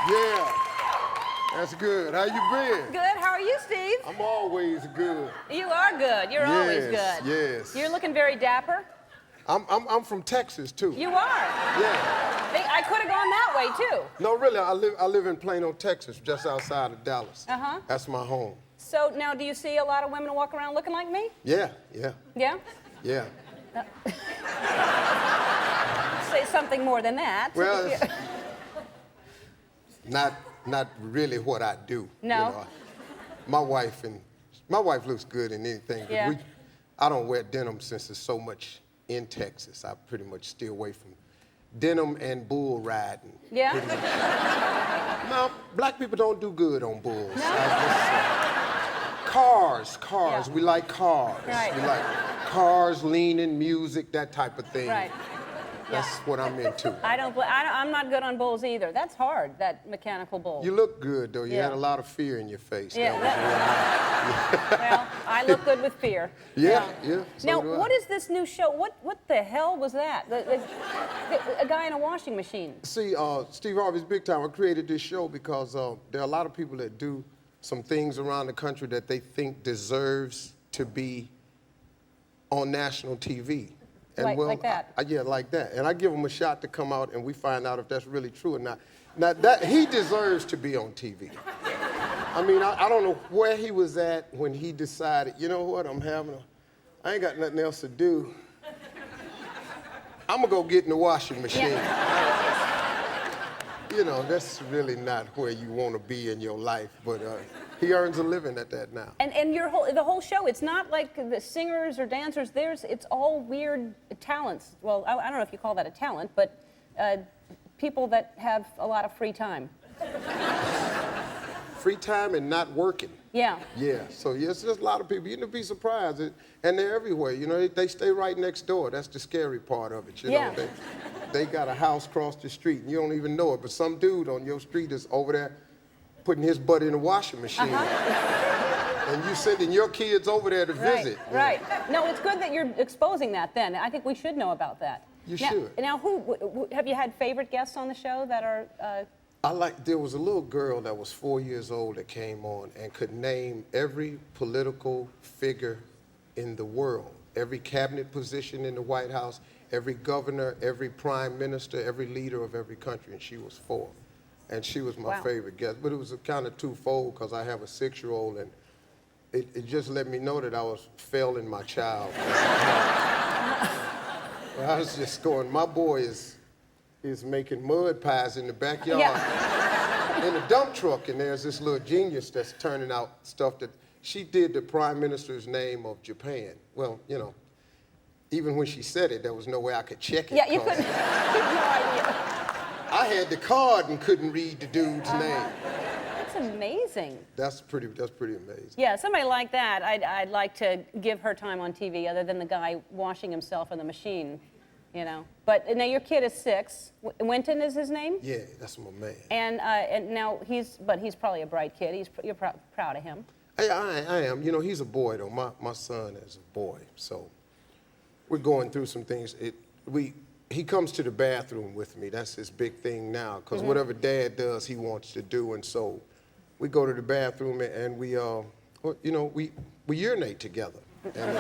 Yeah. That's good. How you been? Good. How are you, Steve? I'm always good. You are good. You're always good. Yes. You're looking very dapper. I'm from Texas too. You are. Yeah. I could have gone that way too. No, really. I live in Plano, Texas, just outside of Dallas. Uh-huh. That's my home. So now, do you see a lot of women walk around looking like me? Yeah. Yeah. Yeah. Say something more than that. Well, it's not really what I do. No. You know. My wife looks good in anything. But Yeah. I don't wear denim since there's so much in Texas. I pretty much stay away from denim and bull riding. Yeah? No, black people don't do good on bulls. No? Cars. Yeah. We like cars. Right. We like cars, leaning, music, that type of thing. Right. That's what I'm into. I'm not good on bulls either. That's hard, that mechanical bull. You look good, though. You Yeah. had a lot of fear in your face. Yeah. That Well, I look good with fear. yeah. So Now, do I. what is this new show? What the hell was that? A guy in a washing machine. See, Steve Harvey's Big Time. I created this show because there are a lot of people that do some things around the country that they think deserves to be on national TV. And like that? Yeah, like that. And I give them a shot to come out and we find out if that's really true or not. Now, he deserves to be on TV. I mean, I don't know where he was at when he decided, you know what, I ain't got nothing else to do. I'm gonna go get in the washing machine. Yeah. You know, that's really not where you want to be in your life, but he earns a living at that now. And the whole show, it's not like the singers or dancers. It's all weird talents. Well, I don't know if you call that a talent, but people that have a lot of free time. Free time and not working. Yeah. Yeah, so yes, there's a lot of people. You'd be surprised, and they're everywhere. You know, they stay right next door. That's the scary part of it. You know, they got a house across the street, and you don't even know it. But some dude on your street is over there putting his butt in a washing machine, and you sending your kids over there to visit. Right. No, it's good that you're exposing that. Then I think we should know about that. You should. Now, who have you had favorite guests on the show that are? There was a little girl that was 4 years old that came on and could name every political figure in the world, every cabinet position in the White House, every governor, every prime minister, every leader of every country, and she was 4. And she was my favorite guest. But it was kind of twofold because I have a 6-year-old, and it just let me know that I was failing my child. I was just going, my boy is making mud pies in the backyard in a dump truck, and there's this little genius that's turning out stuff that she did the prime minister's name of Japan. Well, you know, even when she said it, there was no way I could check it. Yeah, you couldn't. No idea. I had the card and couldn't read the dude's name. That's amazing. That's pretty amazing. Yeah, somebody like that, I'd like to give her time on TV, other than the guy washing himself in the machine. You know, but now your kid is 6. Winton is his name? Yeah, that's my man. And now he's probably a bright kid. You're proud of him. I am. You know, he's a boy though. My son is a boy, so we're going through some things. He comes to the bathroom with me. That's his big thing now, because whatever Dad does, he wants to do, and so we go to the bathroom and we urinate together. And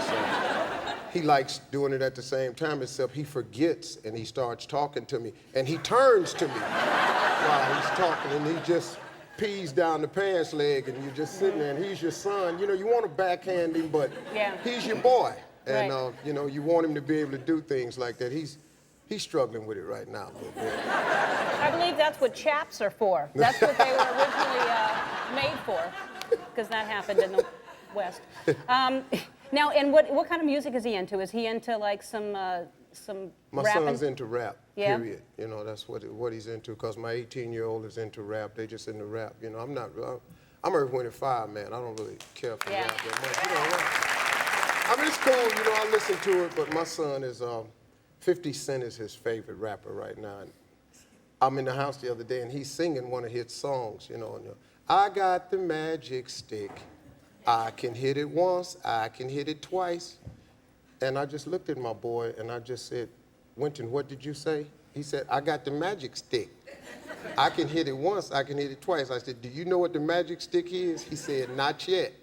he likes doing it at the same time, except he forgets and he starts talking to me. And he turns to me while he's talking, and he just pees down the pants leg, and you're just sitting there, and he's your son. You know, you want to backhand him, but he's your boy. And, you know, you want him to be able to do things like that. He's struggling with it right now a little bit. I believe that's what chaps are for. That's what they were originally made for, because that happened in the West. Now, and what kind of music is he into? Is he into like some My rapping? son's into rap, Yeah? period. You know, that's what he's into, because my 18-year-old is into rap. They just into rap. You know, I'm Earth, Wind & Fire, man. I don't really care for rap that much. You know, I mean, it's cool, you know, I listen to it, but my son is, 50 Cent is his favorite rapper right now. And I'm in the house the other day, and he's singing one of his songs, you know, and, I got the magic stick. I can hit it once, I can hit it twice. And I just looked at my boy and I just said, Winton, what did you say? He said, I got the magic stick. I can hit it once, I can hit it twice. I said, do you know what the magic stick is? He said, not yet.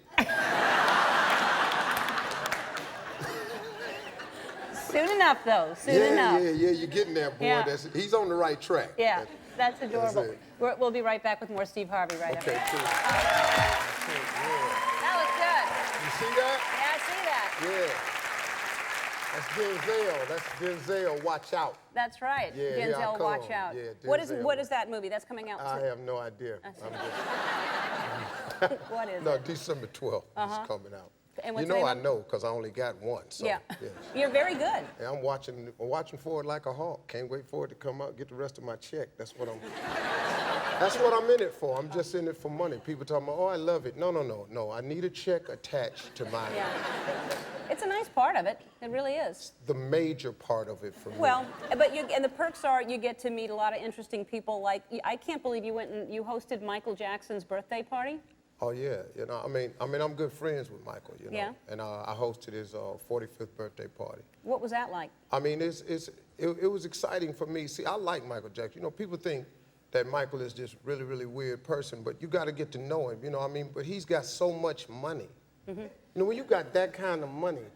Soon enough, though. Soon enough. Yeah, you're getting there, boy. Yeah. He's on the right track. Yeah, that's adorable. That's it. We'll be right back with more Steve Harvey right after. Okay, cool. That was good. You see that? Yeah, I see that. Yeah. That's Denzel. Watch out. That's right. Yeah, here I Denzel, come. watch out. Yeah, what Denzel. is that movie? That's coming out I soon. have no idea. What is No, it? December 12th. It's coming out. And You what's the know name I of it? know because I only got one. So, Yeah. yeah. You're very good. Yeah, I'm watching for it like a hawk. Can't wait for it to come out, get the rest of my check. That's what I'm in it for. I'm just in it for money. People talking about, oh, I love it. No. I need a check attached to mine. Yeah. It's a nice part of it. It really is. The major part of it for me. Well, but and the perks are you get to meet a lot of interesting people. Like, I can't believe you went and you hosted Michael Jackson's birthday party. Oh yeah, I mean, I'm good friends with Michael, Yeah. and I hosted his 45th birthday party. What was that like? I mean, it was exciting for me. See, I like Michael Jackson. People think that Michael is this really, really weird person, but you got to get to know him, but he's got so much money. Mm-hmm. When you got that kind of money,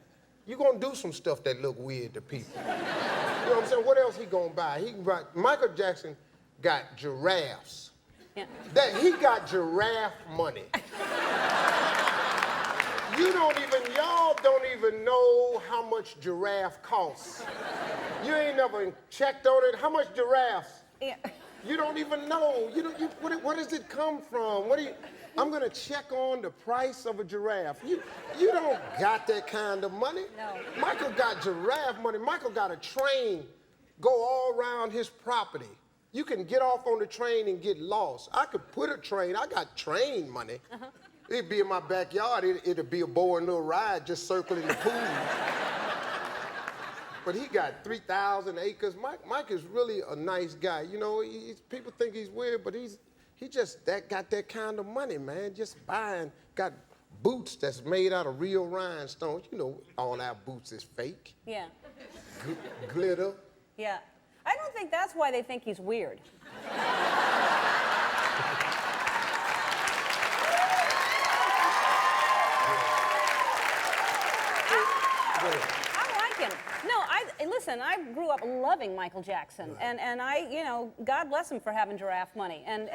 you're going to do some stuff that look weird to people. You know what I'm saying? What else he going to buy? Michael Jackson got giraffes. Yeah. He got giraffe money. Y'all don't even know how much giraffe costs. You ain't never checked on it. How much giraffes? Yeah. You don't even know. Where does it come from? I'm gonna check on the price of a giraffe. You don't got that kind of money. No. Michael got giraffe money. Michael got a train go all around his property. You can get off on the train and get lost. I could put a train. I got train money. It'd be in my backyard. It'd be a boring little ride just circling the pool. But he got 3,000 acres. Mike is really a nice guy. People think he's weird, but he just got that kind of money, man. Just got boots that's made out of real rhinestones. All our boots is fake. Yeah. Glitter. Yeah. I don't think that's why they think he's weird. I like him. No, listen, I grew up loving Michael Jackson, and God bless him for having giraffe money, and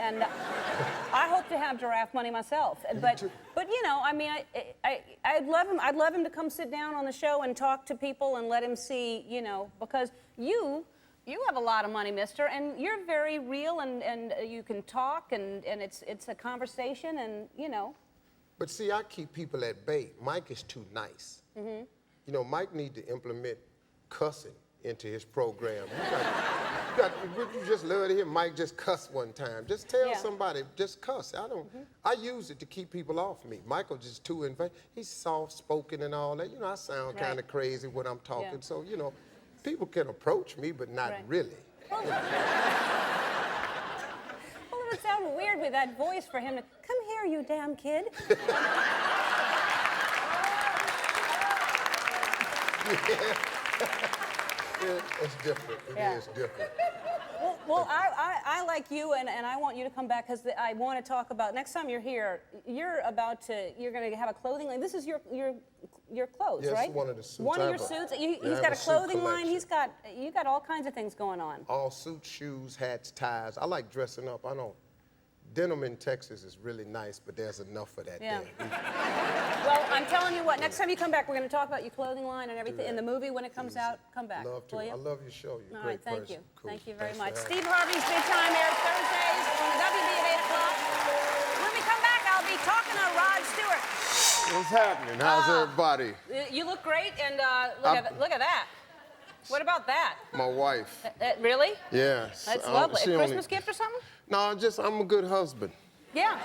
I hope to have giraffe money myself. But I'd love him to come sit down on the show and talk to people and let him see, because you have a lot of money, mister, and you're very real, and you can talk, and it's a conversation, and But see, I keep people at bay. Mike is too nice. Mike need to implement cussing into his program. Would you just love to hear Mike just cuss one time? Just tell somebody, just cuss. I use it to keep people off me. Michael just too invasive. He's soft-spoken and all that. I sound kind of crazy when I'm talking, so, people can approach me, but not really. Well, it would sound weird with that voice for him to, come here, you damn kid. It's different. It is different. Well, I like you, and I want you to come back because I want to talk about, next time you're here, you're going to have a clothing line. This is your clothes, yes, right? One of the suits. One of your suits. He's got a clothing line. You got all kinds of things going on. All suits, shoes, hats, ties. I like dressing up. Denim in Texas is really nice, but there's enough of that there. Well, I'm telling you what, next time you come back, we're going to talk about your clothing line and everything in the movie when it comes out. Come back. Love to. I love your show. You're a great thank person. you. Cool. Thank you very Thanks much. Steve Harvey's Big Time airs Thursdays on the WB at 8 o'clock. When we come back, I'll be talking to Rod Stewart. What's happening? How's everybody? You look great, and look at that. What about that? My wife. Really? Yes. That's lovely. A Christmas gift or something? No, I'm a good husband. Yeah.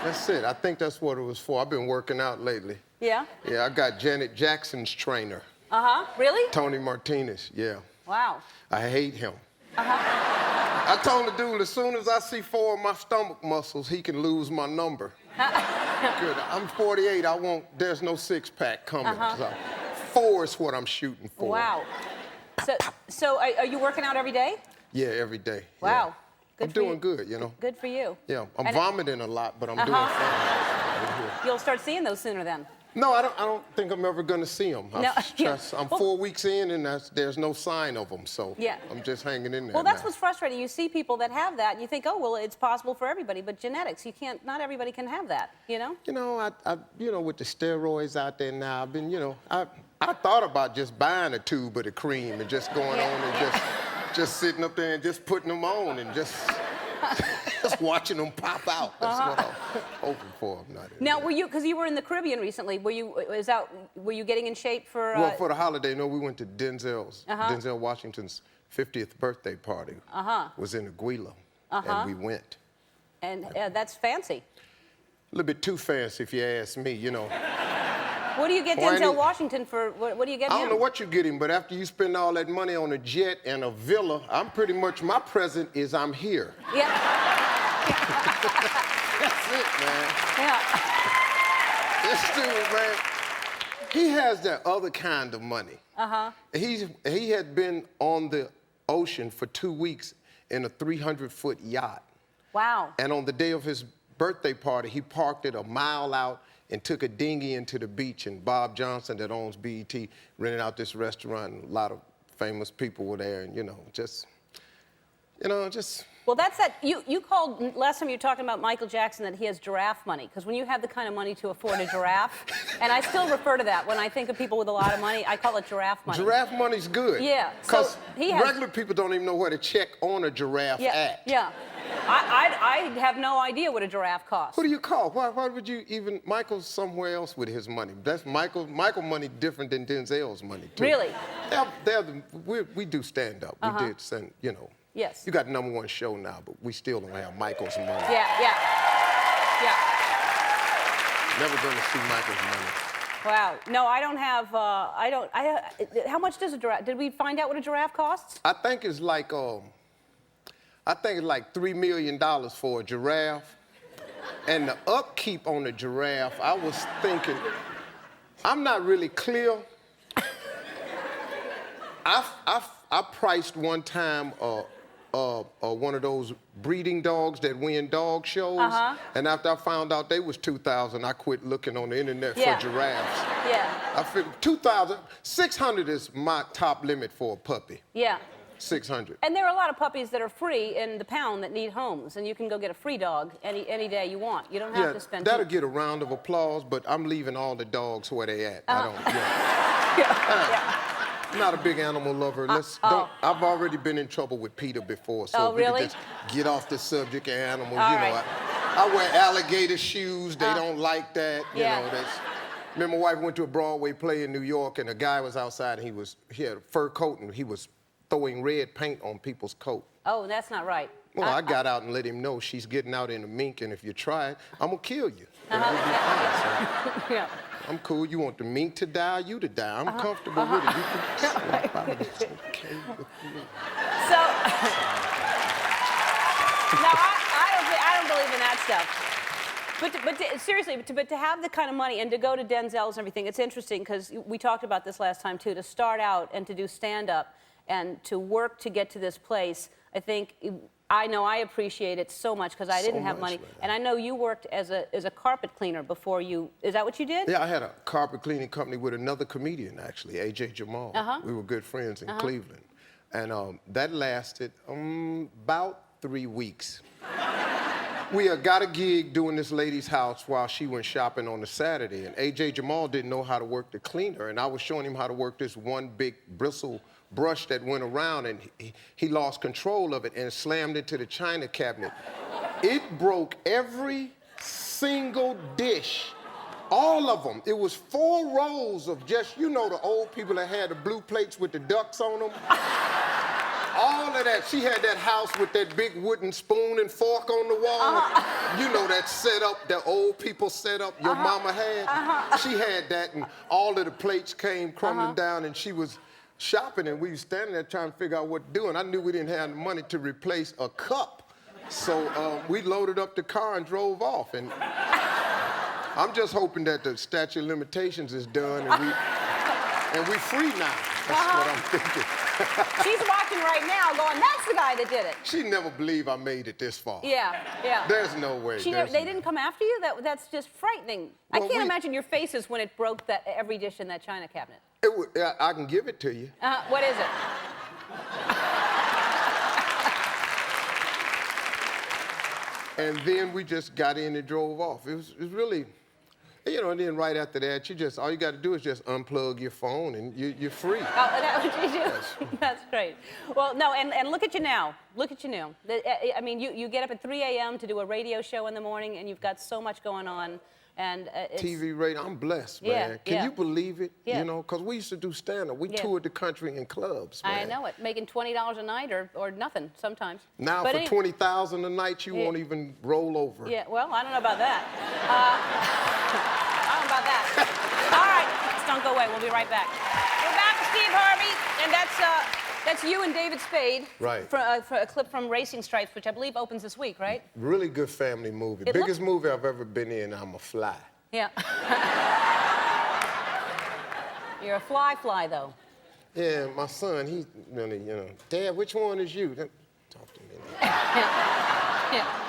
That's it. I think that's what it was for. I've been working out lately. Yeah? Yeah, I got Janet Jackson's trainer. Uh-huh. Really? Tony Martinez, yeah. Wow. I hate him. Uh-huh. I told the dude, as soon as I see 4 of my stomach muscles, he can lose my number. Good. I'm 48. There's no six-pack coming. So 4 is what I'm shooting for. Wow. So are you working out every day? Yeah, every day. Wow. I'm doing good, you know. Good for you. Yeah, I'm vomiting a lot, but I'm doing fine. You'll start seeing those sooner then. No, I don't think I'm ever going to see them. No, I'm 4 weeks in, and there's no sign of them, so I'm just hanging in there. Well, that's what's frustrating. You see people that have that, and you think, oh, well, it's possible for everybody, but genetics, you can't. Not everybody can have that, you know. You know, with the steroids out there now, I've been, I thought about just buying a tube of the cream and just going on and just sitting up there and just putting them on and just watching them pop out. That's what I'm hoping for. Now, because you were in the Caribbean recently, were you getting in shape for? Well, for the holiday, no, we went to Denzel Washington's 50th birthday party. Was in Aguila, and we went. And that's fancy. A little bit too fancy, if you ask me, you know. What do you get Denzel Washington for? What do you get him? I don't know what you get him, but after you spend all that money on a jet and a villa, I'm pretty much, my present is I'm here. Yeah. That's it, man. Yeah. This dude, man, he has that other kind of money. He had been on the ocean for 2 weeks in a 300-foot yacht. Wow. And on the day of his birthday party, he parked it a mile out and took a dinghy into the beach, and Bob Johnson, that owns BET, rented out this restaurant, and a lot of famous people were there, and, just... Well, that's that. You called, last time you were talking about Michael Jackson, that he has giraffe money, because when you have the kind of money to afford a giraffe, and I still refer to that when I think of people with a lot of money, I call it giraffe money. Giraffe money's good. Yeah. Because regular people don't even know where to check on a giraffe at. Yeah. I have no idea what a giraffe costs. Who do you call? Why would you even... Michael's somewhere else with his money. That's Michael money different than Denzel's money, too. Really? We do stand-up. We did stand, Yes. You got the #1 show now, but we still don't have Michael's money. Yeah. Never going to see Michael's money. Wow. No, I don't have, how much does a giraffe, did we find out what a giraffe costs? I think it's like $3 million for a giraffe. And the upkeep on the giraffe, I was thinking, I'm not really clear. I priced one time one of those breeding dogs that win dog shows. And after I found out they was $2,000, I quit looking on the internet for giraffes. Yeah. I figured $2,000, $600 is my top limit for a puppy. Yeah. $600. And there are a lot of puppies that are free in the pound that need homes, and you can go get a free dog any day you want. You don't have to spend. That'll get a round of applause, but I'm leaving all the dogs where they at. I don't. I'm not a big animal lover. I've already been in trouble with PETA before, so if we could just get off the subject of animals. I wear alligator shoes. They don't like that. You know, remember, my wife went to a Broadway play in New York, and a guy was outside, and he had a fur coat, and he was throwing red paint on people's coat. Oh, that's not right. Well, I got out and let him know she's getting out in a mink, and if you try it, I'm gonna kill you. I'm cool. You want the mink to die, you to die. I'm comfortable with it. You can swap out. It's okay with me. So, no, I don't believe in that stuff. But seriously, to have the kind of money and to go to Denzel's and everything, it's interesting because we talked about this last time too. To start out and to do stand-up and to work to get to this place, I think. I know I appreciate it so much because I didn't have money. Man. And I know you worked as a carpet cleaner before you, is that what you did? Yeah, I had a carpet cleaning company with another comedian, actually, AJ Jamal. We were good friends in Cleveland. And that lasted about 3 weeks. We got a gig doing this lady's house while she went shopping on a Saturday. And AJ Jamal didn't know how to work the cleaner. And I was showing him how to work this one big bristle brush that went around, and he lost control of it and slammed into the china cabinet. It broke every single dish, all of them. It was 4 rows of just, the old people that had the blue plates with the ducks on them. All of that. She had that house with that big wooden spoon and fork on the wall. That setup, that old people setup your mama had. She had that, and all of the plates came crumbling down, and she was shopping, and we were standing there trying to figure out what to do, and I knew we didn't have the money to replace a cup. So we loaded up the car and drove off, and I'm just hoping that the statute of limitations is done and we free now. That's what I'm thinking. She's watching right now going, that's the guy that did it. She never believed I made it this far. Yeah, yeah. There's no way. They didn't come after you? That's just frightening. Well, I can't imagine your faces when it broke every dish in that china cabinet. I can give it to you. What is it? And then we just got in and drove off. It was really, you know, and then right after that, all you got to do is just unplug your phone and you're free. Oh, that's what you do? Yes. That's great. Well, no, and look at you now. Look at you now. I mean, you get up at 3 a.m. to do a radio show in the morning, and you've got so much going on. And TV, radio, I'm blessed, man. Can you believe it? Yeah. You know, because we used to do stand-up. We toured the country in clubs, man. I know it. Making $20 a night or nothing sometimes. Now for $20,000 a night, you won't even roll over. Yeah, well, I don't know about that. I don't know about that. All right, just don't go away. We'll be right back. We're back with Steve Harvey, and that's you and David Spade. Right. For a clip from Racing Stripes, which I believe opens this week, right? Really good family movie. Biggest movie I've ever been in, I'm a fly. Yeah. You're a fly, though. Yeah, my son, he's really, you know, Dad, which one is you? Talk to me. Yeah.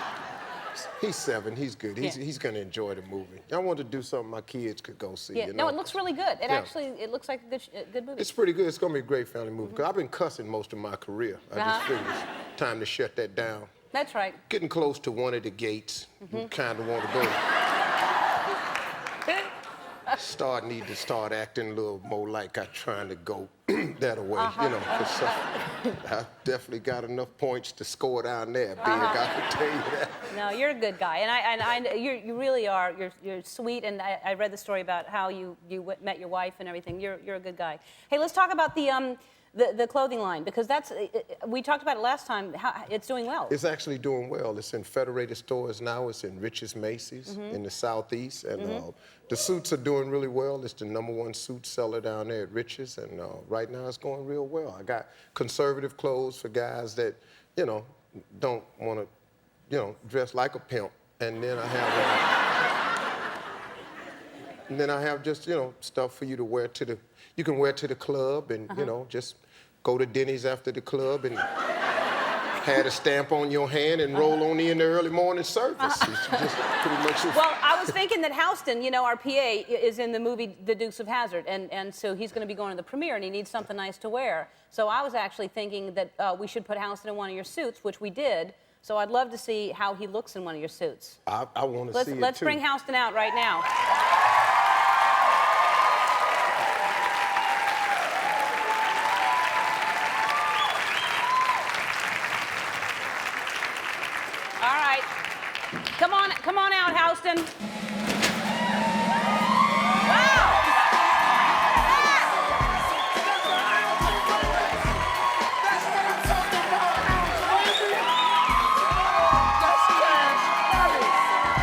He's 7, he's good. He's gonna enjoy the movie. I want to do something my kids could go see. Yeah, you no, know? it looks really good. It looks like a good movie. It's pretty good. It's gonna be a great family movie. Because I've been cussing most of my career. I just figured it's time to shut that down. That's right. Getting close to one of the gates. You kind of want to go. Need to start acting a little more like I'm trying to go that way, you know. 'Cause I definitely got enough points to score down there, big. I can tell you that. No, you're a good guy, and you really are. You're sweet, and I read the story about how you met your wife and everything. You're a good guy. Hey, let's talk about the clothing line, because we talked about it last time. How it's doing well. It's actually doing well. It's in Federated stores now. It's in Rich's Macy's in the Southeast, and the suits are doing really well. It's the #1 suit seller down there at Rich's, and right now it's going real well. I got conservative clothes for guys that, you know, don't want to, you know, dress like a pimp, and then I have just, you know, stuff for you to wear to the. You can wear to the club, and you know, just go to Denny's after the club and had a stamp on your hand and roll on in the early morning service. It's just pretty much. Well, I was thinking that Houston, you know, our PA, is in the movie The Dukes of Hazzard, and so he's going to be going to the premiere, and he needs something nice to wear. So I was actually thinking that we should put Houston in one of your suits, which we did. So I'd love to see how he looks in one of your suits. I want to see it too. Let's bring Houston out right now. Come on out, Houston. Wow! That's what I'm talking about, baby.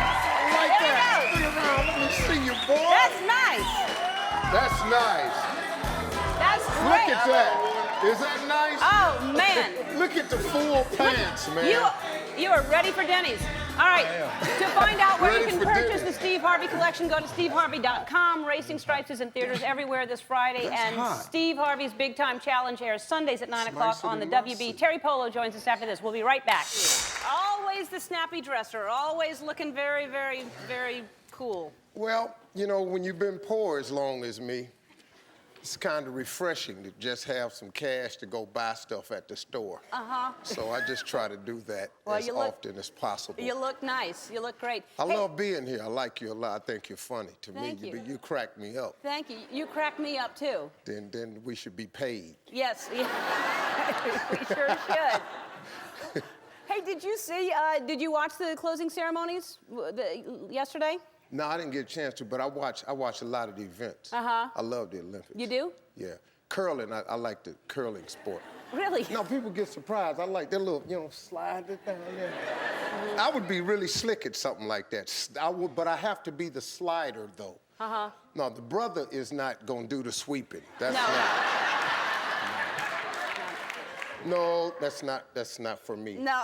I like that. Look around, let me see you, boy. That's nice. That's nice. That's great. Look at that. Is that nice? Oh, man. Look at the full pants, man. You are ready for Denny's. All right, to find out where you can purchase the Steve Harvey collection, go to steveharvey.com. Racing Stripes is in theaters everywhere this Friday, Steve Harvey's Big Time Challenge airs Sundays at 9 o'clock on the WB. Terry Polo joins us after this. We'll be right back. Always the snappy dresser, always looking very, very, very cool. Well, you know, when you've been poor as long as me, it's kind of refreshing to just have some cash to go buy stuff at the store. So I just try to do that as often as possible. You look nice. You look great. I love being here. I like you a lot. I think you're funny. To Thank me, you. You crack me up. Thank you. You crack me up, too. Then we should be paid. Yes. We sure should. Hey, did you watch the closing ceremonies yesterday? No, I didn't get a chance to, but I watch a lot of the events. I love the Olympics. You do? Yeah. Curling, I like the curling sport. Really? No, people get surprised. I like that little, you know, slide it down there. I would be really slick at something like that. But I have to be the slider, though. No, the brother is not going to do the sweeping. That's No, that's not for me. No.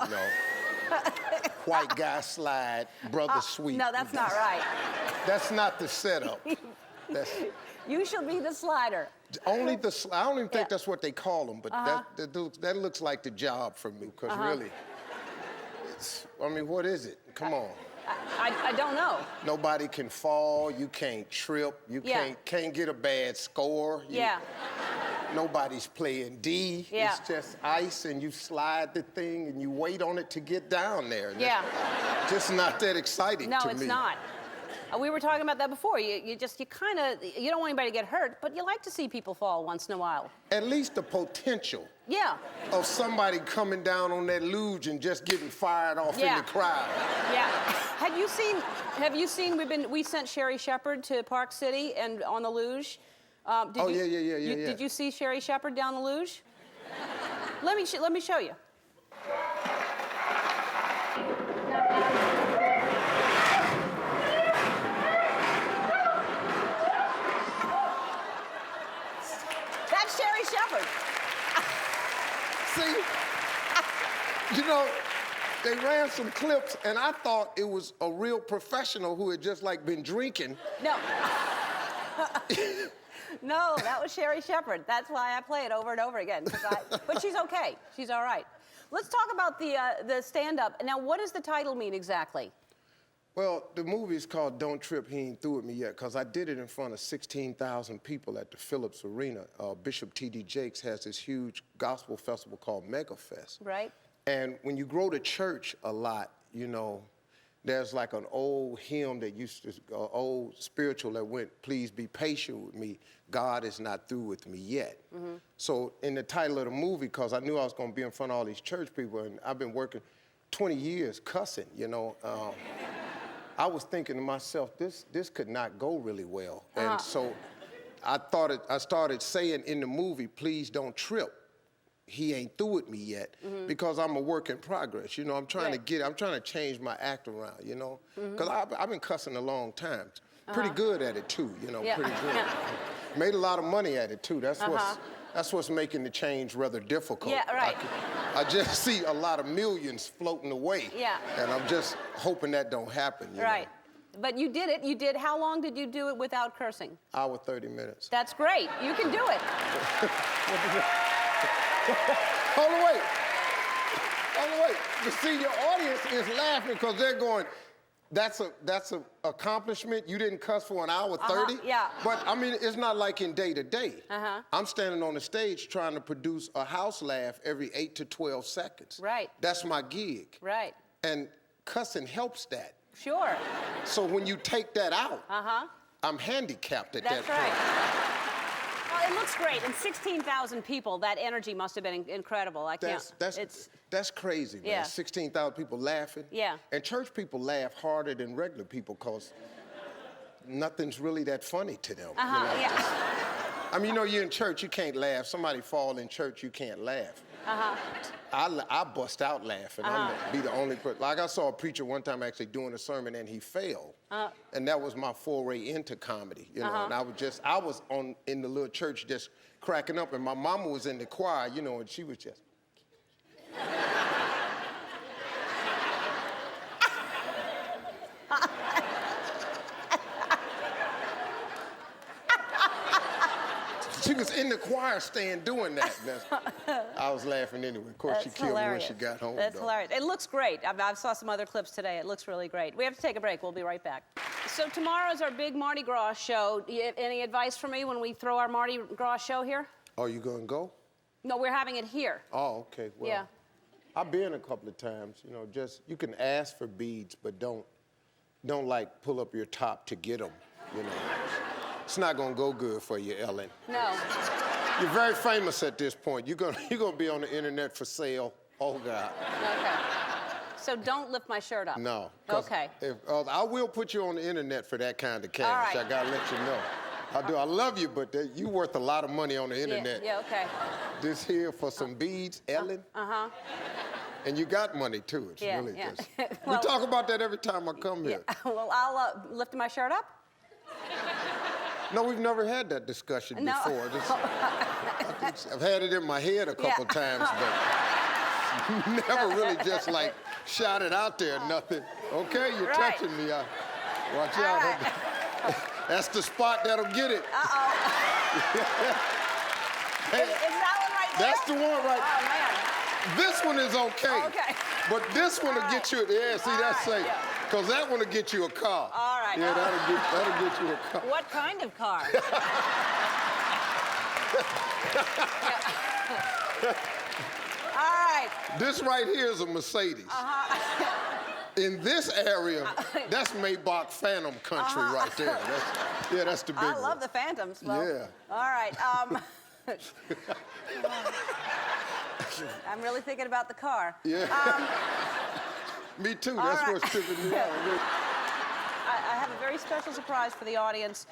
White guy slide, brother sweep. No, that's not right. That's not the setup. You shall be the slider. Only the, I don't even think that's what they call them, but that looks like the job for me, because really, I mean, what is it? Come on. I don't know. Nobody can fall, you can't trip, you can't get a bad score. Nobody's playing D. It's just ice, and you slide the thing and you wait on it to get down there. Just not that exciting to me. No, it's not. We were talking about that before. You kind of, you don't want anybody to get hurt, but you like to see people fall once in a while. At least the potential. Yeah. Of somebody coming down on that luge and just getting fired off in the crowd. Yeah. Have you seen, we sent Sherry Shepherd to Park City and on the luge. Did you see Sherry Shepherd down the luge? Let me show you. That's Sherry Shepherd. See, you know, they ran some clips, and I thought it was a real professional who had just like been drinking. No. No, that was Sherry Shepherd. That's why I play it over and over again. But she's okay. She's all right. Let's talk about the stand-up. Now, what does the title mean exactly? Well, the movie is called Don't Trip, He Ain't Through With Me Yet, because I did it in front of 16,000 people at the Phillips Arena. Bishop T.D. Jakes has this huge gospel festival called Mega Fest. Right. And when you grow to church a lot, you know, there's like an old hymn that used to, old spiritual that went, please be patient with me, God is not through with me yet. So in the title of the movie, because I knew I was going to be in front of all these church people, and I've been working 20 years cussing, you know. I was thinking to myself, this could not go really well. And so I started saying in the movie, please don't trip. He ain't through with me yet, because I'm a work in progress. You know, I'm trying to change my act around, you know? Because I've been cussing a long time. Pretty good at it too, you know, pretty good. Made a lot of money at it too. That's what's making the change rather difficult. Yeah, right. I just see a lot of millions floating away. Yeah. And I'm just hoping that don't happen. You know? But you did it. How long did you do it without cursing? Hour 30 minutes. That's great. You can do it. Hold on, wait. You see, your audience is laughing because they're going, that's a accomplishment. You didn't cuss for an hour 30? Yeah. But, I mean, it's not like in day to day. I'm standing on the stage trying to produce a house laugh every 8 to 12 seconds. Right. That's my gig. Right. And cussing helps that. Sure. So when you take that out, I'm handicapped at that point. That's right. Well, it looks great. And 16,000 people, that energy must have been incredible. That's crazy, man. 16,000 people laughing. Yeah. And church people laugh harder than regular people because nothing's really that funny to them. You know? I mean, you know, you're in church, you can't laugh. Somebody fall in church, you can't laugh. I bust out laughing. I'm gonna be the only person. Like I saw a preacher one time actually doing a sermon and he failed. And that was my foray into comedy, you know. And I was in the little church just cracking up, and my mama was in the choir, you know, and she was just. She was in the choir stand doing that. I was laughing anyway. Of course, she killed me when she got home. That's hilarious. It looks great. I saw some other clips today. It looks really great. We have to take a break. We'll be right back. So tomorrow's our big Mardi Gras show. Do you have any advice for me when we throw our Mardi Gras show here? Are you going to go? No, we're having it here. Oh, okay. Well, I've been a couple of times. You know, just you can ask for beads, but don't like pull up your top to get them. You know. It's not gonna go good for you, Ellen. No. You're very famous at this point. You're gonna be on the internet for sale. Oh God. Okay. So don't lift my shirt up. No. Okay. I will put you on the internet for that kind of cash. All right. I gotta let you know. I do. I love you, but you're worth a lot of money on the internet. Yeah. Okay. This here for some beads, Ellen. And you got money too. It's really just. We talk about that every time I come here. Well, I'll lift my shirt up. No, we've never had that discussion before. I've had it in my head a couple times, but never really just like shot it out there, nothing. Okay, you're touching me. Watch out. That's the spot that'll get it. Uh-oh. Hey, Is that one right there? that's the one right Oh, man. This one is okay. Okay. But this one will get you, yeah, see, All that's right, safe. yeah. Because that one will get you a car. All right. Yeah, that'll get you a car. What kind of car? All right. This right here is a Mercedes. In this area, that's Maybach Phantom country right there. That's the big one. I love the Phantoms. Well, Yeah. All right. I'm really thinking about the car. Yeah. Me too. all That's right. what's tripping me out. I have a very special surprise for the audience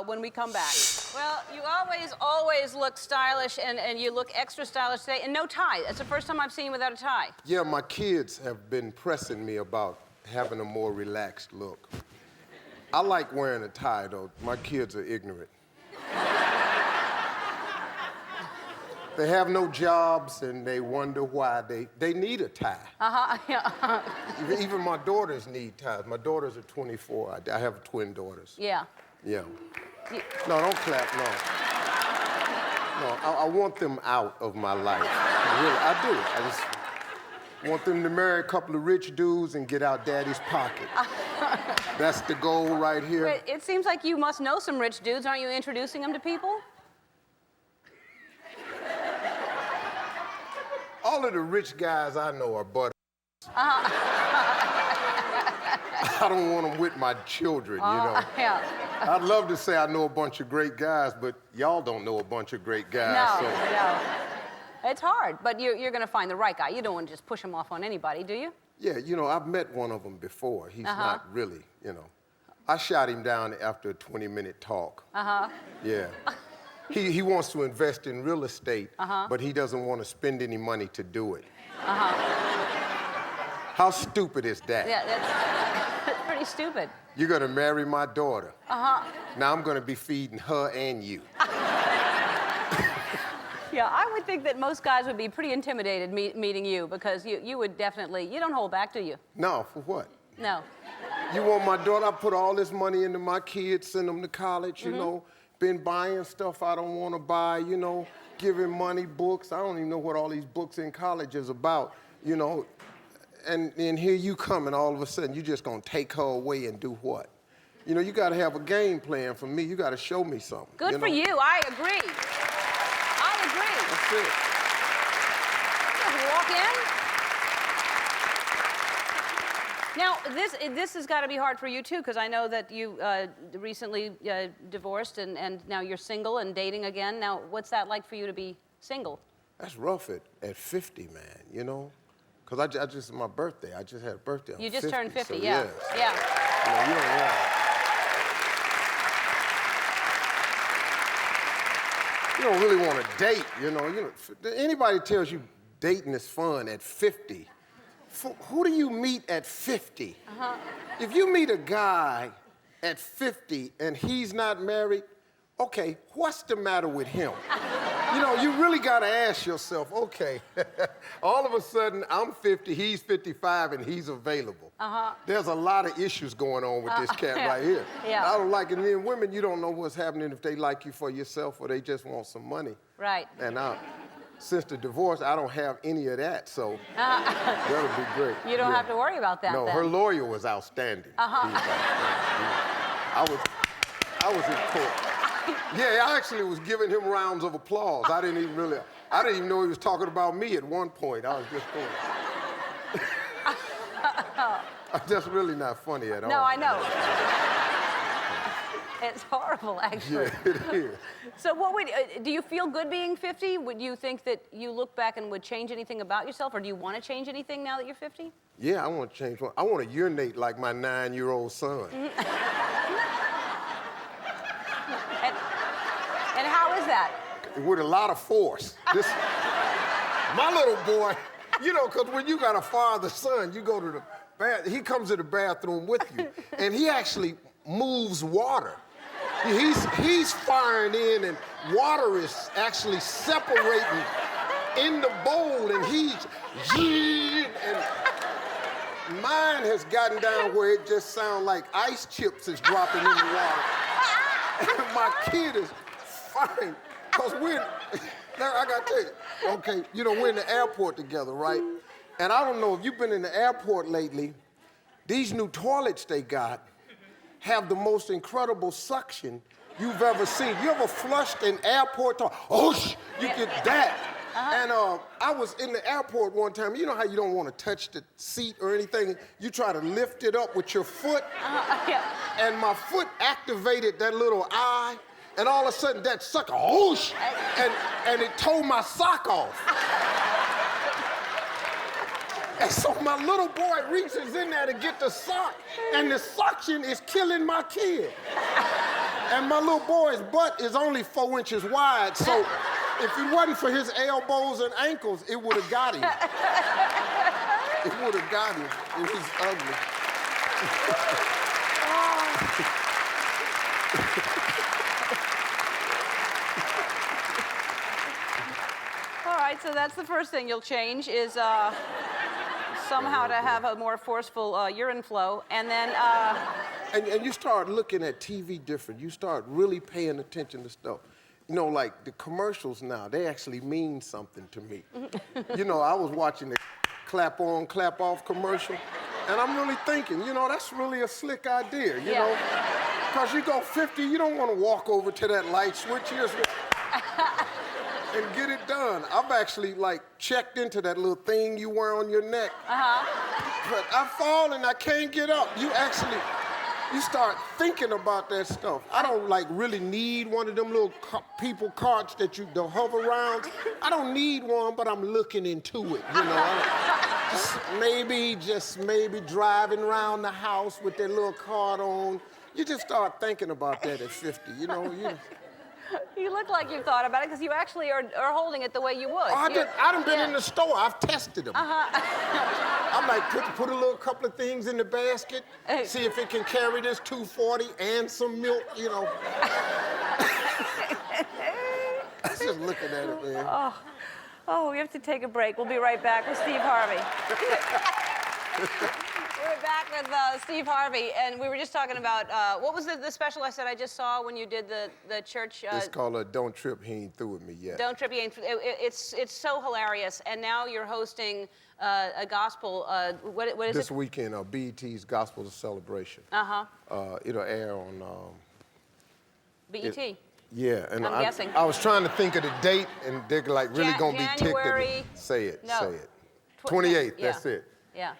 when we come back. Well, you always look stylish, and you look extra stylish today, and no tie. It's the first time I've seen you without a tie. Yeah, my kids have been pressing me about having a more relaxed look. I like wearing a tie, though. My kids are ignorant. They have no jobs, and they wonder why they need a tie. Yeah. Even my daughters need ties. My daughters are 24. I have twin daughters. Yeah. Yeah. No, don't clap, no. No, I want them out of my life. Really, I do. I just want them to marry a couple of rich dudes and get out daddy's pocket. That's the goal right here. Wait, it seems like you must know some rich dudes. Aren't you introducing them to people? All of the rich guys I know are butters. I don't want them with my children, you know. Yeah. I'd love to say I know a bunch of great guys, but y'all don't know a bunch of great guys. No, so. no. It's hard, but you're going to find the right guy. You don't want to just push him off on anybody, do you? Yeah, you know, I've met one of them before. He's not really, you know. I shot him down after a 20-minute talk. Yeah. He wants to invest in real estate, but he doesn't want to spend any money to do it. How stupid is that? Yeah, that's pretty stupid. You're going to marry my daughter. Now I'm going to be feeding her and you. Yeah, I would think that most guys would be pretty intimidated meeting you because you would definitely, you don't hold back, do you? No, for what? No. You want my daughter? I put all this money into my kids, send them to college, you know. Been buying stuff I don't want to buy, you know, giving money, books. I don't even know what all these books in college is about, you know. And here you come, and all of a sudden, you're just going to take her away and do what? You know, you got to have a game plan for me. You got to show me something. Good for you. I agree. I agree. That's it. Just walk in. Now, this has got to be hard for you, too, because I know that you recently divorced, and now you're single and dating again. Now, what's that like for you to be single? That's rough at 50, man, you know? Because I just, my birthday, I just had a birthday. You just 50, turned 50, so yeah. Yes. Yeah. You don't really want to date, you know. Anybody tells you dating is fun at 50, who do you meet at 50? If you meet a guy at 50 and he's not married, okay, what's the matter with him? You know, you really got to ask yourself, okay, all of a sudden I'm 50, he's 55, and he's available. There's a lot of issues going on with this cat right here. Yeah. I don't like it. And then women, you don't know what's happening if they like you for yourself or they just want some money. Right. And since the divorce, I don't have any of that, so that would be great. You don't have to worry about that, No, then. her lawyer was outstanding. He was outstanding. I was in court. Yeah, I actually was giving him rounds of applause. I didn't even know he was talking about me at one point. I was just going. That's really not funny at all. No, I know. It's horrible, actually. Yeah, it is. So do you feel good being 50? Would you think that you look back and would change anything about yourself, or do you want to change anything now that you're 50? Yeah, I want to change one. I want to urinate like my 9-year-old son. And how is that? With a lot of force. My little boy, you know, because when you got a father-son, you go to the bathroom, he comes to the bathroom with you, and he actually moves water. He's firing in, and water is actually separating in the bowl, and he's, and Mine has gotten down where it just sounds like ice chips is dropping in the water. And my kid is fine. Because I got to tell you, okay, you know, we're in the airport together, right? And I don't know if you've been in the airport lately, these new toilets they got have the most incredible suction you've ever seen. You ever flushed an airport toilet? Oh, you get that. And I was in the airport one time. You know how you don't want to touch the seat or anything? You try to lift it up with your foot. And my foot activated that little eye. And all of a sudden, that sucker, whoosh, and it tore my sock off. And so my little boy reaches in there to get the sock, and the suction is killing my kid. And my little boy's butt is only 4 inches wide, so if it wasn't for his elbows and ankles, it would have got him. It would have got him. It was ugly. All right, so that's the first thing you'll change is somehow to have a more forceful urine flow, and then... And you start looking at TV different. You start really paying attention to stuff. You know, like the commercials now, they actually mean something to me. You know, I was watching the clap on, clap off commercial, and I'm really thinking, you know, that's really a slick idea, you know? Because you go 50, you don't want to walk over to that light switch. You just and get it done. I've actually, like, checked into that little thing you wear on your neck. But I fall and I can't get up. You start thinking about that stuff. I don't, like, really need one of them little people carts that you hover around. I don't need one, but I'm looking into it, you know? Just maybe driving around the house with that little cart on. You just start thinking about that at 50, you know? You look like you've thought about it because you actually are holding it the way you would. Oh, I done been in the store. I've tested them. I'm like, put a little couple of things in the basket, see if it can carry this 240 and some milk, you know. I was just looking at it, man. Oh, we have to take a break. We'll be right back with Steve Harvey. We're back with Steve Harvey, and we were just talking about, what was the special I said I just saw when you did the church? It's called Don't Trip, He Ain't Through With Me Yet. Don't Trip, He Ain't Through. It's so hilarious, and now you're hosting a gospel, what is it? This weekend, BET's Gospel Celebration. It'll air on... BET. Yeah, and I'm guessing. I was trying to think of the date, and they're like really gonna be ticked at me. Say it, no. say it. 28th, that's it. Yeah.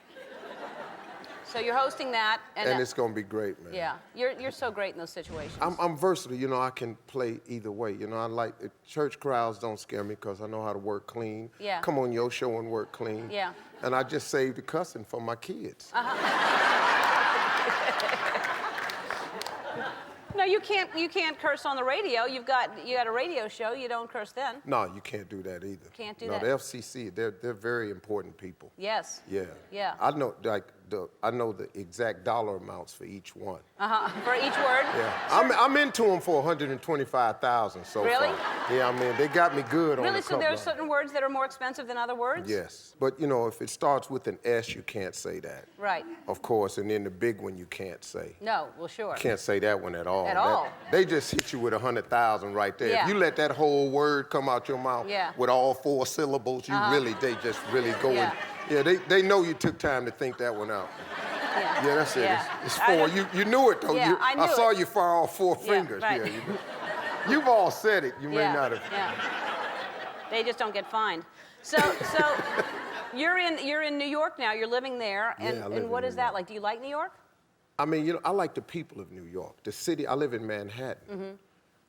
So you're hosting that, and it's gonna be great, man. Yeah, you're so great in those situations. I'm versatile, you know. I can play either way, you know. I like church crowds don't scare me because I know how to work clean. Yeah. Come on your show and work clean. Yeah. And I just saved the cussing for my kids. No, you can't curse on the radio. You got a radio show. You don't curse then. No, you can't do that either. Can't do that. that. No, the FCC, they're very important people. Yes. Yeah. Yeah. I know the exact dollar amounts for each one. For each word. Yeah. I'm into them for 125,000 so really? far. Yeah, I mean they got me good on. Really? So there's certain words that are more expensive than other words? Yes, but you know if it starts with an S, you can't say that. Right. Of course, and then the big one you can't say. No. Well, sure. You can't say that one at all. At all. They just hit you with 100,000 right there. Yeah. If you let that whole word come out your mouth with all 4 syllables, they just really go in. Yeah, they know you took time to think that one out. Yeah, that's it. Yeah. It's 4. You knew it though. Yeah, I saw you fire all 4 fingers. Right. Yeah, you've all said it. You may not have. Yeah. They just don't get fined. So you're in New York now. You're living there, and what is that like? Do you like New York? I mean, you know, I like the people of New York. The city. I live in Manhattan.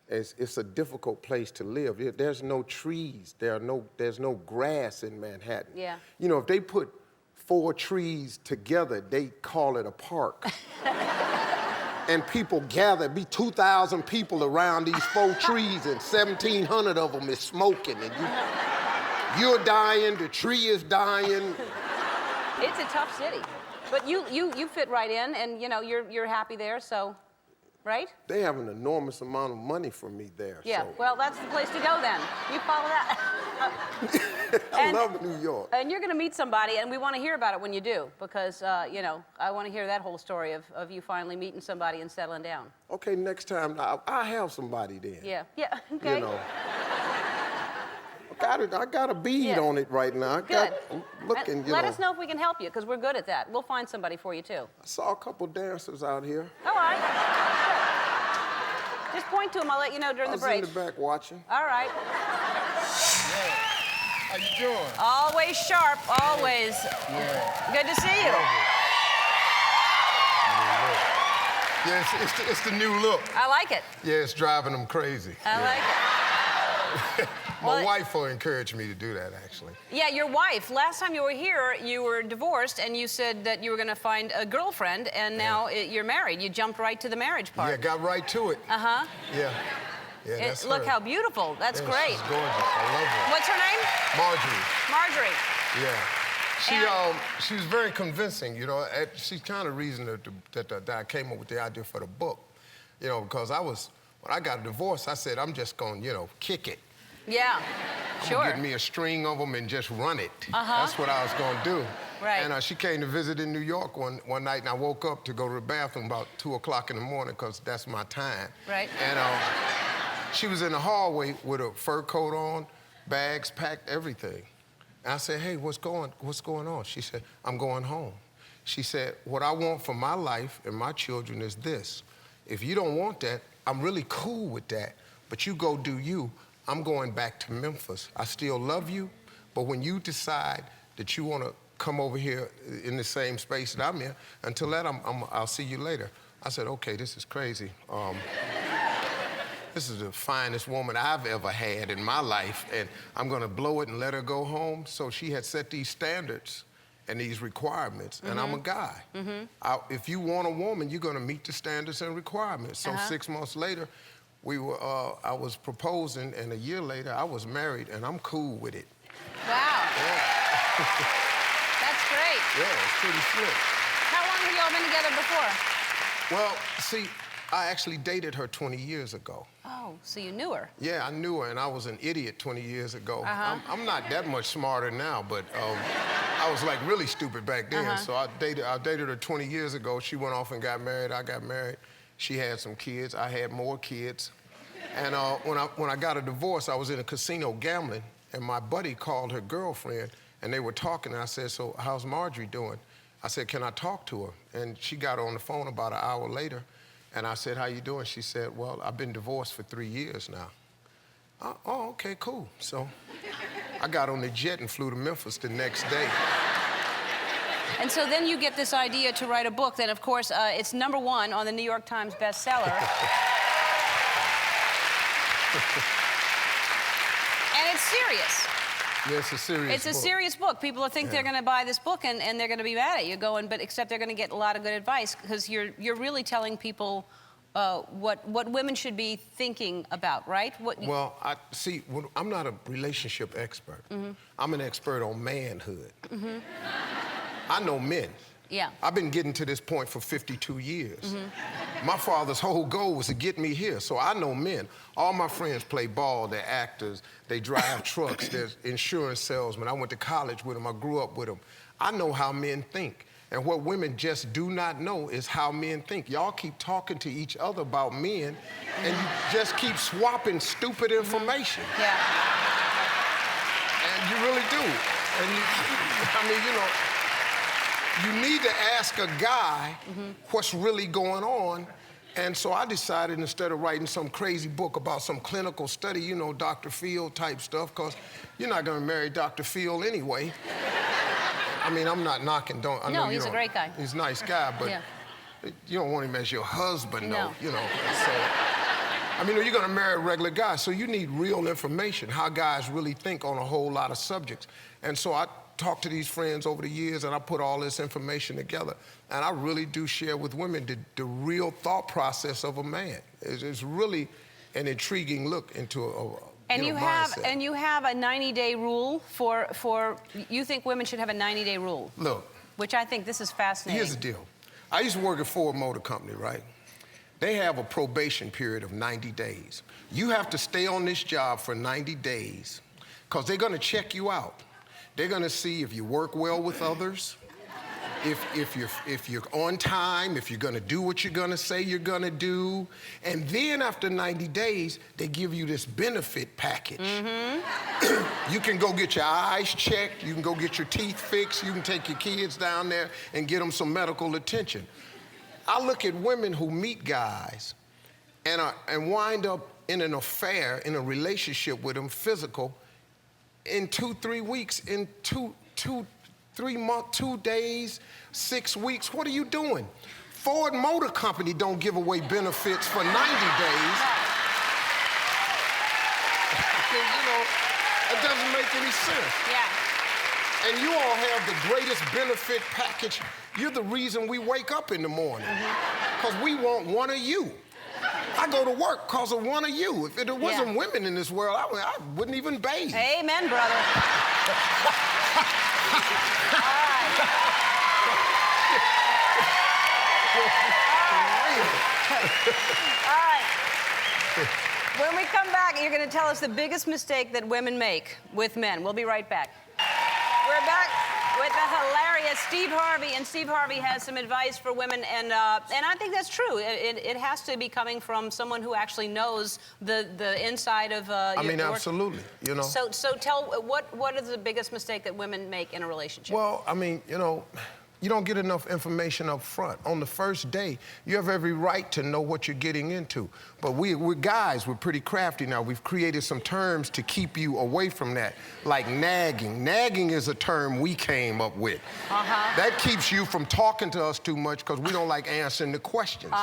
It's a difficult place to live. There's no trees. There's no grass in Manhattan. Yeah. You know, if they put 4 trees together, they call it a park. And people gather, be 2,000 people around these 4 trees, and 1,700 of them is smoking, and you're dying, the tree is dying. It's a tough city, but you fit right in, and you know you're happy there, so. right? They have an enormous amount of money for me there. Yeah, So. well, that's the place to go then. You follow that. I love New York. And you're going to meet somebody, and we want to hear about it when you do, because, you know, I want to hear that whole story of you finally meeting somebody and settling down. Okay, next time I'll have somebody then. Yeah, yeah, okay. You know. I got a bead on it right now. Good. I'm looking, Let us know if we can help you, because we're good at that. We'll find somebody for you, too. I saw a couple dancers out here. All right. Just point to them. I'll let you know during the break. I was in the back watching. All right. How you doing? Always sharp, always. Yeah. Good to see you. Yeah, it's the new look. I like it. Yeah, it's driving them crazy. I like it. My wife will encourage me to do that, actually. Yeah, your wife. Last time you were here, you were divorced, and you said that you were going to find a girlfriend, and now you're married. You jumped right to the marriage part. Yeah, got right to it. Uh-huh. Yeah. Yeah, that's Look her. how beautiful. That's Yeah, great. She's gorgeous. I love her. What's her name? Marjorie. Marjorie. Yeah. She was very convincing, you know. She's kind of reason that I came up with the idea for the book. You know, because when I got a divorce, I said, I'm just going to, you know, kick it. Yeah, sure. Get me a string of them and just run it. Uh-huh. That's what I was going to do. Right. And she came to visit in New York one night, and I woke up to go to the bathroom about 2 o'clock in the morning, because that's my time. Right. And she was in the hallway with a fur coat on, bags packed, everything. And I said, hey, what's going on? She said, I'm going home. She said, what I want for my life and my children is this. If you don't want that, I'm really cool with that, but you go do you. I'm going back to Memphis. I still love you, but when you decide that you want to come over here in the same space that I'm in, until that, I'll see you later. I said, okay, this is crazy. This is the finest woman I've ever had in my life, and I'm going to blow it and let her go home. So she had set these standards and these requirements, and I'm a guy. If you want a woman, you're going to meet the standards and requirements. So 6 months later, I was proposing, and a year later, I was married, and I'm cool with it. Wow. Yeah. That's great. Yeah, it's pretty slick. How long have y'all been together before? Well, see, I actually dated her 20 years ago. Oh, so you knew her. Yeah, I knew her, and I was an idiot 20 years ago. I'm not that much smarter now, but I was like really stupid back then. So I dated her 20 years ago. She went off and got married. I got married. She had some kids. I had more kids. And when I got a divorce, I was in a casino gambling, and my buddy called her girlfriend, and they were talking, and I said, so how's Marjorie doing? I said, can I talk to her? And she got on the phone about an hour later, and I said, how you doing? She said, well, I've been divorced for 3 years now. Oh, okay, cool. So I got on the jet and flew to Memphis the next day. And so then you get this idea to write a book. Then, of course, it's #1 on the New York Times bestseller. And it's serious. Yeah, it's a serious book. It's a serious book. People think they're going to buy this book and they're going to be mad at you, except they're going to get a lot of good advice, because you're really telling people what women should be thinking about, right? Well, I'm not a relationship expert. I'm an expert on manhood. I know men. Yeah. I've been getting to this point for 52 years. My father's whole goal was to get me here, so I know men. All my friends play ball, they're actors, they drive trucks, they're insurance salesmen. I went to college with them, I grew up with them. I know how men think. And what women just do not know is how men think. Y'all keep talking to each other about men, and you just keep swapping stupid information. Yeah. And you really do. And you need to ask a guy what's really going on. And so I decided, instead of writing some crazy book about some clinical study, you know, Dr. Field type stuff, because you're not going to marry Dr. Field anyway. I mean, I'm not knocking. No, he's a great guy. He's a nice guy, but you don't want him as your husband, though. You know. So, I mean, you're going to marry a regular guy, so you need real information, how guys really think on a whole lot of subjects. And so I talked to these friends over the years, and I put all this information together, and I really do share with women the real thought process of a man. It's really an intriguing look into mindset. And you have a 90-day rule for you think women should have a 90-day rule. Look. Which I think this is fascinating. Here's the deal. I used to work at Ford Motor Company, right? they have a probation period of 90 days. You have to stay on this job for 90 days because they're going to check you out. They're going to see if you work well with others, if you're on time, if you're going to do what you're going to say you're going to do. And then after 90 days, they give you this benefit package. You can go get your eyes checked. You can go get your teeth fixed. You can take your kids down there and get them some medical attention. I look at women who meet guys and wind up in an affair, in a relationship with them, physical, in 2-3 weeks, in 3 months, 2 days, 6 weeks. What are you doing? Ford Motor Company don't give away benefits for 90 days. You know, it doesn't make any sense. Yeah. And you all have the greatest benefit package. You're the reason we wake up in the morning, because we want one of you. I go to work because of one of you. If there wasn't women in this world, I wouldn't even bathe. Amen, brother. All right. When we come back, you're going to tell us the biggest mistake that women make with men. We'll be right back. We're back with the hilarious Steve Harvey, and Steve Harvey has some advice for women, and I think that's true. It has to be coming from someone who actually knows the inside of. I mean, absolutely. You know. So tell what is the biggest mistake that women make in a relationship? Well, I mean, you know, you don't get enough information up front. On the first day, you have every right to know what you're getting into. But we're guys, we're pretty crafty now. We've created some terms to keep you away from that, like nagging. Nagging is a term we came up with. That keeps you from talking to us too much because we don't like answering the questions.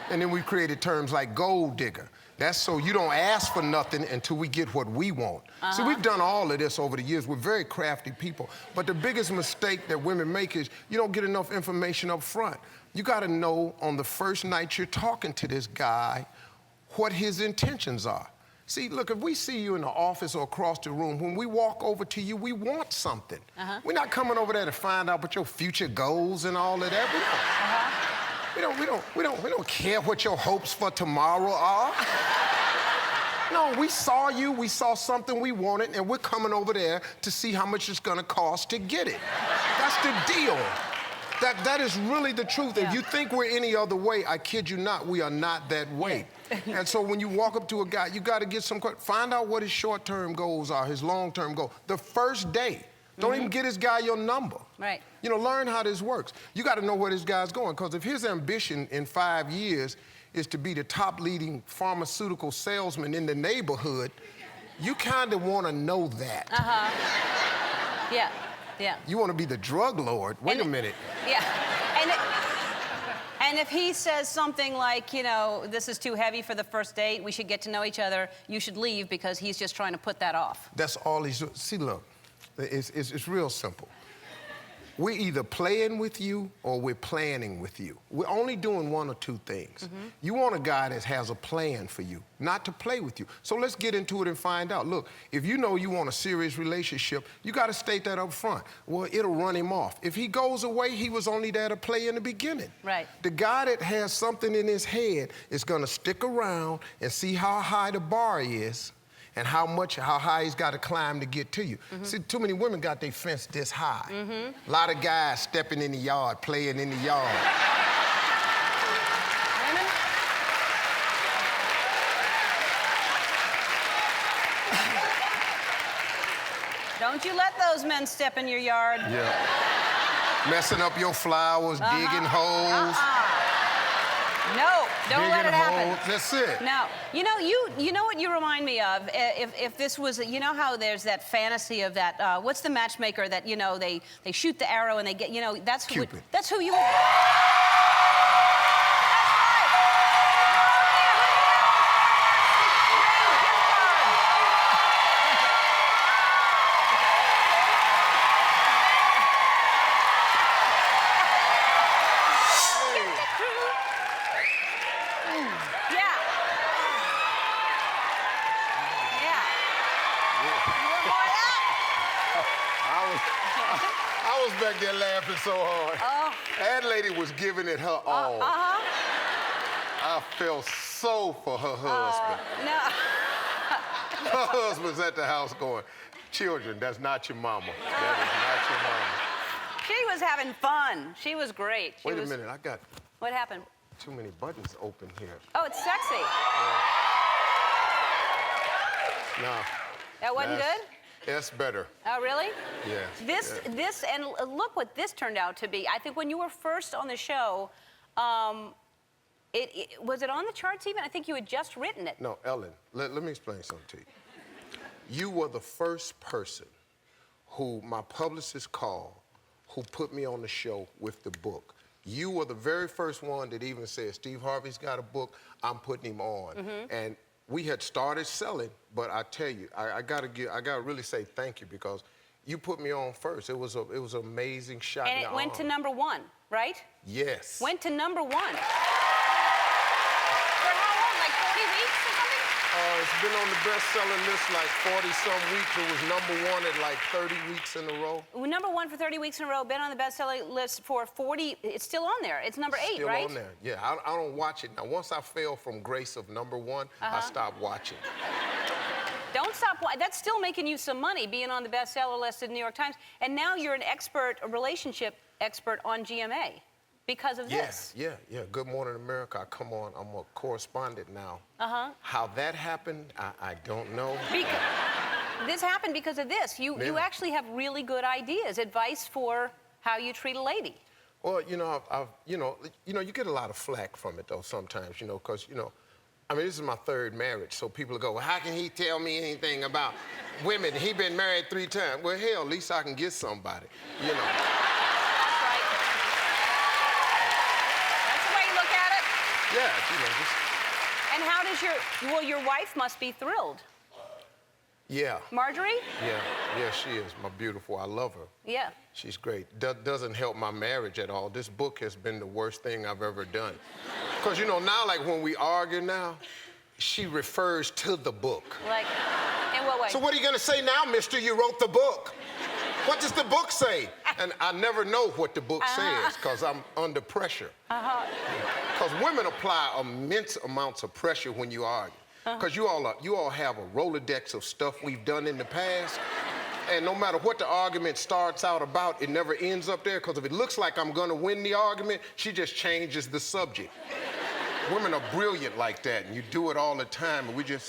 And then we created terms like gold digger. That's so you don't ask for nothing until we get what we want. See, we've done all of this over the years. We're very crafty people. But the biggest mistake that women make is you don't get enough information up front. You got to know on the first night you're talking to this guy what his intentions are. See, look, if we see you in the office or across the room, when we walk over to you, we want something. We're not coming over there to find out what your future goals and all of that. We don't care what your hopes for tomorrow are. No, we saw you, we saw something we wanted, and we're coming over there to see how much it's gonna cost to get it. That's the deal. That is really the truth. If you think we're any other way, I kid you not, we are not that way. And so when you walk up to a guy, you gotta get find out what his short-term goals are, his long-term goal. The first day, don't even get this guy your number. Right. You know, learn how this works. You got to know where this guy's going, because if his ambition in 5 years is to be the top leading pharmaceutical salesman in the neighborhood, you kind of want to know that. Yeah. You want to be the drug lord. Wait a minute. Yeah. And if he says something like, you know, this is too heavy for the first date, we should get to know each other, you should leave because he's just trying to put that off. That's all he's doing. See, look, it's real simple. We're either playing with you or we're planning with you. We're only doing one or two things. You want a guy that has a plan for you, not to play with you. So let's get into it and find out. Look, if you know you want a serious relationship, you got to state that up front. Well, it'll run him off. If he goes away, he was only there to play in the beginning. Right. The guy that has something in his head is going to stick around and see how high the bar is and how high he's got to climb to get to you. See, too many women got their fence this high. A lot of guys stepping in the yard, playing in the yard. Women? Don't you let those men step in your yard. Yeah. Messing up your flowers, digging holes. No, don't let it happen. That's it. No, you know what you remind me of. If this was, you know how there's that fantasy of that. What's the matchmaker that they shoot the arrow and they get that's who. Cupid. That's who you. I was back there laughing so hard. That lady was giving it her all. I feel so for her husband. No. Her husband's at the house going, children, that's not your mama. That is not your mama. She was having fun. She was great. Wait a minute, I got What happened? too many buttons open here. Oh, it's sexy. No. That wasn't good? That's better. Oh, really? Yeah. This, and look what this turned out to be. I think when you were first on the show, was it on the charts even? I think you had just written it. No, Ellen, let me explain something to you. You were the first person who my publicist called who put me on the show with the book. You were the very first one that even said, Steve Harvey's got a book, I'm putting him on. And we had started selling, but I tell you, I gotta really say thank you because you put me on first. It was an amazing shot. And it went to #1, right? Yes. Went to #1. For how long? Like 40 weeks or something? It's been on the best-selling list like 40-some weeks. It was #1 at like 30 weeks in a row. #1 for 30 weeks in a row, been on the best-selling list for 40, it's still on there. It's number 8, Still right? on there. Yeah, I don't watch it. Now, once I fell from grace of #1, I stopped watching. Don't stop. That's still making you some money, being on the bestseller list in the New York Times. And now you're an expert, a relationship expert on GMA because of this. Yeah. Good Morning America. I come on. I'm a correspondent now. How that happened, I don't know. This happened because of this. You actually have really good ideas, advice for how you treat a lady. Well, you get a lot of flack from it though sometimes, because I mean, this is my 3rd marriage, so people go, well, how can he tell me anything about women? He been married 3 times. Well, hell, at least I can get somebody, That's right. That's the way you look at it. Yeah, just... And how does your wife must be thrilled. Yeah. Marjorie? Yeah, she is. My beautiful, I love her. Yeah. She's great. Doesn't help my marriage at all. This book has been the worst thing I've ever done. Because, now, like, when we argue now, she refers to the book. Like, in what way? So what are you going to say now, mister? You wrote the book. What does the book say? And I never know what the book says because I'm under pressure. Because women apply immense amounts of pressure when you argue. Because you all have a Rolodex of stuff we've done in the past. And no matter what the argument starts out about, it never ends up there. Because if it looks like I'm going to win the argument, she just changes the subject. Women are brilliant like that, and you do it all the time, and why are you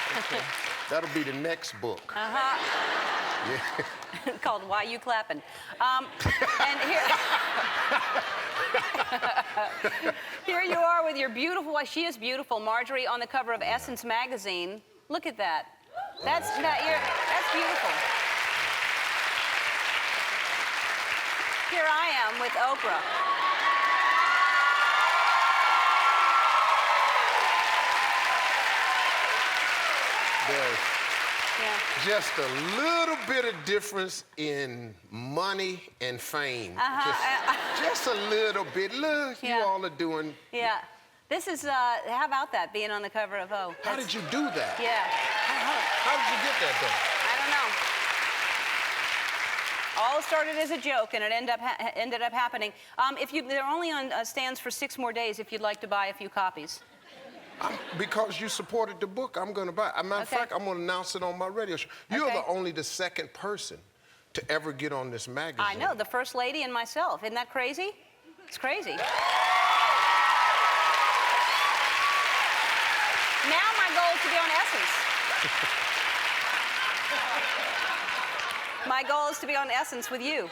clapping? Okay. That'll be the next book. Yeah. Called Why You Clapping. And here you are with your beautiful wife. She is beautiful, Marjorie, on the cover of Essence magazine. Look at that. That's beautiful. Here I am with Oprah. There's just a little bit of difference in money and fame. Just a little bit. Look, you all are doing. Yeah. This is, how about that, being on the cover of O? How did you do that? Yeah. How did you get that done? I don't know. All started as a joke, and it ended up happening. They're only on stands for 6 more days if you'd like to buy a few copies. Because you supported the book, I'm going to buy it. As a matter of fact, I'm going to announce it on my radio show. You're only the 2nd person to ever get on this magazine. I know, the First Lady and myself. Isn't that crazy? It's crazy. Now my goal is to be on Essence. My goal is to be on Essence with you.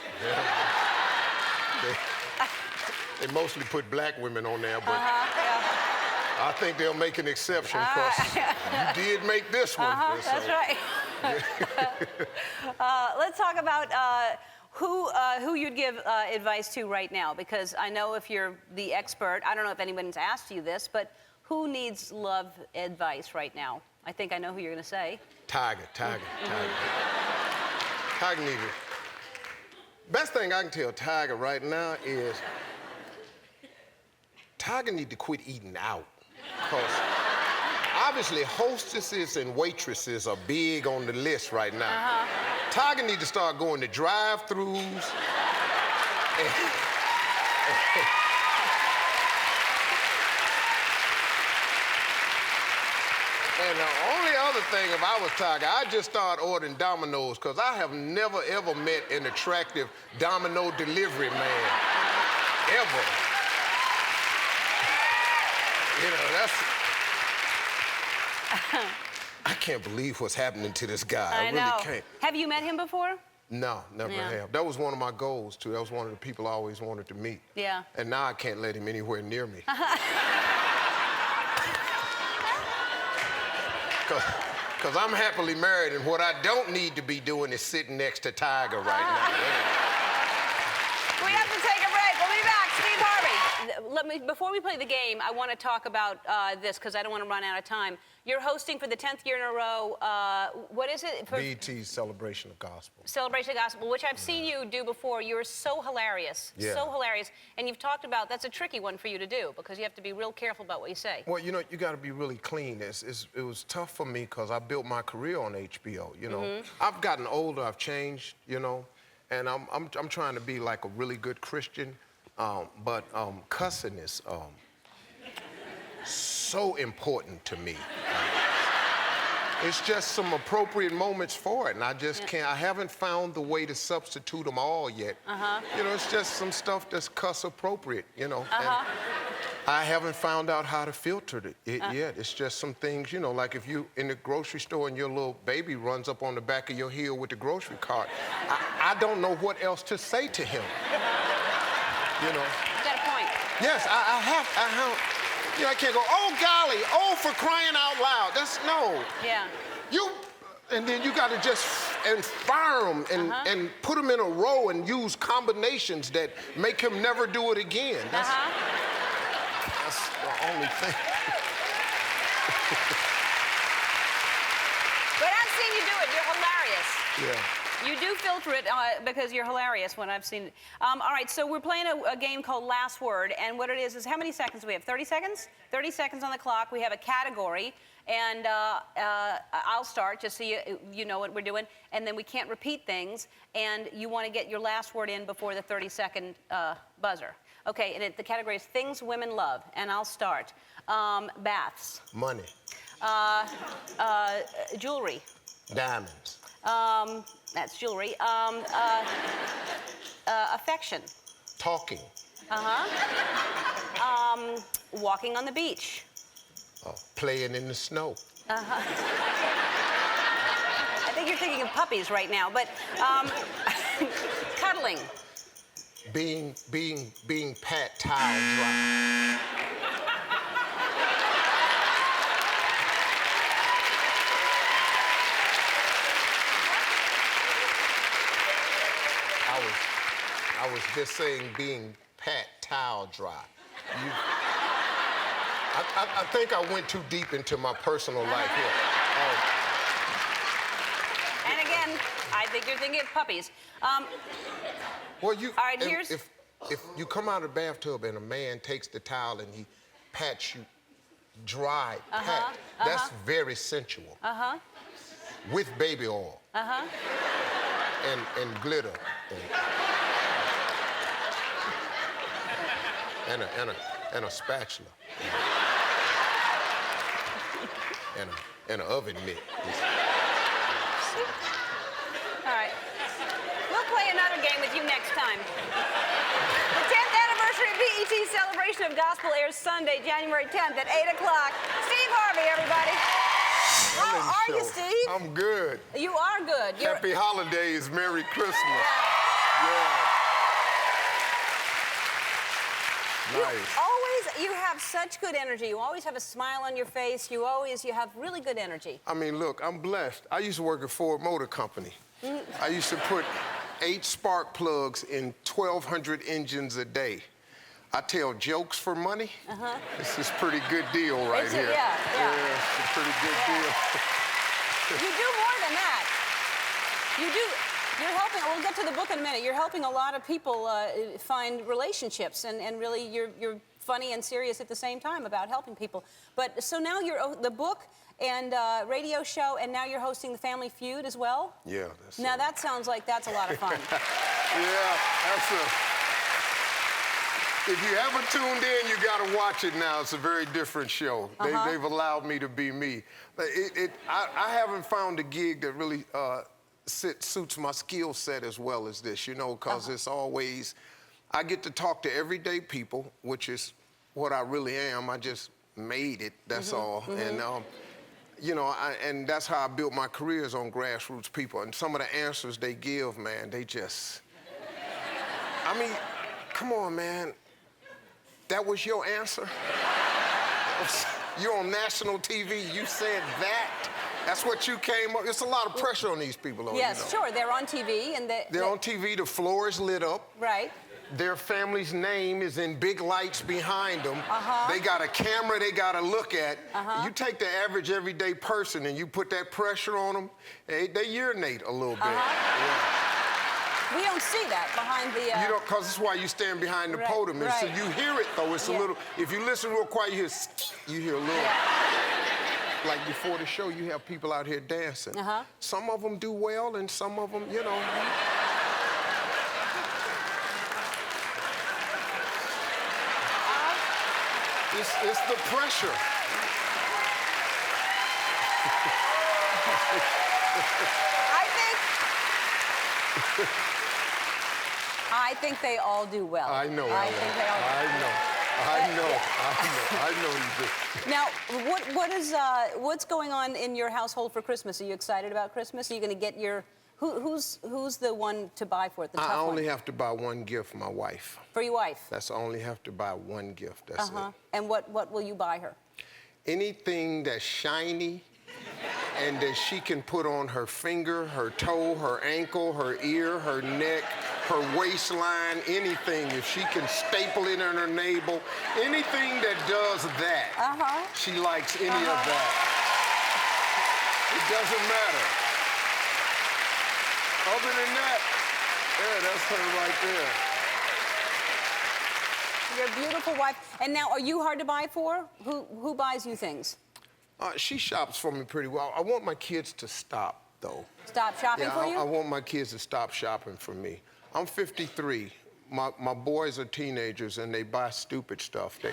They mostly put black women on there, but I think they'll make an exception because you did make this one. That's right. Let's talk about who you'd give advice to right now, because I know if you're the expert, I don't know if anyone's asked you this, but who needs love advice right now? I think I know who you're going to say. Tiger needs it. Best thing I can tell Tiger right now is Tiger need to quit eating out. Because Obviously, hostesses and waitresses are big on the list right now. Tiger needs to start going to drive-thrus. And the only other thing, if I was Tiger, I'd just start ordering Domino's, because I have never, ever met an attractive Domino delivery man. Ever. You know, that's... I can't believe what's happening to this guy. I really can't. Have you met him before? No, never have. That was one of my goals, too. That was one of the people I always wanted to meet. Yeah. And now I can't let him anywhere near me. Because I'm happily married, and what I don't need to be doing is sitting next to Tiger right now. We have to take a break. We'll be back. Steve Harvey. Before we play the game, I want to talk about this, because I don't want to run out of time. You're hosting for the 10th year in a row. What is it? BET's Celebration of Gospel. Celebration of Gospel, which I've seen you do before. You're so hilarious. Yeah. So hilarious. And you've talked about, that's a tricky one for you to do, because you have to be real careful about what you say. Well, you know, you got to be really clean. It was tough for me, because I built my career on HBO, you know. I've gotten older, I've changed, you know, and I'm trying to be like a really good Christian, but cussing is so important to me. It's just some appropriate moments for it, and I just can't. I haven't found the way to substitute them all yet. You know, it's just some stuff that's cuss appropriate, you know. And I haven't found out how to filter it yet. It's just some things, you know, like if you in the grocery store and your little baby runs up on the back of your heel with the grocery cart, I don't know what else to say to him. You know. You got a point. Yes, I have. You know, I can't go, oh, golly, oh, for crying out loud. That's, no. Yeah. And then you got to just fire him and put him in a row and use combinations that make him never do it again. That's the only thing. But I've seen you do it. You're hilarious. Yeah. You do filter it because you're hilarious when I've seen it. All right, so we're playing a game called Last Word, and what it is how many seconds do we have? 30 seconds? 30 seconds on the clock. We have a category, and I'll start just so you know what we're doing, and then we can't repeat things, and you want to get your last word in before the 30-second buzzer. Okay, and the category is things women love, and I'll start. Baths. Money. Jewelry. Diamonds. That's jewelry. Affection. Talking. Walking on the beach. Playing in the snow. I think you're thinking of puppies right now, but cuddling. Being pat towel dry. I was just saying being pat towel dry. I think I went too deep into my personal life here. And again, I think you're thinking of puppies. Well, you. All right, here's. If you come out of the bathtub and a man takes the towel and he pats you dry, that's very sensual. With baby oil. And glitter. And a spatula. And an oven mitt. All right. We'll play another game with you next time. The 10th anniversary of BET's Celebration of Gospel airs Sunday, January 10th at 8 o'clock. Steve Harvey, everybody. How are you, Steve? I'm good. You are good. Happy holidays, Merry Christmas. Yeah. Nice. You have such good energy. You always have a smile on your face. You have really good energy. I mean, look, I'm blessed. I used to work at Ford Motor Company. I used to put 8 spark plugs in 1,200 engines a day. I tell jokes for money. This is a pretty good deal right here. Yeah, it's a pretty good deal. You do more than that. You do. You're helping, we'll get to the book in a minute. You're helping a lot of people find relationships, and really you're funny and serious at the same time about helping people. But so now you're the book and radio show, and now you're hosting the Family Feud as well? Yeah. Now that sounds like that's a lot of fun. Yeah, that's if you haven't tuned in, you got to watch it now. It's a very different show. They've allowed me to be me. I haven't found a gig that really suits my skill set as well as this, you know, because it's always, I get to talk to everyday people, which is what I really am. I just made it, that's all. And, you know, and that's how I built my career, is on grassroots people. And some of the answers they give, man, they just, I mean, come on, man. That was your answer? You're on national TV, you said that? That's what you came up, it's a lot of pressure on these people, though. Yes, you know. sure, they're on TV and they're on TV, the floor is lit up. Right. Their family's name is in big lights behind them. They got a camera they got to look at. You take the average everyday person and you put that pressure on them, they urinate a little bit. Yeah. We don't see that behind the... You don't, because that's why you stand behind the podium. And so you hear it, though. It's a little... If you listen real quiet, you hear a little... Like before the show, you have people out here dancing. Some of them do well, and some of them, you know... It's the pressure. I think they all do well. I know. I think they all do. I know you do. Now, what's going on in your household for Christmas? Are you excited about Christmas? Are you going to get your... Who's the one to buy for it, the tough one? I only have to buy one gift for my wife. For your wife? That's I only have to buy one gift, that's it. And what will you buy her? Anything that's shiny and that she can put on her finger, her toe, her ankle, her ear, her neck, her waistline, anything. If she can staple it in her navel, anything that does that, she likes any of that. It doesn't matter. Other than that, yeah, that's her right there. Your beautiful wife. And now, are you hard to buy for? Who buys you things? She shops for me pretty well. I want my kids to stop, though. Stop shopping for you? I want my kids to stop shopping for me. I'm 53. My boys are teenagers, and they buy stupid stuff. They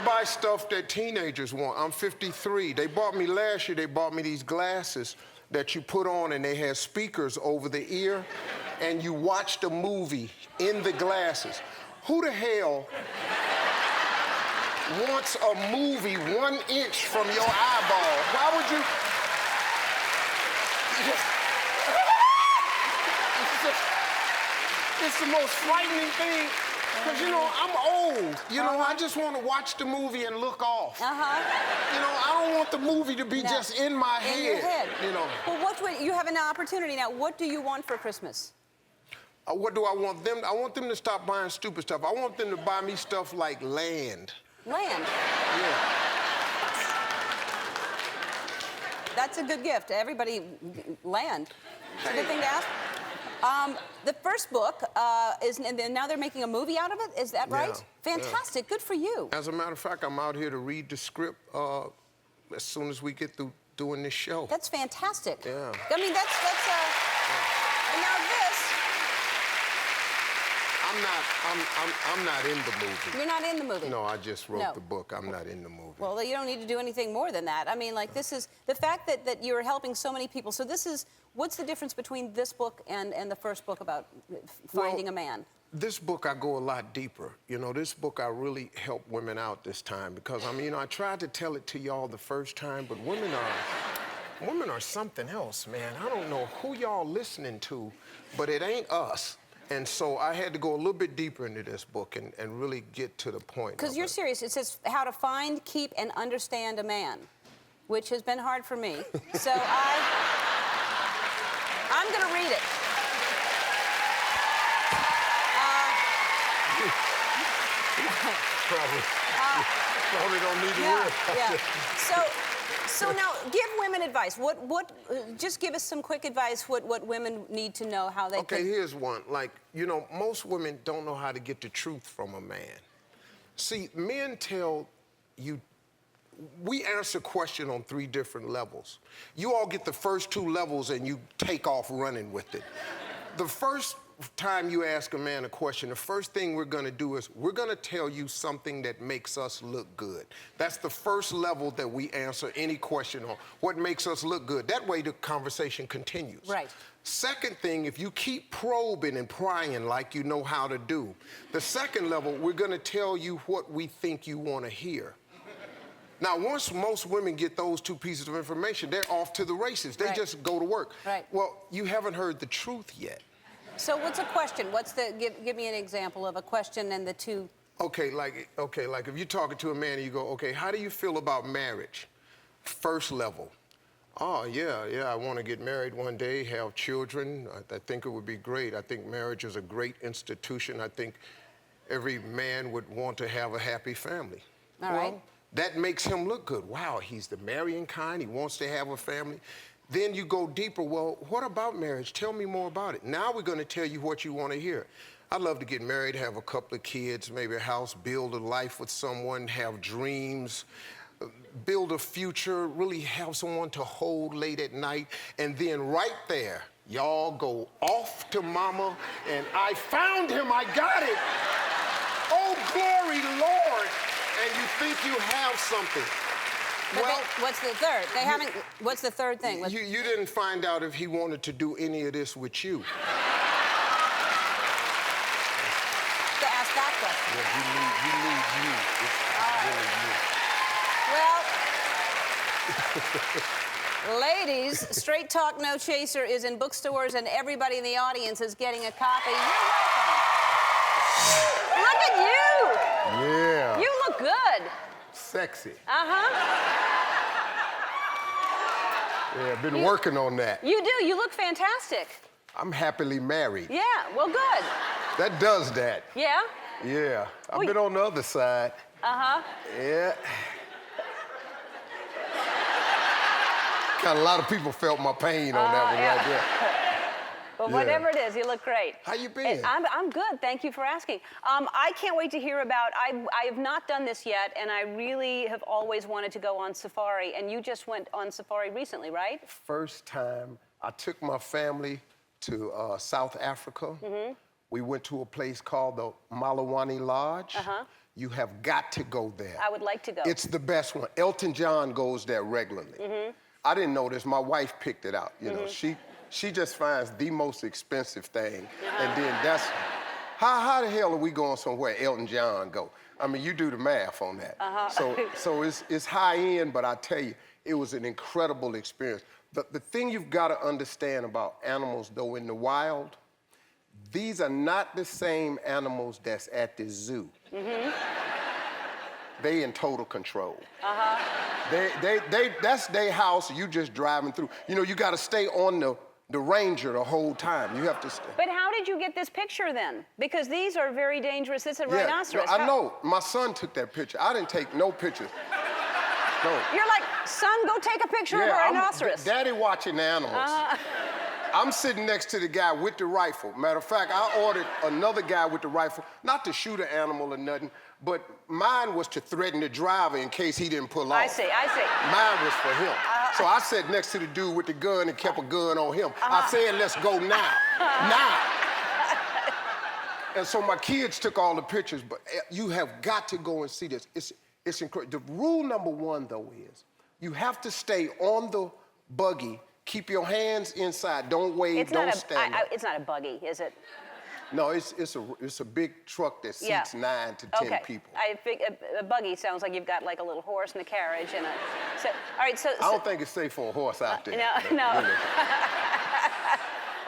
buy stuff that teenagers want. I'm 53. They bought me last year, they bought me these glasses that you put on, and they had speakers over the ear, and you watched a movie in the glasses. Who the hell wants a movie 1 inch from your eyeball? Why would you? It's the most frightening thing. Because, you know, I'm old. You know, I just want to watch the movie and look off. You know, I don't want the movie to be just in my head. In your head. You know. Well, you have an opportunity now. What do you want for Christmas? What do I want them? I want them to stop buying stupid stuff. I want them to buy me stuff like land. Land? Yeah. That's a good gift. Everybody, land. It's a good thing to ask. The first book is, and now they're making a movie out of it. Is that right? Fantastic. Yeah. Good for you. As a matter of fact, I'm out here to read the script as soon as we get through doing this show. That's fantastic. Yeah. I mean, that's and now this. I'm not in the movie. You're not in the movie? No, I just wrote the book. I'm not in the movie. Well, you don't need to do anything more than that. I mean, like, this is the fact that you're helping so many people. So this is, what's the difference between this book and the first book about finding a man? This book, I go a lot deeper. You know, this book, I really help women out this time because, I mean, you know, I tried to tell it to y'all the first time, but women are something else, man. I don't know who y'all listening to, but it ain't us. And so I had to go a little bit deeper into this book and really get to the point. Because you're serious. It says how to find, keep, and understand a man, which has been hard for me. So I'm going to read it. Probably don't need to read. So now, give women advice. Just give us some quick advice. What women need to know, how they. Okay, here's one. Like, you know, most women don't know how to get the truth from a man. See, men tell you, we answer question on 3 different levels. You all get the first 2 levels and you take off running with it. The first time you ask a man a question, the first thing we're gonna do is we're gonna tell you something that makes us look good. That's the first level that we answer any question on. What makes us look good? That way the conversation continues. Right. Second thing, if you keep probing and prying like you know how to do, the second level, we're gonna tell you what we think you wanna hear. Now, once most women get those 2 pieces of information, they're off to the races. They just go to work. Right. Well, you haven't heard the truth yet. So what's a question? What's the, give me an example of a question and the 2. Okay, like if you're talking to a man and you go, okay, how do you feel about marriage? First level. Oh, yeah, I want to get married one day, have children. I think it would be great. I think marriage is a great institution. I think every man would want to have a happy family. All right. That makes him look good. Wow, he's the marrying kind. He wants to have a family. Then you go deeper. Well, what about marriage? Tell me more about it. Now we're going to tell you what you want to hear. I'd love to get married, have a couple of kids, maybe a house, build a life with someone, have dreams, build a future, really have someone to hold late at night. And then right there, y'all go off to mama, and I found him, I got it. Oh, glory, Lord. And you think you have something. But well, what's the third? They haven't, what's the third thing? You didn't find out if he wanted to do any of this with you. To ask that question. Yeah, you need you. It's Well, ladies, Straight Talk No Chaser is in bookstores, and everybody in the audience is getting a copy. You're welcome. Look at you. Yeah. You look good. Sexy. Uh-huh. Yeah, I've been working on that. You do. You look fantastic. I'm happily married. Yeah, well, good. That does that. Yeah? Yeah. I've been on the other side. Uh-huh. Yeah. Kind of a lot of people felt my pain on that one right there. But Yeah. whatever it is, you look great. How you been? I'm good. Thank you for asking. I can't wait to hear about. I have not done this yet, and I really have always wanted to go on safari. And you just went on safari recently, right? First time I took my family to South Africa. Mm-hmm. We went to a place called the Malawani Lodge. Uh-huh. You have got to go there. I would like to go. It's the best one. Elton John goes there regularly. Mm-hmm. I didn't know this. My wife picked it out. You know, she just finds the most expensive thing, and then that's how the hell are we going somewhere Elton John go? I mean, you do the math on that. So it's high end, but I tell you, it was an incredible experience. The thing you've got to understand about animals, though, in the wild, these are not the same animals that's at the zoo. Mm-hmm. They in total control. That's their house, you just driving through. You know, you got to stay on the ranger the whole time. You have to stay. But how did you get this picture then? Because these are very dangerous. This is a rhinoceros. I know. My son took that picture. I didn't take no pictures. No. You're like, son, go take a picture of a rhinoceros. Daddy watching the animals. I'm sitting next to the guy with the rifle. Matter of fact, I ordered another guy with the rifle, not to shoot an animal or nothing, but mine was to threaten the driver in case he didn't pull off. I see. Mine was for him. So I sat next to the dude with the gun and kept a gun on him. I said, let's go now. Now. And so my kids took all the pictures, but you have got to go and see this. It's incredible. The rule number 1, though, is you have to stay on the buggy. Keep your hands inside. Don't wave. Don't stand up. It's not a buggy, is it? No, it's a big truck that seats 9 to 10 people. I think a buggy sounds like you've got like a little horse and a carriage and a. So, all right. So I don't think it's safe for a horse out there. No. I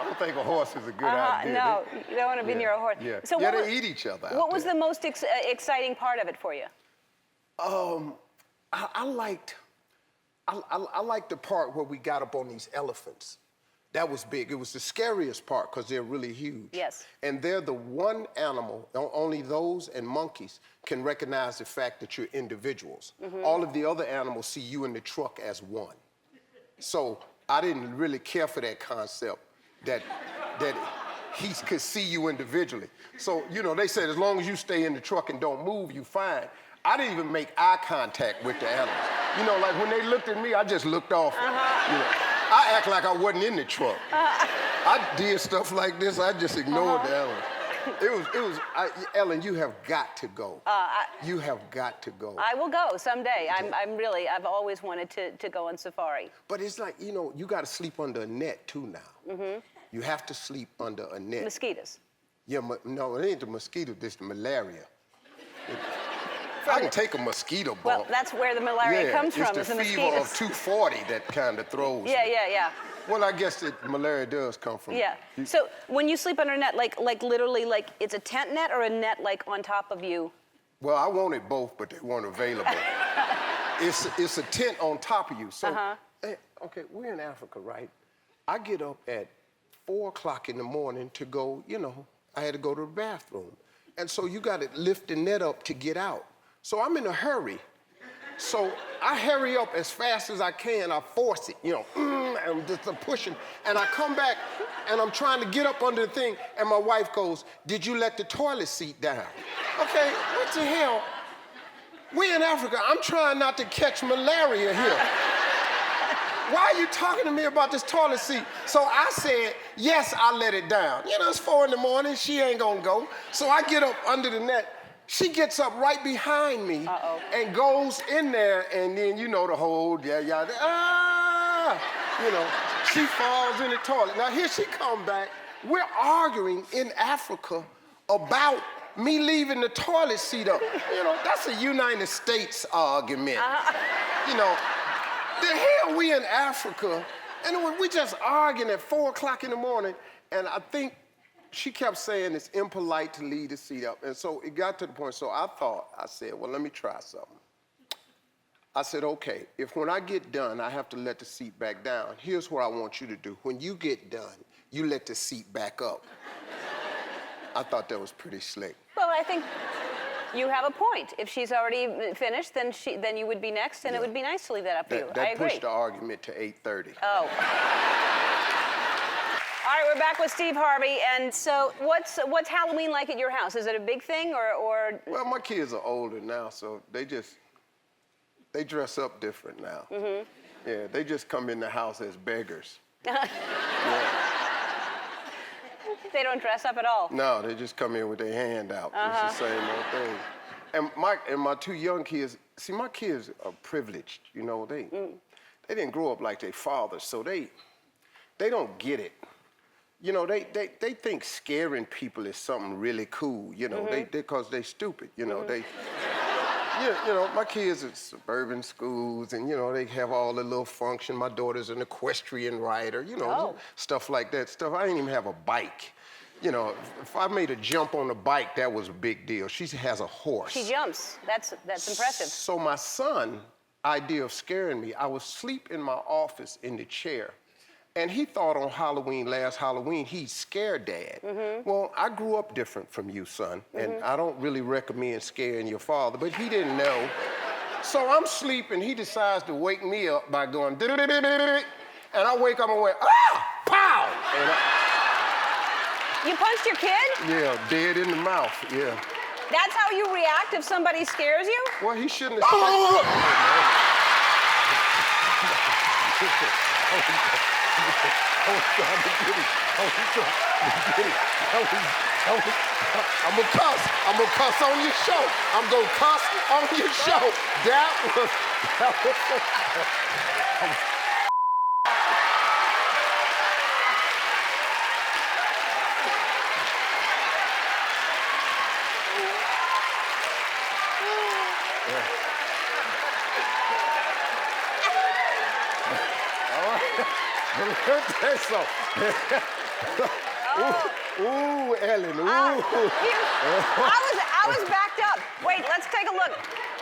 don't think a horse is a good idea. No, you don't want to be near a horse. Yeah. So they eat each other. What was the most exciting part of it for you? I liked the part where we got up on these elephants. That was big. It was the scariest part because they're really huge. Yes. And they're the one animal, only those and monkeys can recognize the fact that you're individuals. Mm-hmm. All of the other animals see you in the truck as one. So I didn't really care for that concept that he could see you individually. So, you know, they said as long as you stay in the truck and don't move, you fine. I didn't even make eye contact with the animals. You know, like when they looked at me, I just looked off. You know, I act like I wasn't in the truck. I did stuff like this, I just ignored the animals. Ellen, you have got to go. You have got to go. I will go someday. I've always wanted to go on safari. But it's like, you know, you got to sleep under a net too now. You have to sleep under a net. Mosquitoes. Yeah, no, it ain't the mosquito, it's the malaria. I can take a mosquito bump. Well, that's where the malaria comes from, is the mosquitoes. It's the fever of 240 that kind of throws me. Yeah. Well, I guess malaria does come from. Yeah. So when you sleep under a net, like literally, like it's a tent net or a net like on top of you? Well, I wanted both, but they weren't available. It's a tent on top of you. So, okay, we're in Africa, right? I get up at 4 o'clock in the morning to go, you know, I had to go to the bathroom. And so you got to lift the net up to get out. So I'm in a hurry. So I hurry up as fast as I can. I force it, you know, I'm just pushing. And I come back, and I'm trying to get up under the thing, and my wife goes, "Did you let the toilet seat down?" Okay, what the hell? We in Africa, I'm trying not to catch malaria here. Why are you talking to me about this toilet seat? So I said, yes, I let it down. You know, it's 4 in the morning, she ain't gonna go. So I get up under the net. She gets up right behind me and goes in there, and then, you know, the whole, you know, she falls in the toilet. Now here she come back. We're arguing in Africa about me leaving the toilet seat up. You know, that's a United States argument. You know, the hell we in Africa, and we just arguing at 4 o'clock in the morning, and I think she kept saying it's impolite to leave the seat up. And so it got to the point, so I said, well, let me try something. I said, okay, if when I get done, I have to let the seat back down, here's what I want you to do. When you get done, you let the seat back up. I thought that was pretty slick. Well, I think you have a point. If she's already finished, then you would be next, and it would be nice to leave that up to you. I agree. That pushed the argument to 8:30. Oh. All right, we're back with Steve Harvey, and so what's Halloween like at your house? Is it a big thing, or? Well, my kids are older now, so they dress up different now. Yeah, they just come in the house as beggars. Yeah. They don't dress up at all? No, they just come in with their hand out. It's the same old thing. And my 2 young kids, see, my kids are privileged, you know, they didn't grow up like their fathers, so they don't get it. You know, they think scaring people is something really cool, you know, because they stupid, you know, you know, my kids are suburban schools, and, you know, they have all the little function. My daughter's an equestrian rider, you know, stuff like that. I didn't even have a bike. You know, if I made a jump on a bike, that was a big deal. She has a horse. She jumps. That's impressive. So my son, idea of scaring me, I was asleep in my office in the chair, and he thought on last Halloween, he'd scare Dad. Well, I grew up different from you, son, and I don't really recommend scaring your father, but he didn't know. So I'm sleeping, he decides to wake me up by going, and I wake up and went, ah, pow! And you punched your kid? Yeah, dead in the mouth, yeah. That's how you react if somebody scares you? Well, he shouldn't have. I'm gonna cuss on your show. I'm gonna cuss on your show. That was so. Ooh, Ellen, ooh. I was backed up. Wait, let's take a look.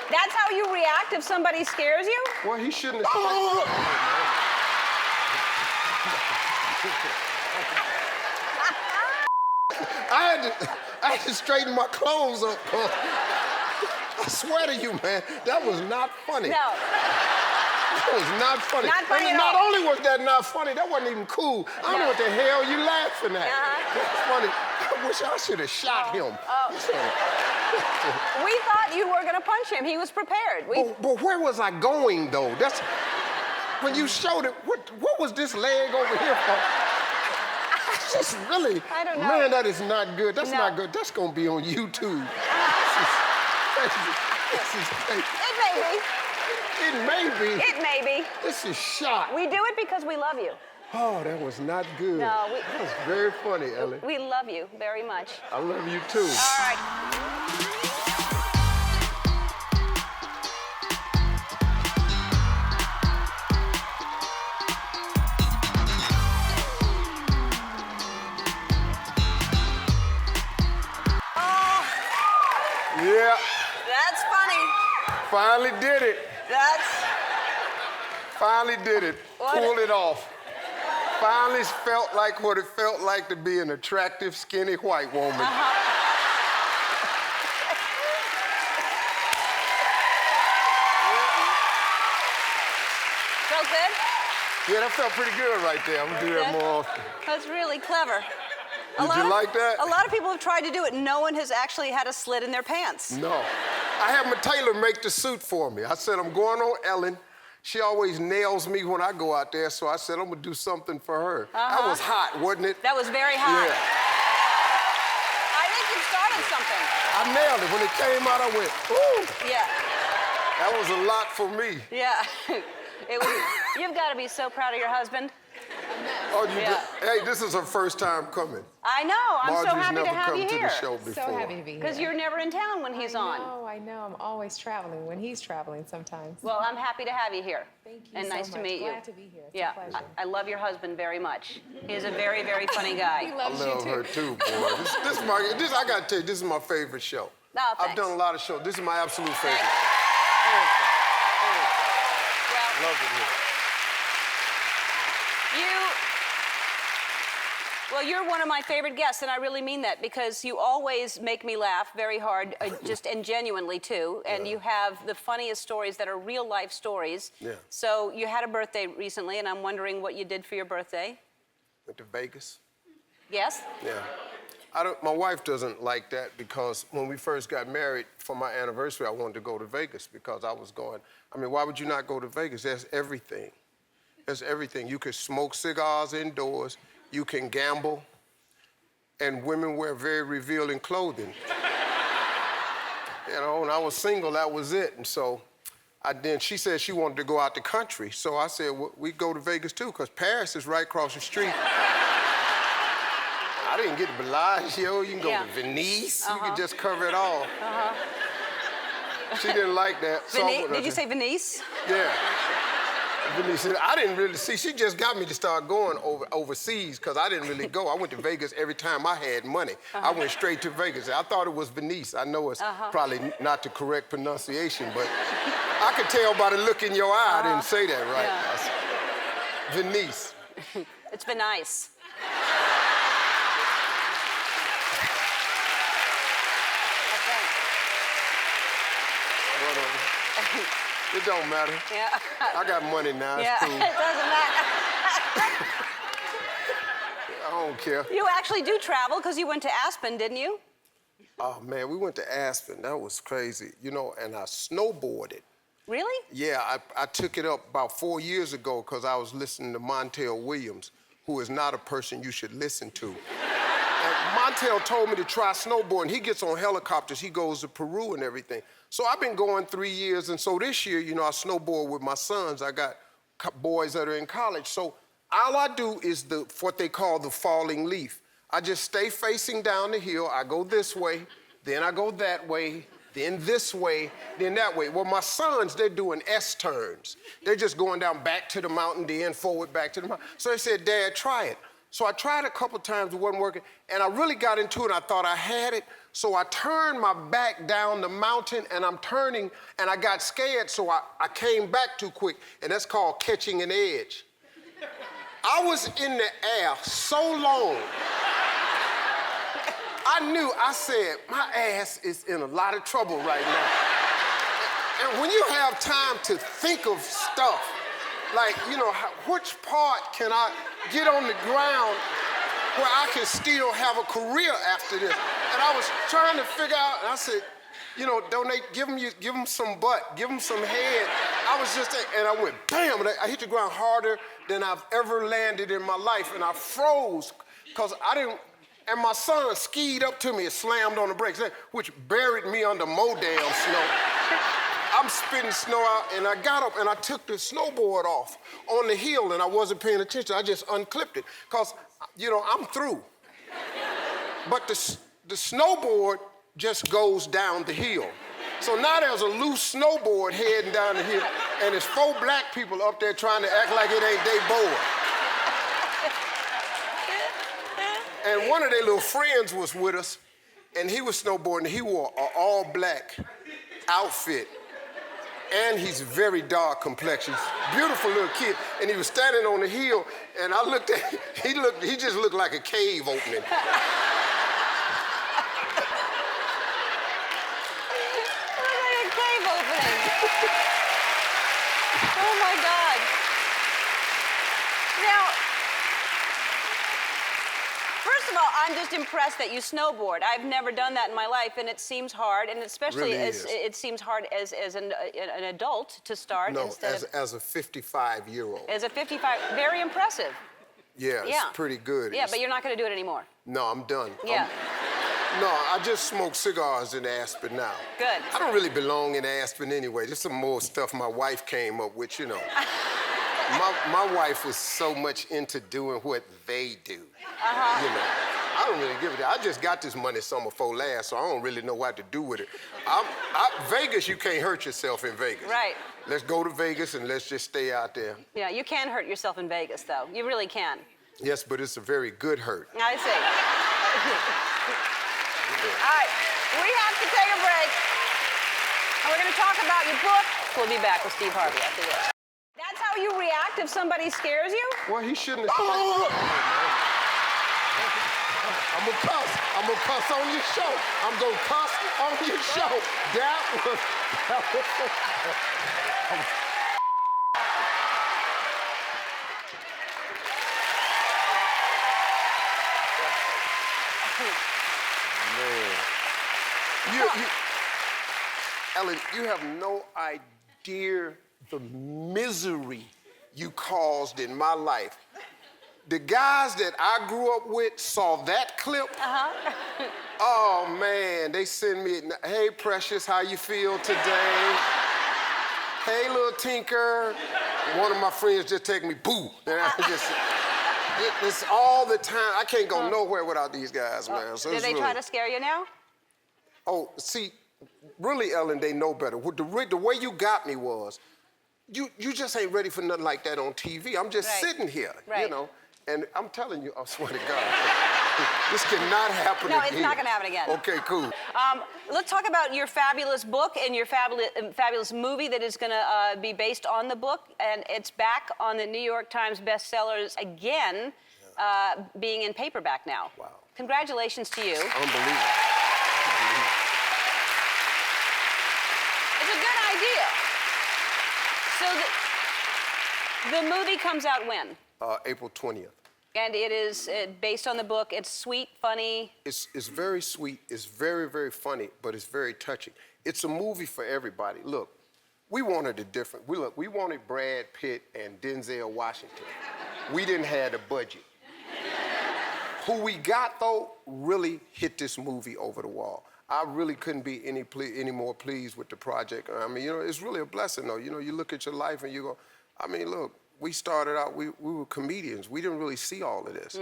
That's how you react if somebody scares you? Well, he shouldn't have. I had to straighten my clothes up. I swear to you, man, that was not funny. No. That was not funny. Not funny at all. Not only was that not funny, that wasn't even cool. I don't know what the hell you laughing laughing at. It's funny. I wish I should have shot him. We thought you were gonna punch him. He was prepared. But where was I going, though? That's when you showed it. What was this leg over here for? It's just really. I don't know. Man, that is not good. That's not good. That's gonna be on YouTube. This is It may be. It may be. It may be. This is shot. We do it because we love you. Oh, that was not good. No, that was very funny, Ellie. We love you very much. I love you too. All right. Yeah. That's funny. Finally did it. Finally did it. Pulled it off. Finally felt like what it felt like to be an attractive, skinny white woman. Felt good? Yeah, that felt pretty good right there. I'm gonna do that more often. That's really clever. Did you like that? A lot of people have tried to do it. No one has actually had a slit in their pants. No. I had my tailor make the suit for me. I said, I'm going on Ellen. She always nails me when I go out there, so I said, I'm gonna do something for her. That was hot, wasn't it? That was very hot. Yeah. I think you started something. I nailed it. When it came out, I went, ooh. Yeah. That was a lot for me. Yeah. You've got to be so proud of your husband. Oh, you did? Hey, this is her first time coming. I know. I'm so happy to have you Margie's never come to here. the show before. So happy to be here. Because you're never in town when he's on. I know. I'm always traveling when he's traveling sometimes. Well, I'm happy to have you here. Thank you And so nice to much. meet you. Glad to be here. It's Yeah, a pleasure. I love your husband very much. He's a very, very funny guy. He I loves love you her too, boy. I gotta tell you, this is my favorite show. No, I've thanks. done a lot of shows. This is my absolute favorite. Thanks. Well, Love it here. Well, you're one of my favorite guests, and I really mean that because you always make me laugh very hard, and genuinely too. And you have the funniest stories that are real life stories. Yeah. So you had a birthday recently, and I'm wondering what you did for your birthday. Went to Vegas. Yes? Yeah. My wife doesn't like that because when we first got married for my anniversary, I wanted to go to Vegas because I was going, why would you not go to Vegas? There's everything. There's everything. You could smoke cigars indoors. You can gamble, and women wear very revealing clothing. When I was single, that was it. And so she said she wanted to go out the country. So I said, well, we go to Vegas too, because Paris is right across the street. I didn't get Bellagio. You can go to Venice. You can just cover it all. She didn't like that. Did you say Venice? Yeah. Venice. I didn't really see. She just got me to start going overseas because I didn't really go. I went to Vegas every time I had money. I went straight to Vegas. I thought it was Venice. I know it's probably not the correct pronunciation, but I could tell by the look in your eye I didn't say that right. Yeah. Venice. It's been nice. It don't matter. Yeah. I got money now. It's cool. It doesn't matter. I don't care. You actually do travel because you went to Aspen, didn't you? Oh, man, we went to Aspen. That was crazy. And I snowboarded. Really? Yeah, I took it up about 4 years ago because I was listening to Montel Williams, who is not a person you should listen to. And Montel told me to try snowboarding. He gets on helicopters. He goes to Peru and everything. So I've been going 3 years, and so this year, I snowboard with my sons. I got boys that are in college. So all I do is what they call the falling leaf. I just stay facing down the hill. I go this way, then I go that way, then this way, then that way. Well, my sons, they're doing S-turns. They're just going down back to the mountain, then forward, back to the mountain. So they said, Dad, try it. So I tried a couple times, it wasn't working, and I really got into it, and I thought I had it. So I turned my back down the mountain, and I'm turning, and I got scared, so I came back too quick, and that's called catching an edge. I was in the air so long, I said, my ass is in a lot of trouble right now. And when you have time to think of stuff, like, which part can I get on the ground where I can still have a career after this. And I was trying to figure out, and I said, you know, donate, give them some butt, give them some head. I was just, and I went, bam, and I hit the ground harder than I've ever landed in my life, and I froze, because I didn't, and my son skied up to me and slammed on the brakes, which buried me under more damn snow. I'm spitting snow out, and I got up and I took the snowboard off on the hill, and I wasn't paying attention. I just unclipped it, because, you know, I'm through. But the snowboard just goes down the hill. So now there's a loose snowboard heading down the hill, and there's 4 black people up there trying to act like it ain't their board. And one of their little friends was with us, and he was snowboarding. He wore an all-black outfit, and he's very dark complexion. Beautiful little kid, and he was standing on the hill, and I looked at him, he just looked like a cave opening. Oh my God. Now, first of all, I'm just impressed that you snowboard. I've never done that in my life, and it seems hard, and especially Really as is. it seems hard as an adult to start No, instead as a 55-year-old. as a 55. Very impressive. Yeah, it's pretty good. Yeah, but you're not going to do it anymore. No, I'm done. Yeah. No, I just smoke cigars in Aspen now. Good. I don't really belong in Aspen anyway. There's some more stuff my wife came up with, you know. my wife was so much into doing what they do. You know, I don't really give a damn. I just got this money summer before last, so I don't really know what to do with it. Vegas, you can't hurt yourself in Vegas. Right. Let's go to Vegas and let's just stay out there. Yeah, you can hurt yourself in Vegas, though. You really can. Yes, but it's a very good hurt. I see. All right, we have to take a break. And we're going to talk about your book. We'll be back with Steve Harvey after this. That's how you react if somebody scares you? Well, he shouldn't have. I'm gonna cuss. I'm gonna cuss on your show. I'm gonna cuss on your show. That was. Ellen, you have no idea the misery you caused in my life. The guys that I grew up with saw that clip. Oh man, they send me, hey Precious, how you feel today? Hey little Tinker. One of my friends just take me, boo. And I just, it's all the time. I can't go nowhere without these guys, man. So Did they try to scare you now? Oh, see, really, Ellen, they know better. The way you got me was, you just ain't ready for nothing like that on TV. I'm just sitting here, you know. And I'm telling you, I swear to God, this cannot happen again. No, it's not going to happen again. Okay, cool. Let's talk about your fabulous book and your fabulous movie that is going to be based on the book. And it's back on the New York Times bestsellers again, being in paperback now. Wow. Congratulations to you. Unbelievable. It's a good idea. So the movie comes out when? April 20th. And it is based on the book. It's sweet, funny. It's very sweet. It's very, very funny, but it's very touching. It's a movie for everybody. Look, we wanted it different. We wanted Brad Pitt and Denzel Washington. We didn't have the budget. Who we got, though, really hit this movie over the wall. I really couldn't be any more pleased with the project. I mean, you know, it's really a blessing, though. You know, you look at your life and you go, I mean, look, we started out, we were comedians. We didn't really see all of this.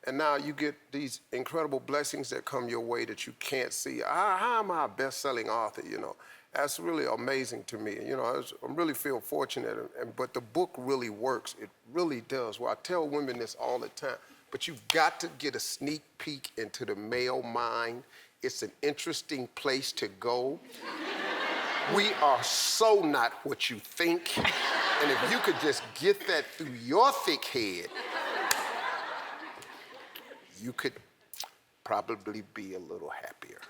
And now you get these incredible blessings that come your way that you can't see. How am I a best-selling author, you know? That's really amazing to me. You know, I really feel fortunate, but the book really works. It really does. Well, I tell women this all the time, but you've got to get a sneak peek into the male mind. It's an interesting place to go. We are so not what you think. And if you could just get that through your thick head, you could probably be a little happier.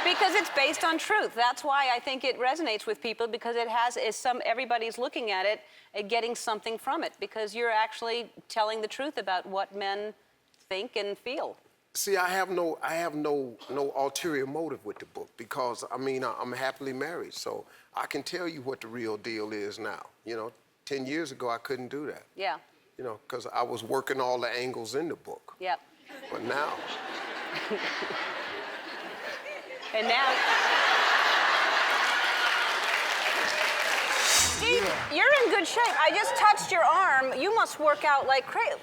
Because it's based on truth. That's why I think it resonates with people, because it has everybody's looking at it and getting something from it, because you're actually telling the truth about what men think and feel. See, I have no ulterior motive with the book because, I mean, I'm happily married, so I can tell you what the real deal is now. You know, 10 years ago, I couldn't do that. Yeah. You know, because I was working all the angles in the book. Yep. But now... And now... Steve, you're in good shape. I just touched your arm. You must work out like crazy.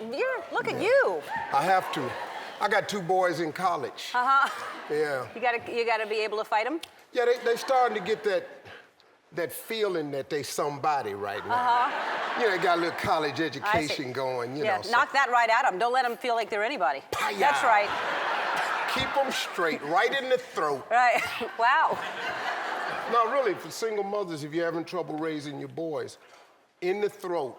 Look at you. I have to. I got 2 boys in college. Uh-huh. Yeah. You gotta be able to fight them? Yeah, they starting to get that feeling that they somebody right now. Uh-huh. You know, they got a little college education going, you know. So. Knock that right at them. Don't let them feel like they're anybody. Hi-ya. That's right. Keep them straight, right in the throat. Right. Wow. No, really, for single mothers, if you're having trouble raising your boys, in the throat.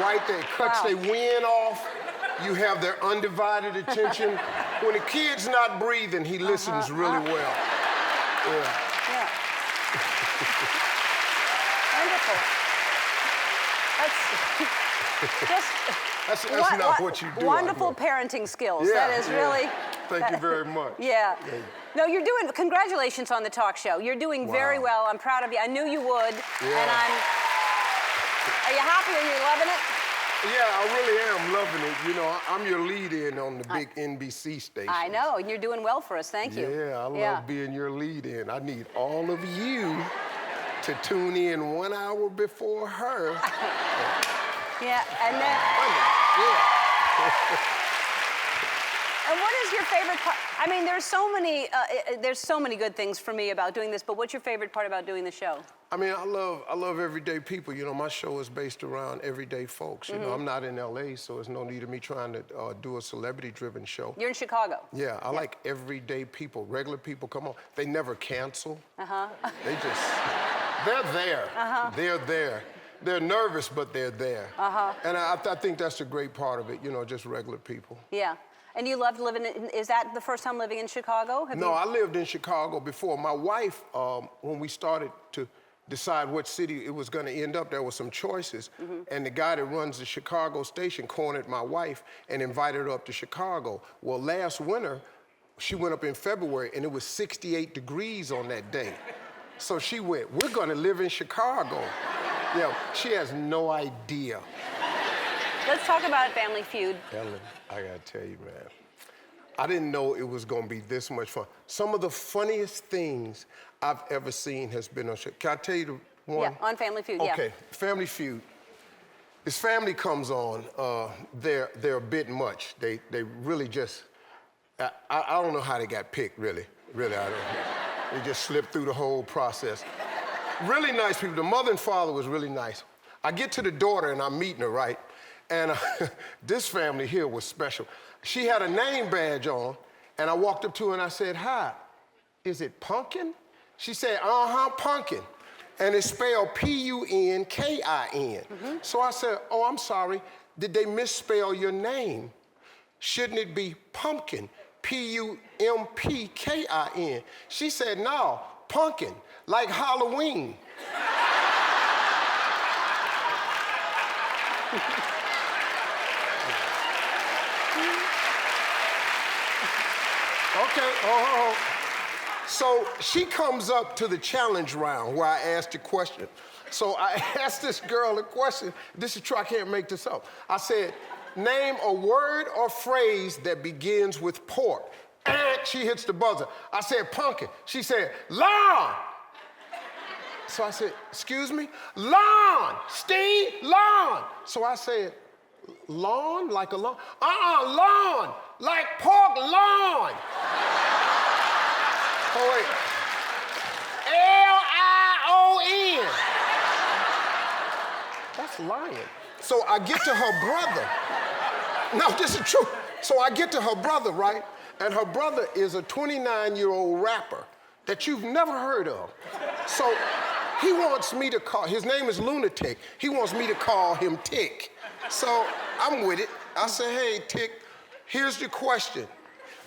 Right there, cuts their wind off. You have their undivided attention. When a kid's not breathing, he listens really well. Yeah. Wonderful. That's not what you do. Wonderful parenting skills. Yeah, that is really... Thank you very much. Yeah. No, you're doing... Congratulations on the talk show. You're doing very well. I'm proud of you. I knew you would. Yeah. And Are you happy? Are you loving it? Yeah, I really am loving it. You know, I'm your lead-in on the big NBC station. I know, and you're doing well for us. Thank you. Yeah, I love being your lead-in. I need all of you to tune in 1 hour before her. Yeah, and then... And what is your favorite part? I mean, there's so many good things for me about doing this, but what's your favorite part about doing the show? I mean, I love everyday people. You know, my show is based around everyday folks. You know, I'm not in LA, so there's no need of me trying to do a celebrity-driven show. You're in Chicago. Yeah, I like everyday people, regular people come on. They never cancel. They just, they're there. They're there. They're nervous, but they're there. And I think that's the great part of it, you know, just regular people. Yeah. And you loved living in, is that the first time living in Chicago? No, I lived in Chicago before. My wife, when we started to decide what city it was gonna end up, there were some choices. And the guy that runs the Chicago station cornered my wife and invited her up to Chicago. Well, last winter, she went up in February and it was 68 degrees on that day. So she went, we're gonna live in Chicago. Yeah, she has no idea. Let's talk about Family Feud. Ellen, I gotta tell you, man, I didn't know it was gonna be this much fun. Some of the funniest things I've ever seen has been on show. Can I tell you the one? Yeah, on Family Feud, Okay, Family Feud. This family comes on, they're a bit much. They really just, I don't know how they got picked, really. Really, I don't know. They just slipped through the whole process. Really nice people. The mother and father was really nice. I get to the daughter and I'm meeting her, right? And this family here was special. She had a name badge on, and I walked up to her and I said, hi, is it Pumpkin? She said, Pumpkin. And it's spelled P-U-N-K-I-N. So I said, oh, I'm sorry, did they misspell your name? Shouldn't it be Pumpkin, P-U-M-P-K-I-N? She said, no, Pumpkin, like Halloween. Okay, So she comes up to the challenge round where I asked a question. So I asked this girl a question. This is true, I can't make this up. I said, name a word or phrase that begins with pork. And she hits the buzzer. I said, pumpkin. She said, lawn. So I said, excuse me? Lawn, Steve, lawn. So I said, lawn, like a lawn? Lawn, like pork lawn. Oh, wait. L-I-O-N. That's lying. So I get to her brother. No, this is true. So I get to her brother, right? And her brother is a 29-year-old rapper that you've never heard of. So he wants me to call, his name is Lunatic. He wants me to call him Tick. So I'm with it. I say, hey, Tick, here's the question.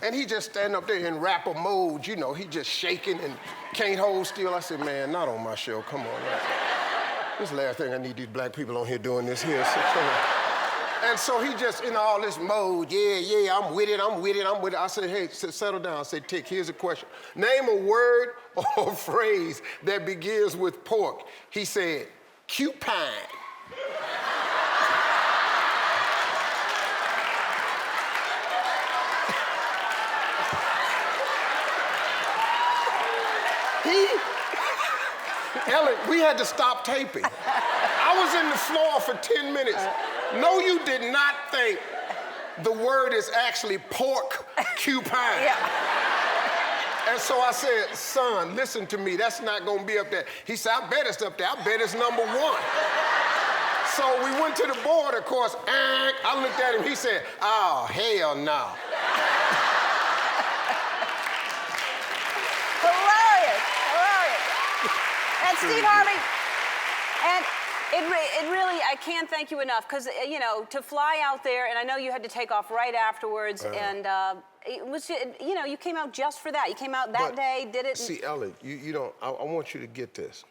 And he just stand up there in rapper mode, you know, he just shaking and can't hold still. I said, man, not on my show, come on. This is the last thing I need these black people on here doing this here, so come on. And so he just in all this mode, yeah, I'm with it. I said, hey, settle down. I said, Tick, here's a question. Name a word or phrase that begins with pork. He said, cupine. Ellen, we had to stop taping. I was in the floor for 10 minutes. No, you did not think the word is actually pork cupine. Yeah. And so I said, son, listen to me, that's not gonna be up there. He said, I bet it's up there, I bet it's number 1. So we went to the board, of course, and I looked at him, he said, oh, hell no. Hilarious. And Steve Harvey, and it really, I can't thank you enough, because, you know, to fly out there, and I know you had to take off right afterwards, and it was, you know, you came out just for that. You came out that day, did it. See, Ellen, you don't, I want you to get this.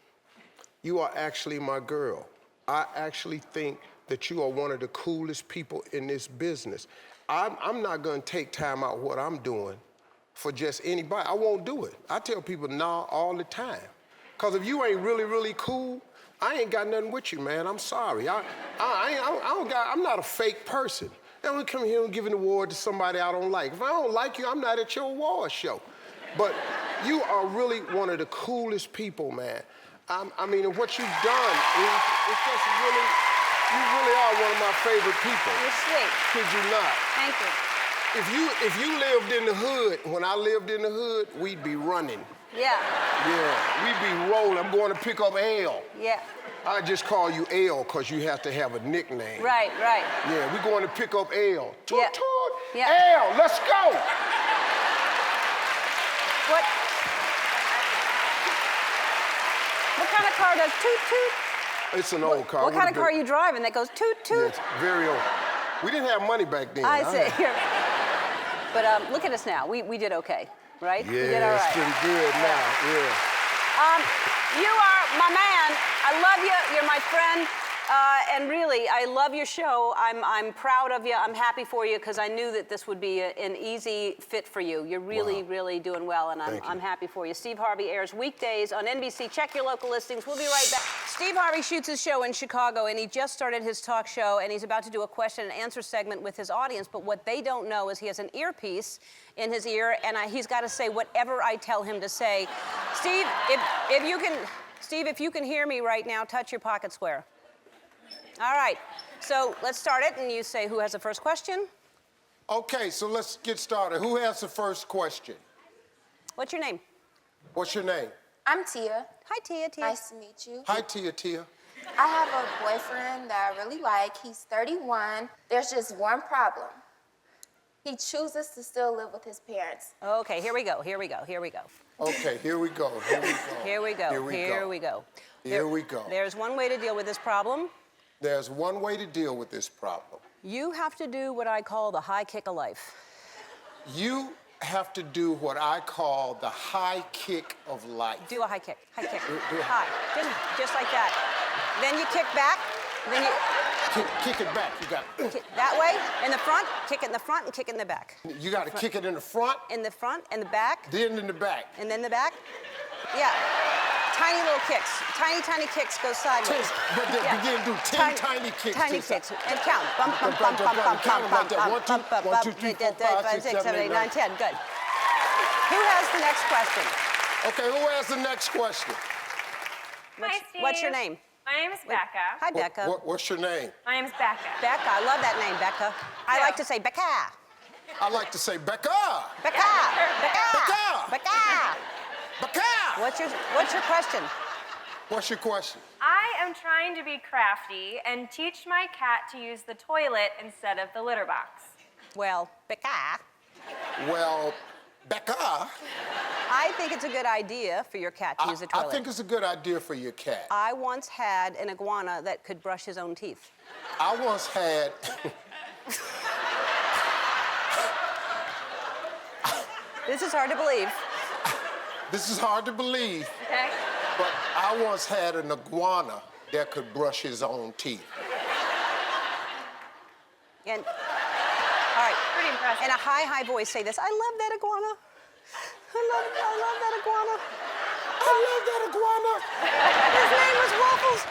You are actually my girl. I actually think that you are one of the coolest people in this business. I'm not gonna take time out what I'm doing for just anybody. I won't do it. I tell people nah all the time. Because if you ain't really, really cool, I ain't got nothing with you, man. I'm sorry. I'm not a fake person. I don't come here and give an award to somebody I don't like. If I don't like you, I'm not at your award show. But you are really one of the coolest people, man. I mean, what you've done is just really, you really are one of my favorite people. You're sweet. Could you not? Thank you. If you lived in the hood, when I lived in the hood, we'd be running. Yeah. Yeah, we'd be rolling. I'm going to pick up L. Yeah. I just call you L because you have to have a nickname. Right. Yeah, we're going to pick up L. Yeah. Toot. Yeah. L, let's go. What kind of car does toot toot? It's an old car. What kind of car are you driving that goes toot toot? Yeah, it's very old. We didn't have money back then. I see. But look at us now. We did okay, right? Yeah, we did all right. it's pretty good now. Yeah. You are my man. I love you. You're my friend. And really, I love your show. I'm proud of you. I'm happy for you because I knew that this would be an easy fit for you. You're really, really doing well, and I'm happy for you. Steve Harvey airs weekdays on NBC. Check your local listings. We'll be right back. Steve Harvey shoots his show in Chicago, and he just started his talk show, and he's about to do a question and answer segment with his audience. But what they don't know is he has an earpiece in his ear, and he's got to say whatever I tell him to say. Steve, if you can hear me right now, touch your pocket square. All right, so let's start it, and you say who has the first question. Okay, so let's get started. Who has the first question? What's your name? What's your name? I'm Tia. Hi, Tia. Nice to meet you. Hi, Tia. I have a boyfriend that I really like. He's 31. There's just one problem. He chooses to still live with his parents. Okay, here we go. Okay, here we go. There's one way to deal with this problem. There's one way to deal with this problem. You have to do what I call the high kick of life. You have to do what I call the high kick of life. Do a high kick. High kick. Do it. High. Just like that. Then you kick back. Then you kick it back. You got kick that way in the front. Kick it in the front and kick it in the back. You got to kick it in the front. In the front and the back. Then in the back. And then the back. Yeah. Tiny little kicks. Tiny kicks go sideways. But then begin to do 10 tiny kicks. Tiny kicks. And count. Bump, bump, bump, bump, bump, bump, bump, bump, bump, bump, 1, 2, 3, 4, 5, 6, 7, 8, 9, 10. Good. Who has the next question? Okay, who has the next question? Hi, Steve. What's your name? My name is Becca. Hi, Becca. What's your name? My name is Becca. Becca. I love that name, Becca. I like to say Becca. I like to say Becca. Becca. Becca. Becca. Becca. What's your question? What's your question? I am trying to be crafty and teach my cat to use the toilet instead of the litter box. Well, Becca. Well, Becca. I think it's a good idea for your cat to use the toilet. I think it's a good idea for your cat. I once had an iguana that could brush his own teeth. I once had... This is hard to believe. This is hard to believe. Okay? But I once had an iguana that could brush his own teeth. And, all right. Pretty impressive. In a high voice, say this. I love that iguana. I love that iguana. I love that iguana. His name was Waffles.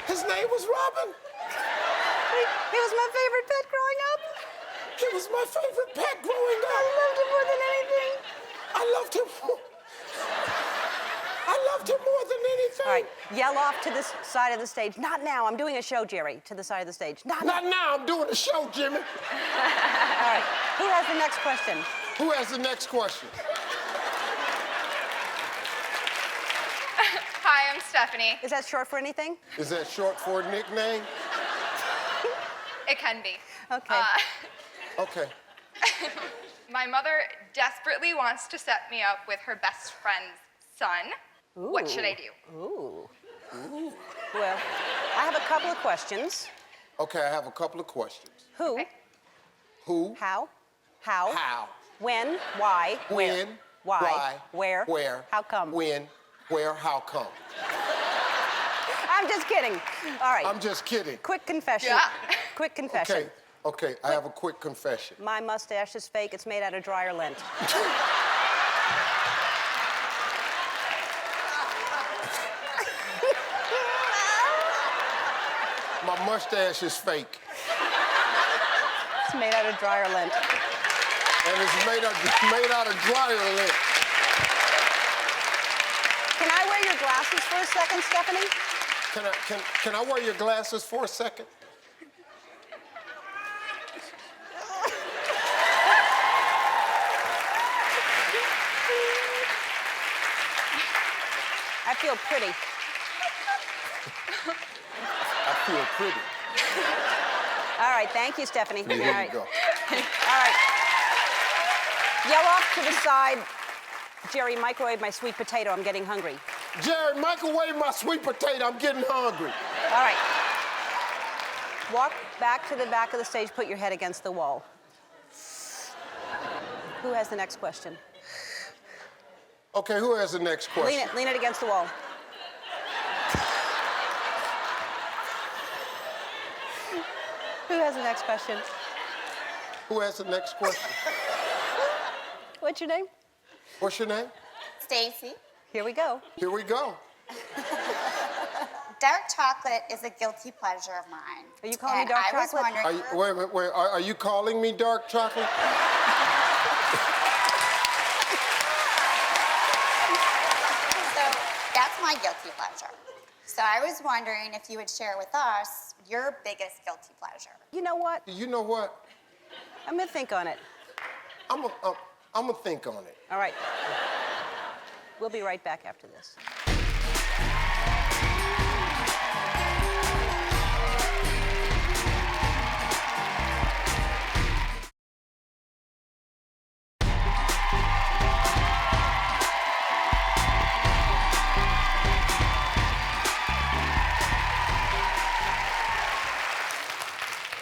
His name was Robin. He was my favorite pet growing up. He was my favorite pet growing I up. loved him more than anything. I loved him. I loved him more than anything. All right, yell off to this side of the stage. Not now, I'm doing a show, Jerry, to the side of the stage. Not Not now, I'm doing a show, Jimmy. All right, who has the next question? Who has the next question? Hi, I'm Stephanie. Is that short for anything? Is that short for a nickname? It can be. Okay. Okay. My mother desperately wants to set me up with her best friend's son. What should I do? Ooh. Well, I have a couple of questions. Okay, I have a couple of questions. Who? Okay. Who? How? How? When? Why? Where? When? Why? Where? Where? How come? When? Where? How come? I'm just kidding. All right. I'm just kidding. Quick confession. Yeah. Quick confession. Okay, I have a quick confession. My mustache is fake. It's made out of dryer lint. My mustache is fake. It's made out of dryer lint. And it's made out of dryer lint. Can I wear your glasses for a second, Stephanie? Can I wear your glasses for a second? I feel pretty. I feel pretty. All right, thank you, Stephanie. Here All you right. go. All right. Yell off to the side. Jerry, microwave my sweet potato. I'm getting hungry. Jerry, microwave my sweet potato. I'm getting hungry. All right. Walk back to the back of the stage. Put your head against the wall. Who has the next question? Okay, who has the next question? Lean it against the wall. Who has the next question? Who has the next question? What's your name? What's your name? Stacy. Here we go. Here we go. Dark chocolate is a guilty pleasure of mine. Are you calling me And dark I was chocolate? wondering. Wait. Are you calling me dark chocolate? So that's my guilty pleasure. So I was wondering if you would share with us your biggest guilty pleasure. You know what? You know what? I'm gonna think on it. I'm gonna think on it. All right. We'll be right back after this.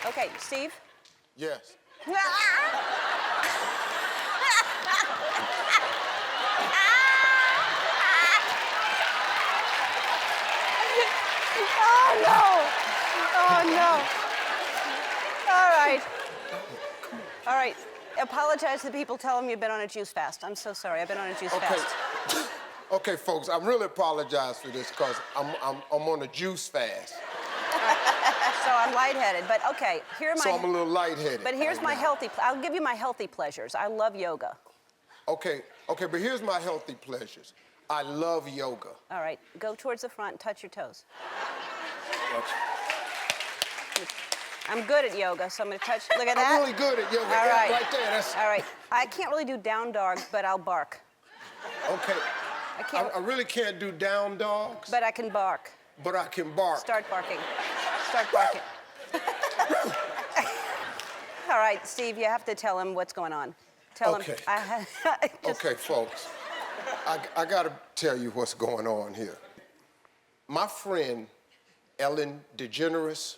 Okay, Steve? Yes. Oh, no. Oh, no. All right. All right. Apologize to the people. Tell them you've been on a juice fast. I'm so sorry. I've been on a juice fast. Okay, folks, I really apologize for this because I'm on a juice fast. So I'm lightheaded, but okay. Here are my. So I'm a little lightheaded. But here's right my now. healthy. I'll give you my healthy pleasures. I love yoga. Okay, but here's my healthy pleasures. I love yoga. All right. Go towards the front and touch your toes. I'm good at yoga, so I'm gonna touch. Look at that. I'm really good at yoga. All Yeah, right. right there. That's All right. I can't really do down dog, but I'll bark. okay. I can't. I really can't do down dogs, But I can bark. but I can bark. Start barking. Start barking. All right, Steve, you have to tell him what's going on. Tell Okay. him. Okay, folks, I got to tell you what's going on here. My friend, Ellen DeGeneres,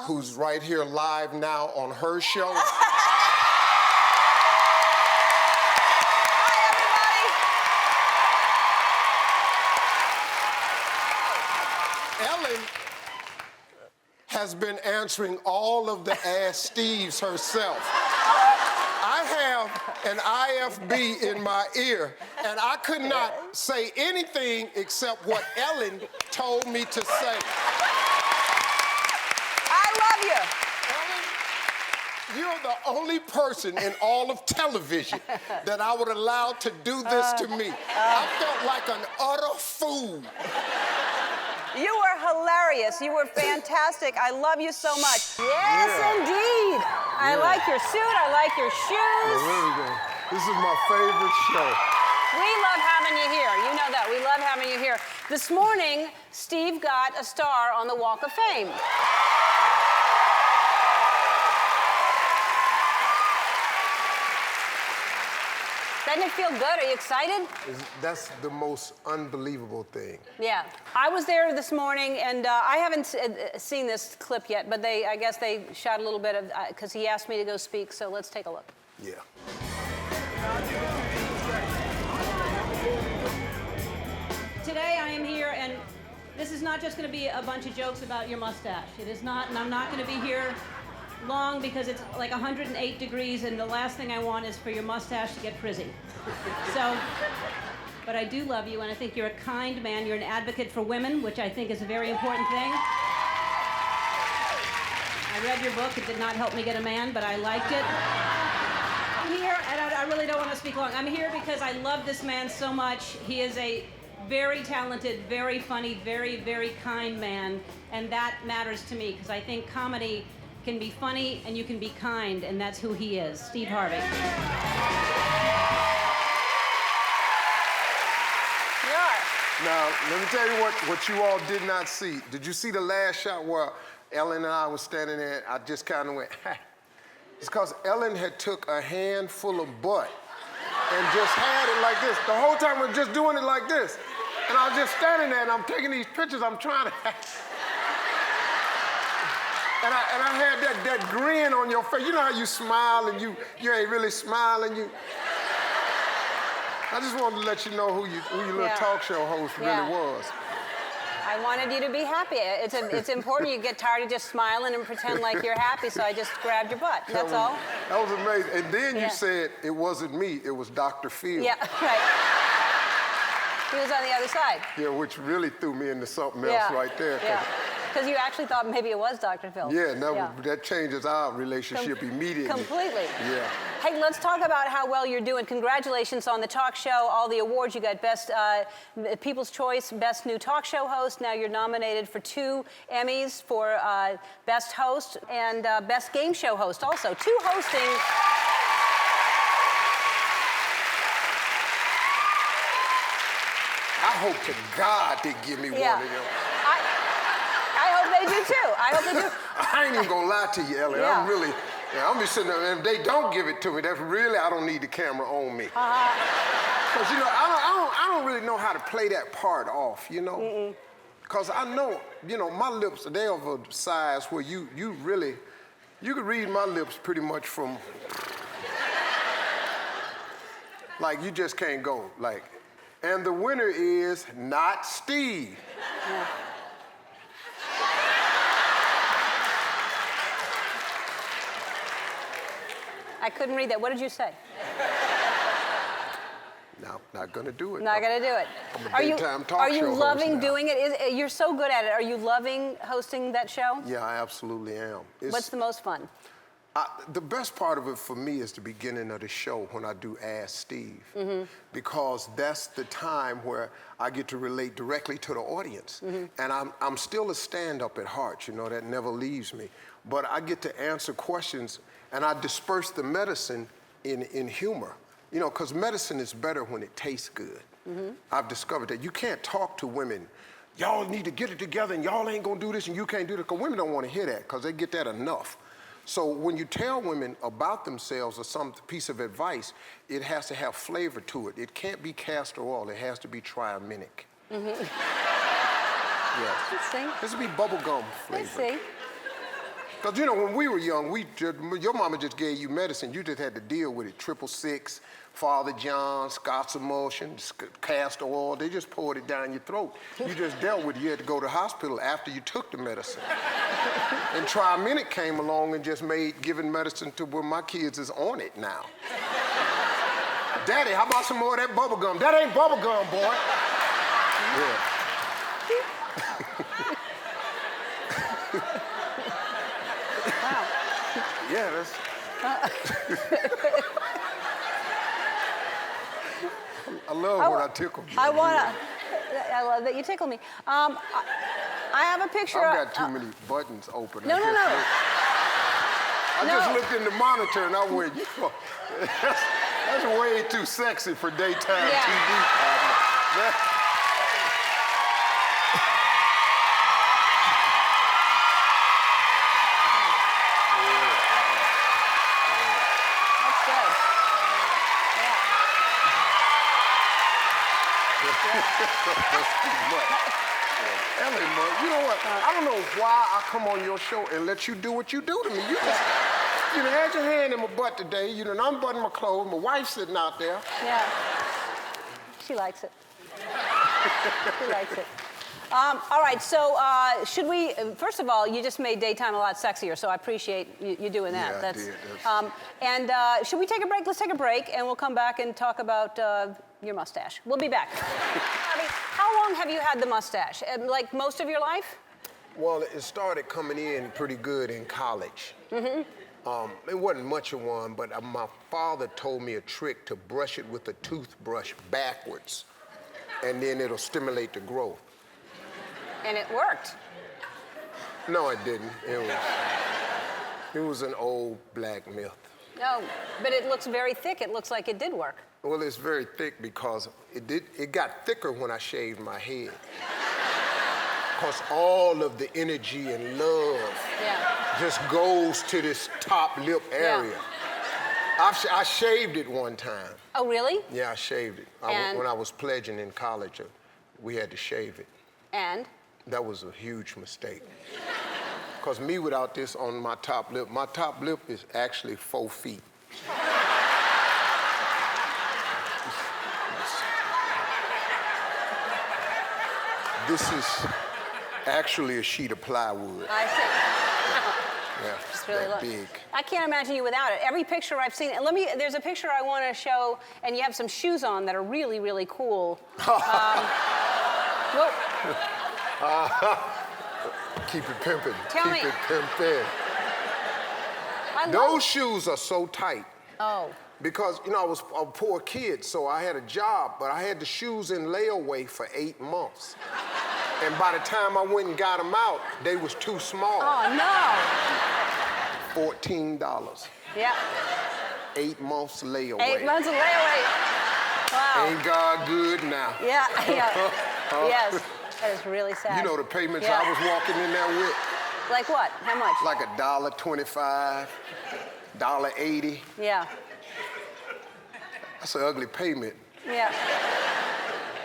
who's right here live now on her show. Ellen has been answering all of the Ask Steves herself. I have an IFB in my ear, and I could not say anything except what Ellen told me to say. I love you. Ellen, you're the only person in all of television that I would allow to do this to me. I felt like an utter fool. You were hilarious. You were fantastic. I love you so much. Yes, indeed. I like your suit. I like your shoes. This is my favorite show. We love having you here. You know that. We love having you here. This morning, Steve got a star on the Walk of Fame. Doesn't it feel good? Are you excited? That's the most unbelievable thing. Yeah. I was there this morning, and I haven't seen this clip yet, but I guess they shot a little bit of, because he asked me to go speak, so let's take a look. Yeah. Today I am here, and this is not just going to be a bunch of jokes about your mustache. It is not, and I'm not going to be here long because it's like 108 degrees, and the last thing I want is for your mustache to get frizzy. So, but I do love you, and I think you're a kind man. You're an advocate for women, which I think is a very important thing. I read your book. It did not help me get a man, but I liked it. I'm here, and I really don't want to speak long. I'm here because I love this man so much. He is a very talented, very funny, very, very kind man, and that matters to me because I think comedy can be funny and you can be kind, and that's who he is. Steve Harvey. Now, let me tell you what you all did not see. Did you see the last shot where Ellen and I were standing there? I just kind of went, It's because Ellen had took a handful of butt and just had it like this. The whole time we're just doing it like this. And I was just standing there and I'm taking these pictures, I'm trying to... And I had that grin on your face. You know how you smile and you ain't really smiling. I just wanted to let you know who your little talk show host really was. I wanted you to be happy. It's important. You get tired of just smiling and pretend like you're happy, so I just grabbed your butt. That's all. That was amazing. And then you said it wasn't me, it was Dr. Feud. Yeah, right. He was on the other side. Yeah, which really threw me into something else right there. Yeah. Because you actually thought maybe it was Dr. Phil. Yeah, that changes our relationship immediately. Completely. Yeah. Hey, let's talk about how well you're doing. Congratulations on the talk show, all the awards. You got Best People's Choice, Best New Talk Show Host. Now you're nominated for 2 Emmys for Best Host and Best Game Show Host also. 2 hosting. I hope to God they give me one of them. I hope they do too. I hope they do. I ain't even gonna lie to you, Ellie. I'm really, I'm be sitting there, and if they don't give it to me, that's really, I don't need the camera on me. Because, you know, I don't really know how to play that part off, you know? Because I know, you know, my lips, they're of a size where you really, you could read my lips pretty much from, like, you just can't go, like, and the winner is not Steve. I couldn't read that. What did you say? No, not gonna do it. Not gonna do it. I'm a daytime talk show host. Are you loving now. doing it? You're so good at it. Are you loving hosting that show? Yeah, I absolutely am. What's the most fun? The best part of it for me is the beginning of the show when I do Ask Steve, because that's the time where I get to relate directly to the audience. And I'm still a stand-up at heart, you know, that never leaves me. But I get to answer questions, and I disperse the medicine in humor. You know, because medicine is better when it tastes good. I've discovered that you can't talk to women, y'all need to get it together and y'all ain't gonna do this and you can't do that, because women don't wanna hear that, because they get that enough. So when you tell women about themselves or some piece of advice, it has to have flavor to it. It can't be castor oil, it has to be triaminic. Yes. See? This would be bubblegum flavor. See? Because, you know, when we were young, your mama just gave you medicine. You just had to deal with it. 666, Father John, Scott's Emulsion, castor oil. They just poured it down your throat. You just dealt with it. You had to go to the hospital after you took the medicine. And Tri-Minute came along and just made giving medicine to where my kids is on it now. Daddy, how about some more of that bubble gum? That ain't bubble gum, boy. Yeah. Wow. Yeah, that's... I love when I tickle you. I love that you tickle me. I have a picture. I've got too many buttons open. No. I just looked in the monitor and I went, that's way too sexy for daytime TV. Ellie, you know what? I don't know why I come on your show and let you do what you do to me. You just, you know, had your hand in my butt today. You done unbuttoned my clothes. My wife's sitting out there. Yeah. She likes it. She likes it. All right, so should we, first of all, you just made daytime a lot sexier, so I appreciate you doing that. Yeah, I did. And should we take a break? Let's take a break, and we'll come back and talk about your mustache. We'll be back. How long have you had the mustache? Like most of your life? Well, it started coming in pretty good in college. Mm-hmm. It wasn't much of one, but my father told me a trick to brush it with a toothbrush backwards, and then it'll stimulate the growth. And it worked. No, it didn't. It was an old black myth. No, but it looks very thick. It looks like it did work. Well, it's very thick because it got thicker when I shaved my head. Because all of the energy and love just goes to this top lip area. Yeah. I shaved it one time. Oh, really? Yeah, I shaved it. When I was pledging in college, we had to shave it. And? That was a huge mistake. Because me without this on my top lip is actually 4 feet. This is actually a sheet of plywood. I see. Yeah, it's really that big. I can't imagine you without it. Every picture I've seen, and there's a picture I want to show, and you have some shoes on that are really, really cool. Well, keep it pimping. Tell me. Keep it pimping. Those shoes are so tight. Oh. Because, you know, I was a poor kid, so I had a job, but I had the shoes in layaway for 8 months. And by the time I went and got them out, they was too small. Oh, no. $14. Yeah. 8 months layaway. 8 months of layaway. Wow. Ain't God good now? Yeah. Yes. That is really sad. You know the payments I was walking in there with? Like what? How much? Like $1.25, $1.80. Yeah. That's an ugly payment. Yeah.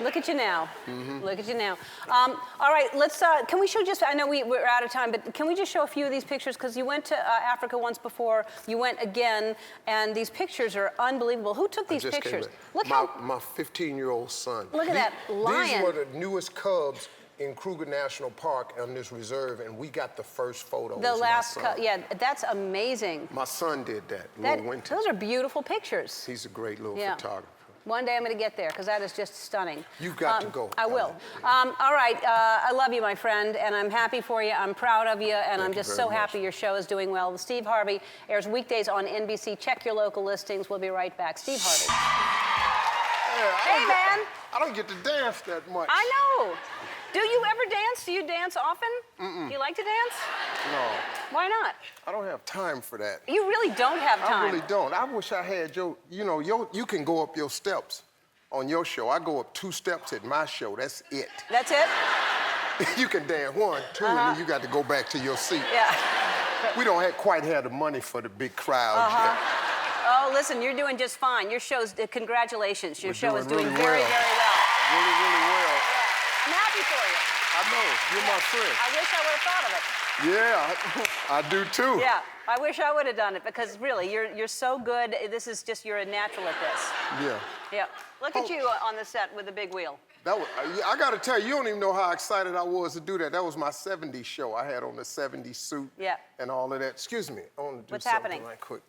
Look at you now. Mm-hmm. Look at you now. All right, let's, can we show just, I know we're out of time, but can we just show a few of these pictures? Because you went to Africa once before, you went again, and these pictures are unbelievable. Who took these pictures? Look my 15-year-old son. Look at that lion. These were the newest cubs in Kruger National Park on this reserve, and we got the first photos. The last, yeah, that's amazing. My son did that, Winter. Those are beautiful pictures. He's a great little photographer. One day I'm going to get there, because that is just stunning. You've got to go. I will. All right, I love you, my friend, and I'm happy for you. I'm proud of you, and I'm just so happy your show is doing well. Steve Harvey airs weekdays on NBC. Check your local listings. We'll be right back. Steve Harvey. Hey, man. I don't get to dance that much. I know. Do you ever dance? Do you dance often? Mm-mm. Do you like to dance? No. Why not? I don't have time for that. You really don't have time. I really don't. I wish I had you can go up your steps on your show. I go up 2 steps at my show. That's it. That's it? You can dance 1, 2, and then you got to go back to your seat. Yeah. We don't quite have the money for the big crowd yet. Oh, listen, you're doing just fine. Your show's, congratulations. Your show is doing really very, well. very well. Really, really well. Yeah. I'm happy for you. I I know. You're my friend. I wish I would have thought of it. Yeah, I do too. Yeah, I wish I would have done it because really, you're so good. This is just, you're a natural at this. Yeah. Yeah. Look at you on the set with the big wheel. That was, I got to tell you, you don't even know how excited I was to do that. That was my 70s show. I had on the 70s suit and all of that. Excuse me, I want to do What's something happening? right quick.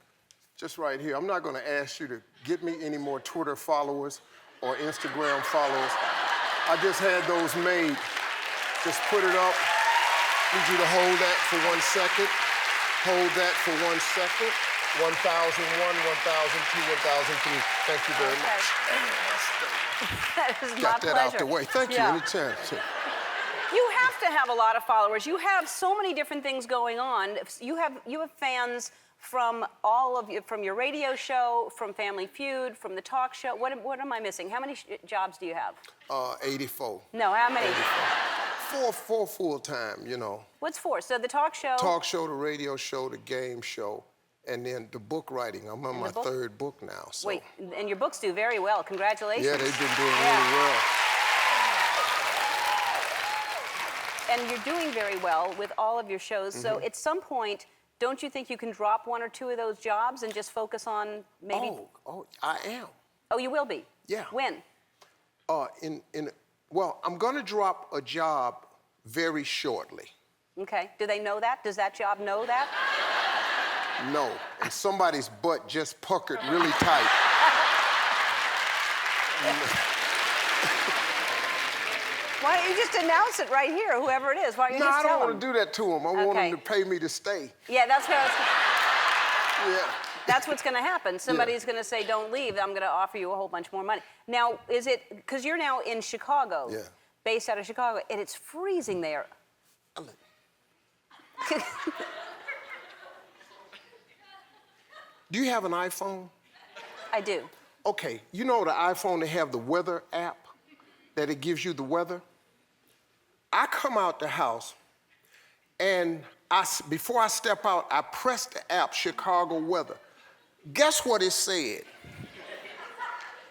Just right here. I'm not going to ask you to get me any more Twitter followers or Instagram followers. I just had those made. Just put it up. Need you to hold that for 1 second. Hold that for 1 second. 1001, 1002, 1003. Thank you very much. That is my Got that pleasure. out the way. Thank you. Anytime. You have to have a lot of followers. You have so many different things going on. You have fans from all of you, from your radio show, from Family Feud, from the talk show. What am I missing? How many jobs do you have? 84. No, how many? 84. Four full-time, you know. What's four? So the talk show? Talk show, the radio show, the game show, and then the book writing. I'm on my third book now. So. Wait, and your books do very well. Congratulations. Yeah, they've been doing really well. And you're doing very well with all of your shows. So at some point, don't you think you can drop one or two of those jobs and just focus on maybe? Oh, I am. Oh, you will be? Yeah. When? Well, I'm going to drop a job very shortly. Okay. Do they know that? Does that job know that? No. And somebody's butt just puckered really tight. Why don't you just announce it right here, whoever it is? Why don't you just tell them? No, I don't want to do that to them. I want them to pay me to stay. Yeah, that's what I was... Yeah. That's what's going to happen. Somebody's going to say, don't leave. I'm going to offer you a whole bunch more money. Now, is it... Because you're now in Chicago. Yeah. Based out of Chicago, and it's freezing there. Do you have an iPhone? I do. Okay, you know the iPhone, they have the weather app that it gives you the weather? I come out the house, and before I step out, I press the app, Chicago weather. Guess what it said?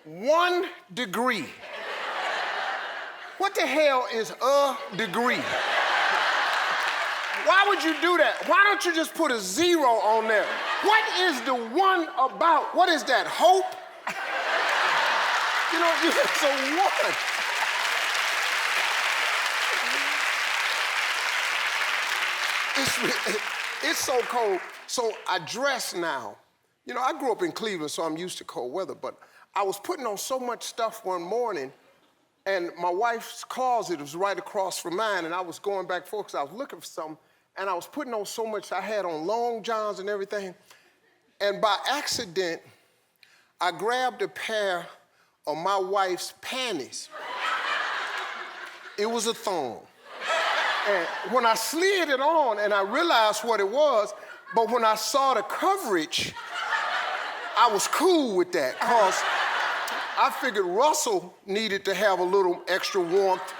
1 degree. What the hell is a degree? Why would you do that? Why don't you just put a 0 on there? What is the 1 about? What is that, hope? You know, it's a 1. It's so cold. So I dress now. You know, I grew up in Cleveland, so I'm used to cold weather, but I was putting on so much stuff one morning, and my wife's closet was right across from mine, and I was going back and forth because I was looking for something, and I was putting on so much. I had on long johns and everything, and by accident, I grabbed a pair of my wife's panties. It was a thong. And when I slid it on, and I realized what it was, but when I saw the coverage, I was cool with that, because I figured Russell needed to have a little extra warmth.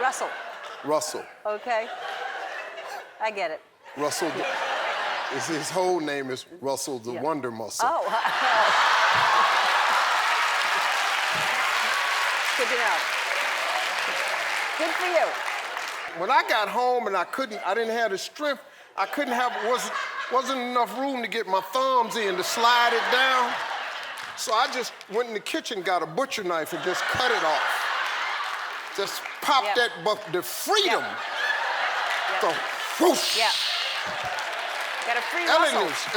Russell. Russell. Okay. I get it. Russell, his whole name is Russell the Wonder Muscle. Oh. Good to know. Good for you. When I got home and I didn't have the strength, wasn't enough room to get my thumbs in to slide it down. So I just went in the kitchen, got a butcher knife and just cut it off. Just pop that, but the freedom. The whoosh. Yeah. Got a free Ellen Russell.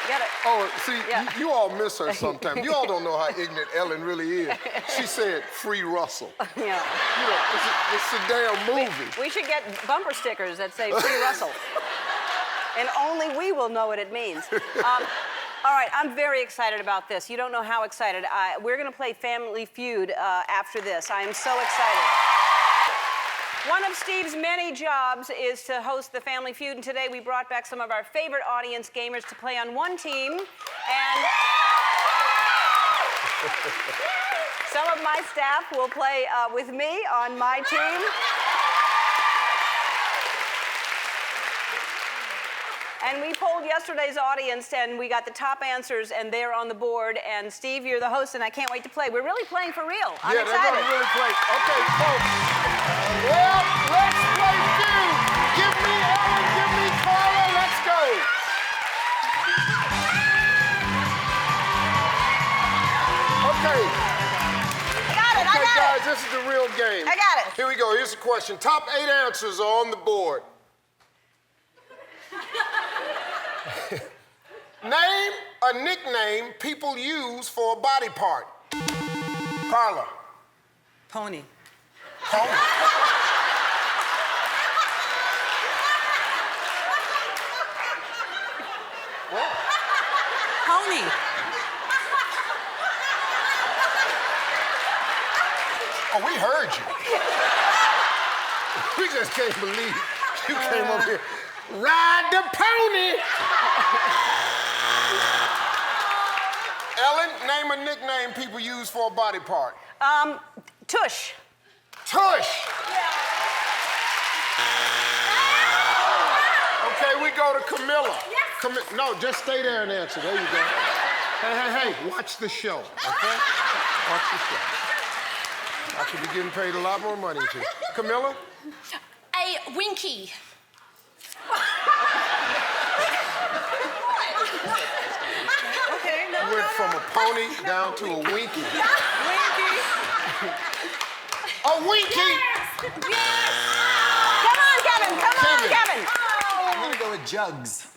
Get it. Oh, see, you all miss her sometimes. You all don't know how ignorant Ellen really is. She said, free Russell. Yeah. You know, it's a damn movie. We should get bumper stickers that say free Russell. And only we will know what it means. All right, I'm very excited about this. You don't know how excited. We're going to play Family Feud after this. I am so excited. One of Steve's many jobs is to host the Family Feud, and today we brought back some of our favorite audience gamers to play on one team. And Some of my staff will play with me on my team. And we polled yesterday's audience, and we got the top answers, and they're on the board. And Steve, you're the host, and I can't wait to play. We're really playing for real. I'm Yeah, excited. they're gonna really play. Okay, folks. Well, let's play Feud. Give me Ellen, give me Carla. Let's go. Okay. I got it. Okay, guys, this is the real game. I got it. Here we go. Here's the question. Top 8 answers are on the board. Name a nickname people use for a body part. Carla. Pony. Pony. Pony. Oh, we heard you. We just can't believe you came up here. Ride the pony. Ellen, name a nickname people use for a body part. Tush. Tush. Okay, we go to Camilla. No, just stay there and answer. There you go. Hey, watch the show, okay? Watch the show. I should be getting paid a lot more money too. Camilla? A winky. Okay, no. You went from a pony down to a winky. Winky. A winky! Come on, Kevin. Come on, Kevin. I'm gonna go with jugs.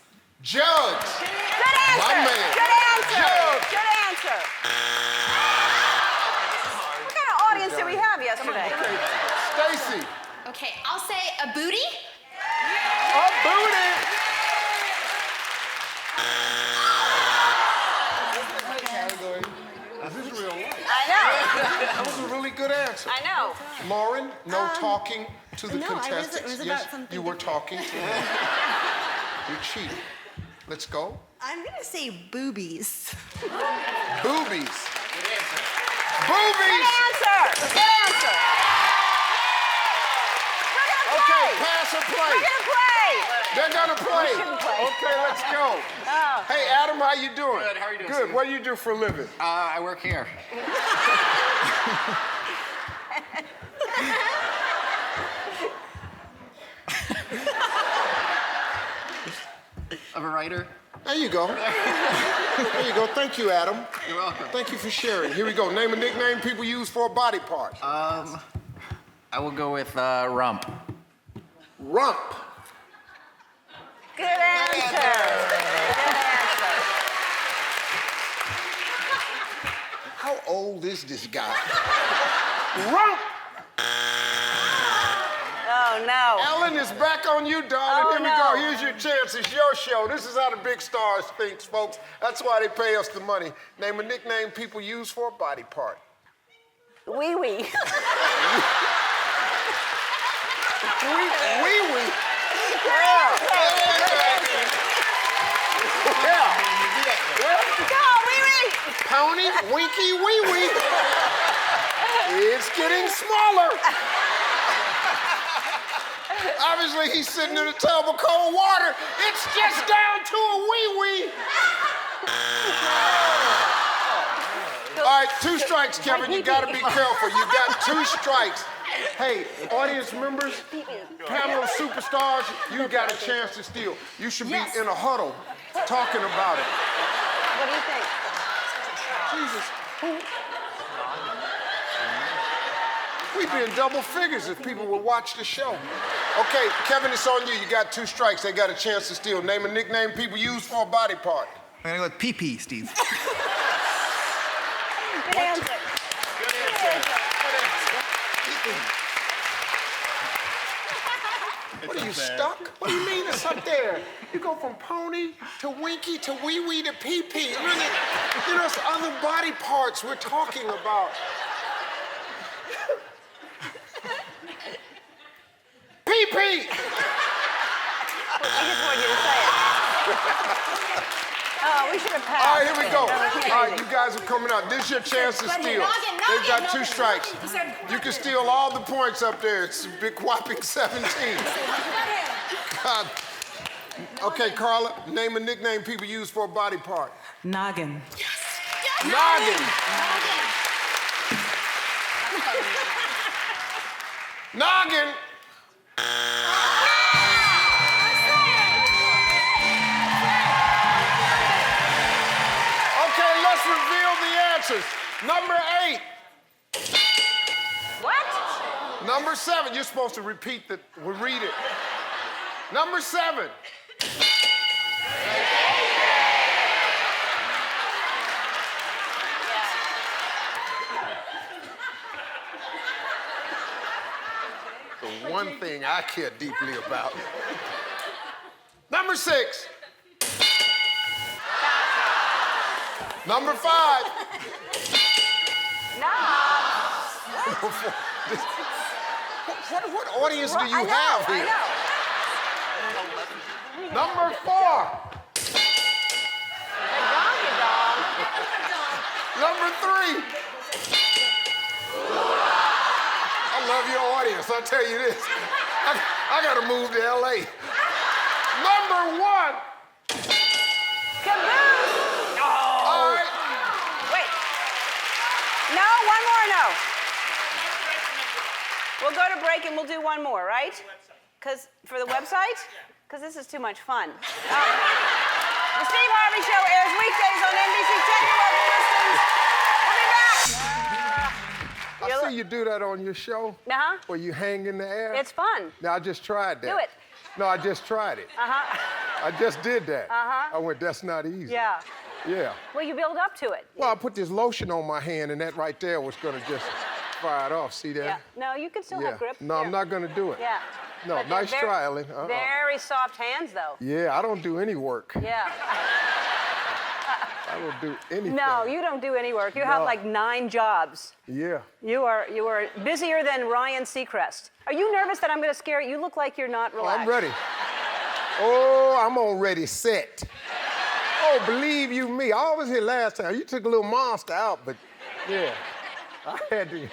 Jugs. Good answer. My man. Good answer. Jugs. Good answer. What kind of audience did we have yesterday? Stacy. Okay, I'll say a booty. A booty. This is real life. I know. That was a really good answer. I know. Lauren, no talking to the no, contestants. it was about Yes, something you were talking to them. You're cheating. Let's go. I'm gonna say boobies. Boobies. Good Boobies! answer. Good answer. We're gonna Okay, play. pass or play? We're gonna play. They're gonna play. shouldn't play. Okay, let's go. Oh. Hey, Adam, how you doing? Good, how are you doing, Good. Steve? What do you do for a living? I work here. I'm a writer. There you go. There you go. Thank you, Adam. You're welcome. Thank you for sharing. Here we go. Name a nickname people use for a body part. I will go with rump. Rump. Good answer. Good answer. How old is this guy? Rump. Oh, no. Ellen is back on you, darling. Oh, Here we no. go. Here's your chance. It's your show. This is how the big stars think, folks. That's why they pay us the money. Name a nickname people use for a body part. Wee wee. Wee. Go, wee wee. Pony, winky, wee wee. It's getting smaller. Obviously, he's sitting in a tub of cold water. It's just down to a wee wee. All right, 2 strikes, Kevin. You got to be careful. You got 2 strikes. Hey, audience members, panel of superstars, you got a chance to steal. You should be in a huddle talking about it. What do you think? Jesus. We'd be in double figures if people would watch the show. Okay, Kevin, it's on you. You got 2 strikes. They got a chance to steal. Name a nickname people use for a body part. I'm gonna go with Teepee, Steve. Good answer. What are you stuck? What do you mean it's up there? You go from pony to winky to wee wee to pee pee. Really, you know, it's other body parts we're talking about. Pee pee. I just wanted you to say it. Oh, we should have passed. All right, here we go. That was All right, crazy. you guys are coming out. This is your chance to steal. They've got 2 strikes. You can steal all the points up there. It's a big whopping 17. God. Okay, Carla, name a nickname people use for a body part. Noggin. Noggin. Noggin. Okay, let's reveal the answers. Number 8. What? Number 7. You're supposed to repeat the. We'll read it. Number 7. The one thing I care deeply about. Number 6. Number 5. No. What audience do you I know, have here? I know. Number 4. The donkey dog. Number 3. I love your audience, I'll tell you this. I gotta move to LA. Number 1. Caboose. All right. Wait. No, one more, no. We'll go to break and we'll do one more, right? Because for the website? Because this is too much fun. The Steve Harvey Show airs weekdays on NBC. Check your local listings. We'll be back. I see you do that on your show. Uh-huh. Where you hang in the air. It's fun. Now, I just tried that. Do it. No, I just tried it. Uh-huh. I just did that. Uh-huh. I went, that's not easy. Yeah. Yeah. Well, you build up to it. Well, I put this lotion on my hand, and that right there was gonna just fire it off. See that? Yeah. No, you can still have grip. No, Here. I'm not gonna do it. Yeah. No, But they're nice try, Ellen. Very soft hands, though. Yeah, I don't do any work. Yeah. I don't do anything. No, you don't do any work. You have No. like 9 jobs. Yeah. You are busier than Ryan Seacrest. Are you nervous that I'm going to scare you? You look like you're not relaxed. I'm ready. Oh, I'm already set. Oh, believe you me. I was here last time. You took a little monster out, but yeah. I had to.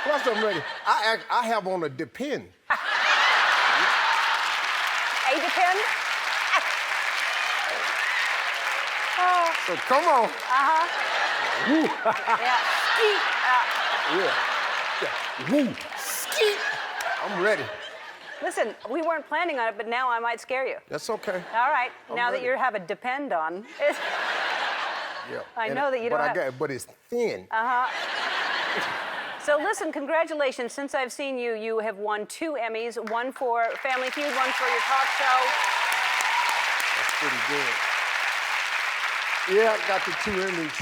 Plus, I'm ready. I have on a depend. A depend? Oh. So come on. Uh-huh. Woo. Yeah. Yeah. Woo. Skeet. I'm ready. Listen, we weren't planning on it, but now I might scare you. That's okay. All right. I'm now ready. that you have a depend on. Yeah. I know that you don't have... But it's thin. Uh-huh. So listen, congratulations. Since I've seen you, you have won 2 Emmys, one for Family Feud, one for your talk show. That's pretty good. Yeah, I got the 2 Emmys.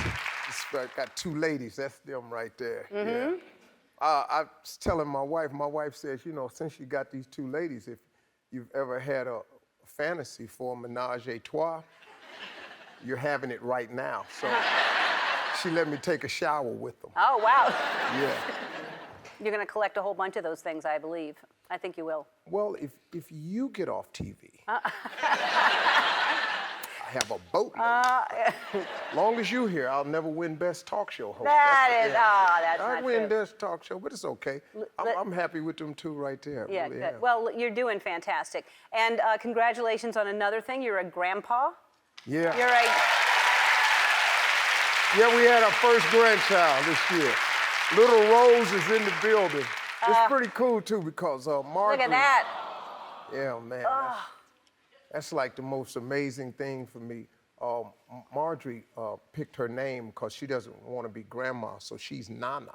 I got 2 ladies. That's them right there. Mm-hmm. Yeah. I was telling my wife says, you know, since you got these 2 ladies, if you've ever had a fantasy for a menage a trois, you're having it right now. So she let me take a shower with them. Oh, wow. Yeah. You're going to collect a whole bunch of those things, I believe. I think you will. Well, if you get off TV, I have a boatload. Long as you're here, I'll never win Best Talk Show host. That's I not win true. Best Talk Show, but it's okay. I'm happy with them 2 right there. Yeah, really good. am. Well, you're doing fantastic. And congratulations on another thing. You're a grandpa. Yeah. You're a... Yeah, we had our first grandchild this year. Little Rose is in the building. It's pretty cool, too, because Margie... Look at that. Yeah, man. That's like the most amazing thing for me. Marjorie picked her name because she doesn't want to be grandma, so she's Nana.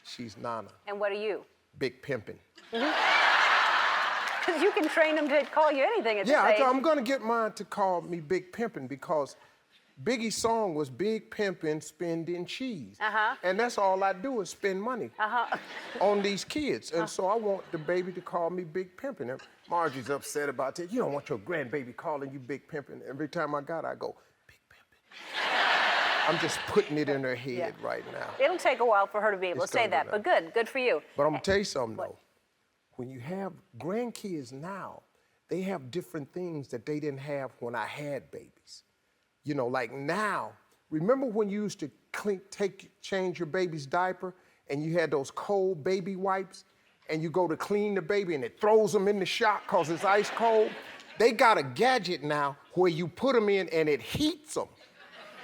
She's Nana. And what are you? Big pimpin'. Because you can train them to call you anything at this age. I'm going to get mine to call me Big Pimpin' because Biggie's song was Big Pimpin' Spending Cheese. And that's all I do is spend money on these kids. And so I want the baby to call me Big Pimpin'. And Margie's upset about that. You don't want your grandbaby calling you Big Pimpin'. Every time I go, Big Pimpin'. I'm just putting it in her head right now. It'll take a while for her to be able to say that, but good for you. But I'm going to tell you something, though. When you have grandkids now, they have different things that they didn't have when I had babies. You know, like now, remember when you used to change your baby's diaper and you had those cold baby wipes and you go to clean the baby and it throws them in the shock because it's ice cold? They got a gadget now where you put them in and it heats them.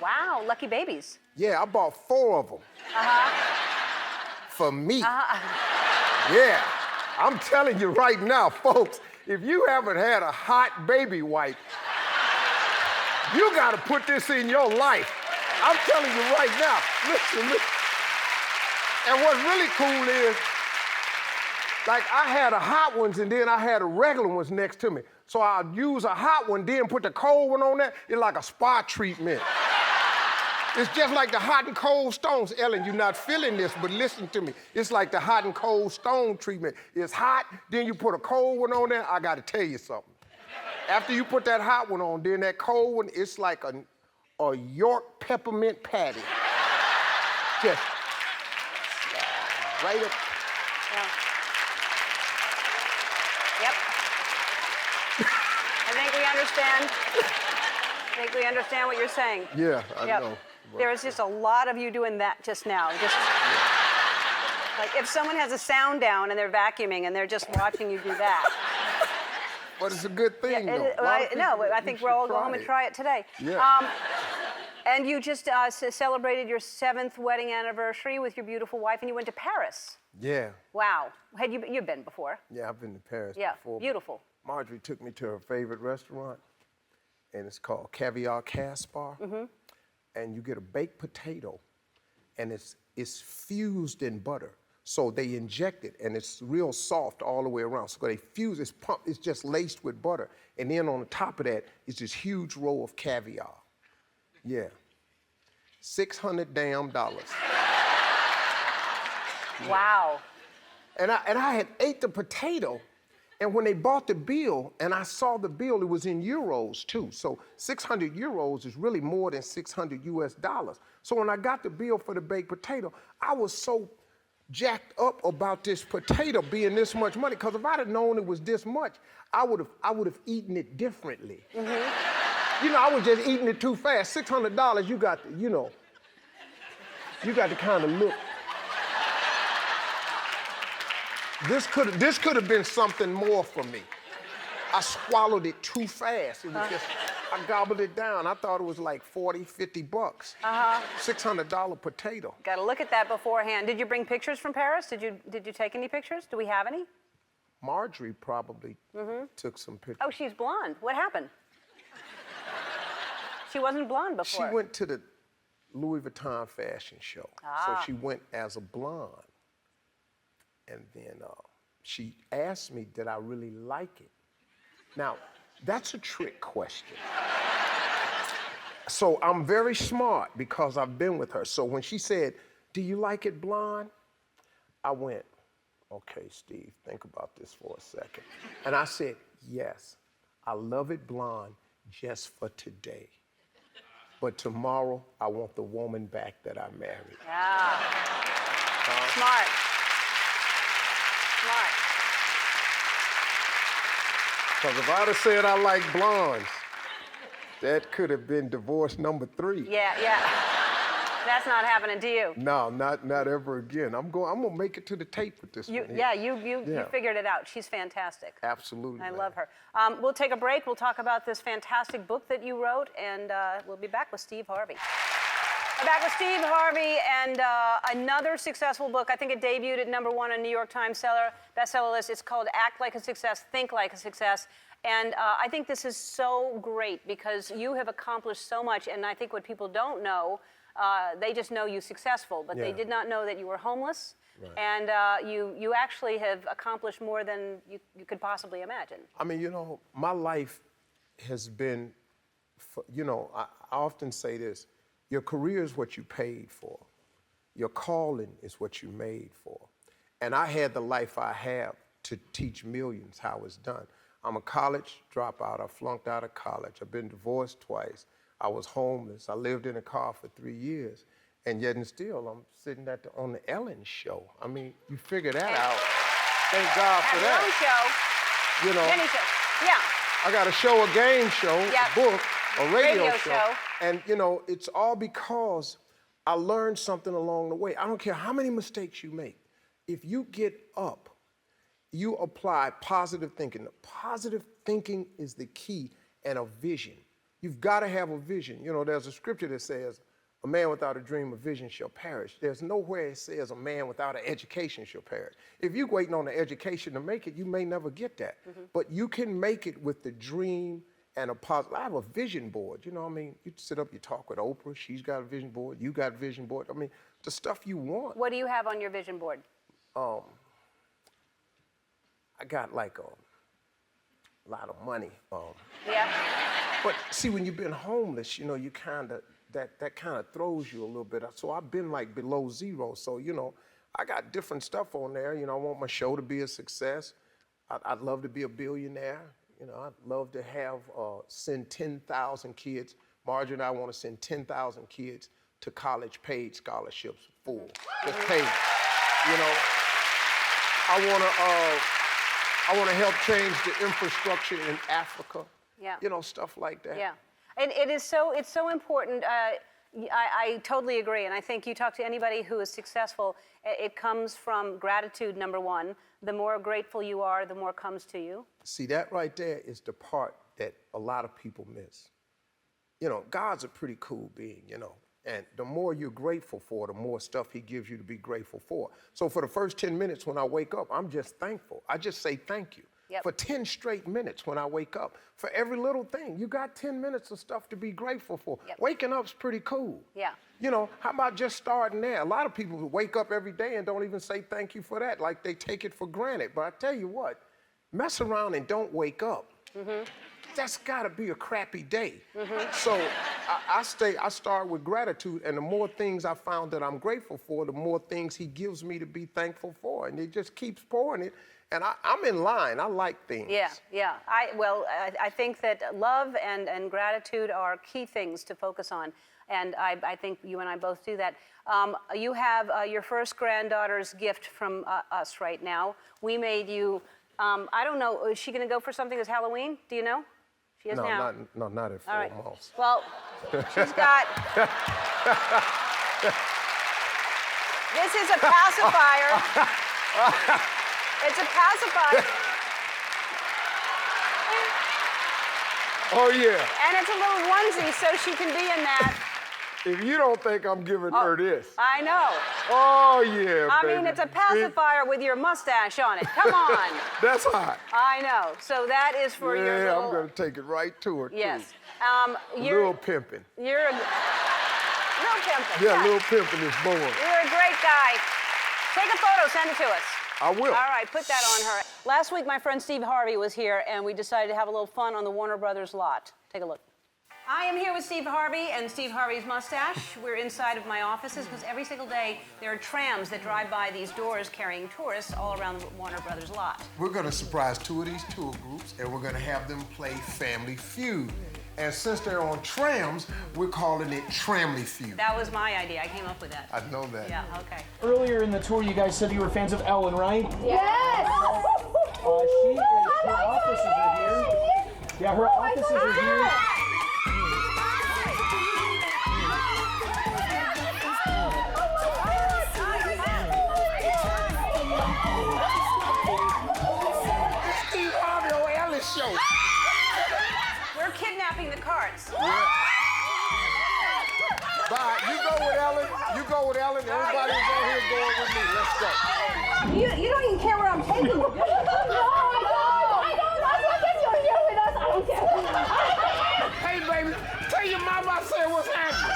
Wow, lucky babies. Yeah, I bought 4 of them. For me. Yeah, I'm telling you right now, folks, if you haven't had a hot baby wipe, you gotta put this in your life. I'm telling you right now, listen. And what's really cool is, like I had a hot ones and then I had a regular ones next to me. So I'll use a hot one, then put the cold one on there. It's like a spa treatment. It's just like the hot and cold stones. Ellen, you're not feeling this, but listen to me. It's like the hot and cold stone treatment. It's hot, then you put a cold one on there. I gotta tell you something. After you put that hot one on, then that cold one, it's like a York peppermint patty. Just right up. Yeah. Yep. I think we understand what you're saying. Yeah, I know. There is just a lot of you doing that just now. Just like if someone has a sound down and they're vacuuming and they're just watching you do that. But it's a good thing, though. I think we'll all go home and try it today. Yeah. And you just celebrated your 7th wedding anniversary with your beautiful wife, and you went to Paris. Yeah. Wow. You've been before? Yeah, I've been to Paris before. Yeah, beautiful. Marjorie took me to her favorite restaurant, and it's called Caviar Caspar. And you get a baked potato, and it's fused in butter. So they inject it, and it's real soft all the way around. So they fuse, it's just laced with butter. And then on the top of that is this huge roll of caviar. Yeah. $600 damn. Wow. And I had ate the potato, and when they bought the bill, and I saw the bill, it was in euros too. So 600 euros is really more than 600 US dollars. So when I got the bill for the baked potato, I was so jacked up about this potato being this much money, because if I'd have known it was this much, I would have eaten it differently. You know, I was just eating it too fast. $600, you got to, you got to kind of look. This could have been something more for me. I swallowed it too fast. It was just, I gobbled it down. I thought it was like 40, 50 bucks. $600 potato. Got to look at that beforehand. Did you bring pictures from Paris? Did you take any pictures? Do we have any? Marjorie probably took some pictures. Oh, she's blonde. What happened? She wasn't blonde before. She went to the Louis Vuitton fashion show. So she went as a blonde. And then she asked me, did I really like it? Now, that's a trick question. So I'm very smart because I've been with her. So when she said, do you like it blonde? I went, okay, Steve, think about this for a second. And I said, yes, I love it blonde just for today. But tomorrow, I want the woman back that I married. Yeah. Smart. Smart. Because if I'd have said I like blondes, that could have been divorce number 3. Yeah. That's not happening to you. No, not ever again. I'm gonna make it to the tape with this one. Yeah, you figured it out. She's fantastic. Absolutely. I love her. We'll take a break. We'll talk about this fantastic book that you wrote, and we'll be back with Steve Harvey. We're back with Steve Harvey and another successful book. I think it debuted at #1 on New York Times bestseller list. It's called Act Like a Success, Think Like a Success. And I think this is so great because you have accomplished so much, and I think what people don't know, they just know you successful, but they did not know that you were homeless, and you actually have accomplished more than you could possibly imagine. I mean, my life has been, I often say this, your career is what you paid for. Your calling is what you made for. And I had the life I have to teach millions how it's done. I'm a college dropout. I flunked out of college. I've been divorced twice. I was homeless. I lived in a car for 3 years. And yet and still, I'm sitting on the Ellen Show. I mean, you figure that out. Thank God for that. The Ellen Show. You know. Jenny Show. Yeah. I got a show, a game show, Yep. a book, a radio show. show. And, you know, it's all because I learned something along the way. I don't care how many mistakes you make. If you get up, you apply positive thinking. Positive thinking is the key, and a vision. You've got to have a vision. You know, there's a scripture that says, a man without a dream or vision shall perish. There's nowhere it says a man without an education shall perish. If you're waiting on the education to make it, you may never get that. But you can make it with the dream and a positive. I have a vision board, you know what I mean? You sit up, you talk with Oprah, she's got a vision board, you got a vision board. I mean, the stuff you want. What do you have on your vision board? I got like a lot of money. Yeah. But see, when you've been homeless, you know, you kind of, that kind of throws you a little bit. So I've been like below zero. So, you know, I got different stuff on there. You know, I want my show to be a success. I'd love to be a billionaire. You know, I'd love to have, send 10,000 kids. Marjorie and I want to send 10,000 kids to college paid scholarships, full, just paid. You know, I want to help change the infrastructure in Africa. Yeah. You know, stuff like that. Yeah. And it's so important. I totally agree. And I think you talk to anybody who is successful, it comes from gratitude, number one. The more grateful you are, the more comes to you. See, that right there is the part that a lot of people miss. You know, God's a pretty cool being, you know. And the more you're grateful for, the more stuff he gives you to be grateful for. So for the first 10 minutes when I wake up, I'm just thankful. I just say thank you. Yep. For 10 straight minutes when I wake up. For every little thing, you got 10 minutes of stuff to be grateful for. Yep. Waking up's pretty cool. Yeah. You know, how about just starting there? A lot of people wake up every day and don't even say thank you for that, like they take it for granted. But I tell you what, mess around and don't wake up. That's gotta be a crappy day. So I start with gratitude, and the more things I found that I'm grateful for, the more things he gives me to be thankful for. And it just keeps pouring it. And I'm in line. I like things. Yeah, yeah. I think that love and gratitude are key things to focus on. And I think you and I both do that. You have your first granddaughter's gift from us right now. We made you, I don't know, is she going to go for something this Halloween? Do you know? She is now. Not at 4 All right. months. Well, she's got, this is a pacifier. It's a pacifier. Oh, yeah. And it's a little onesie, so she can be in that. If you don't think I'm giving her this. I know. Oh, yeah, I baby. mean, it's a pacifier with your mustache on it. Come on. That's hot. I know. So that is for your Yeah, little... I'm going to take it right to her, Yes. too. Little pimping. You're a... Little pimping. Yeah, little pimping is born. You're a great guy. Take a photo, send it to us. I will. All right, put that on her. Last week, my friend Steve Harvey was here, and we decided to have a little fun on the Warner Brothers lot. Take a look. I am here with Steve Harvey and Steve Harvey's Mustache. We're inside of my offices because every single day there are trams that drive by these doors carrying tourists all around the Warner Brothers lot. We're going to surprise 2 of these tour groups, and we're going to have them play Family Feud. And since they're on trams, we're calling it Tramly Feud. That was my idea. I came up with that. I know that. Yeah, okay. Earlier in the tour, you guys said you were fans of Ellen, right? Yes! Her offices are here. Yeah, her offices are here. Steve Harvey on TheEllenShow. We're kidnapping the carts. Bye. You go with Ellen. You go with Ellen. Everybody who's on here going with me. Let's go. You don't even care where I'm taking you. No, I don't. I guess you're here with us. I don't care. Hey, baby, tell your mama I said what's happening.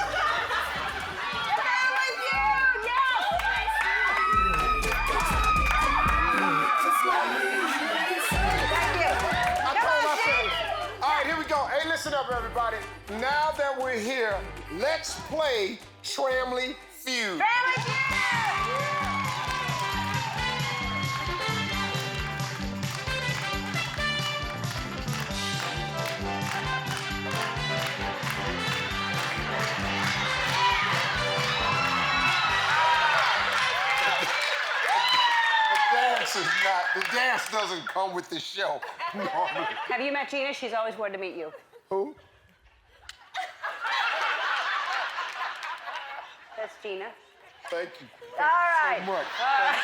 All right, here we go. Hey, listen up, everybody. Now that we're here, let's play Tramly Feud. dance is not, the dance doesn't come with the show. Normally. Have you met Gina? She's always wanted to meet you. Who? That's Gina. Thank you. All right. So much. All right.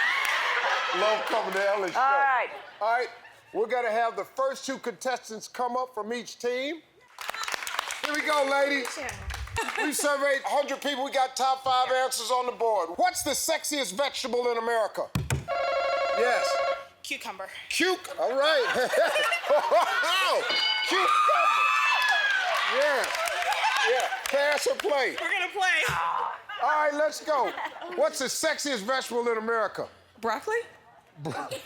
Love coming to Ellen Show. All right. All right, we're gonna have the first two contestants come up from each team. Here we go, ladies. We surveyed 100 people. We got top 5 answers on the board. What's the sexiest vegetable in America? Yes. Cucumber. All right. Wow. Cucumber. Yeah. Pass or play? We're gonna play. All right, let's go. What's the sexiest vegetable in America? Broccoli? Broccoli.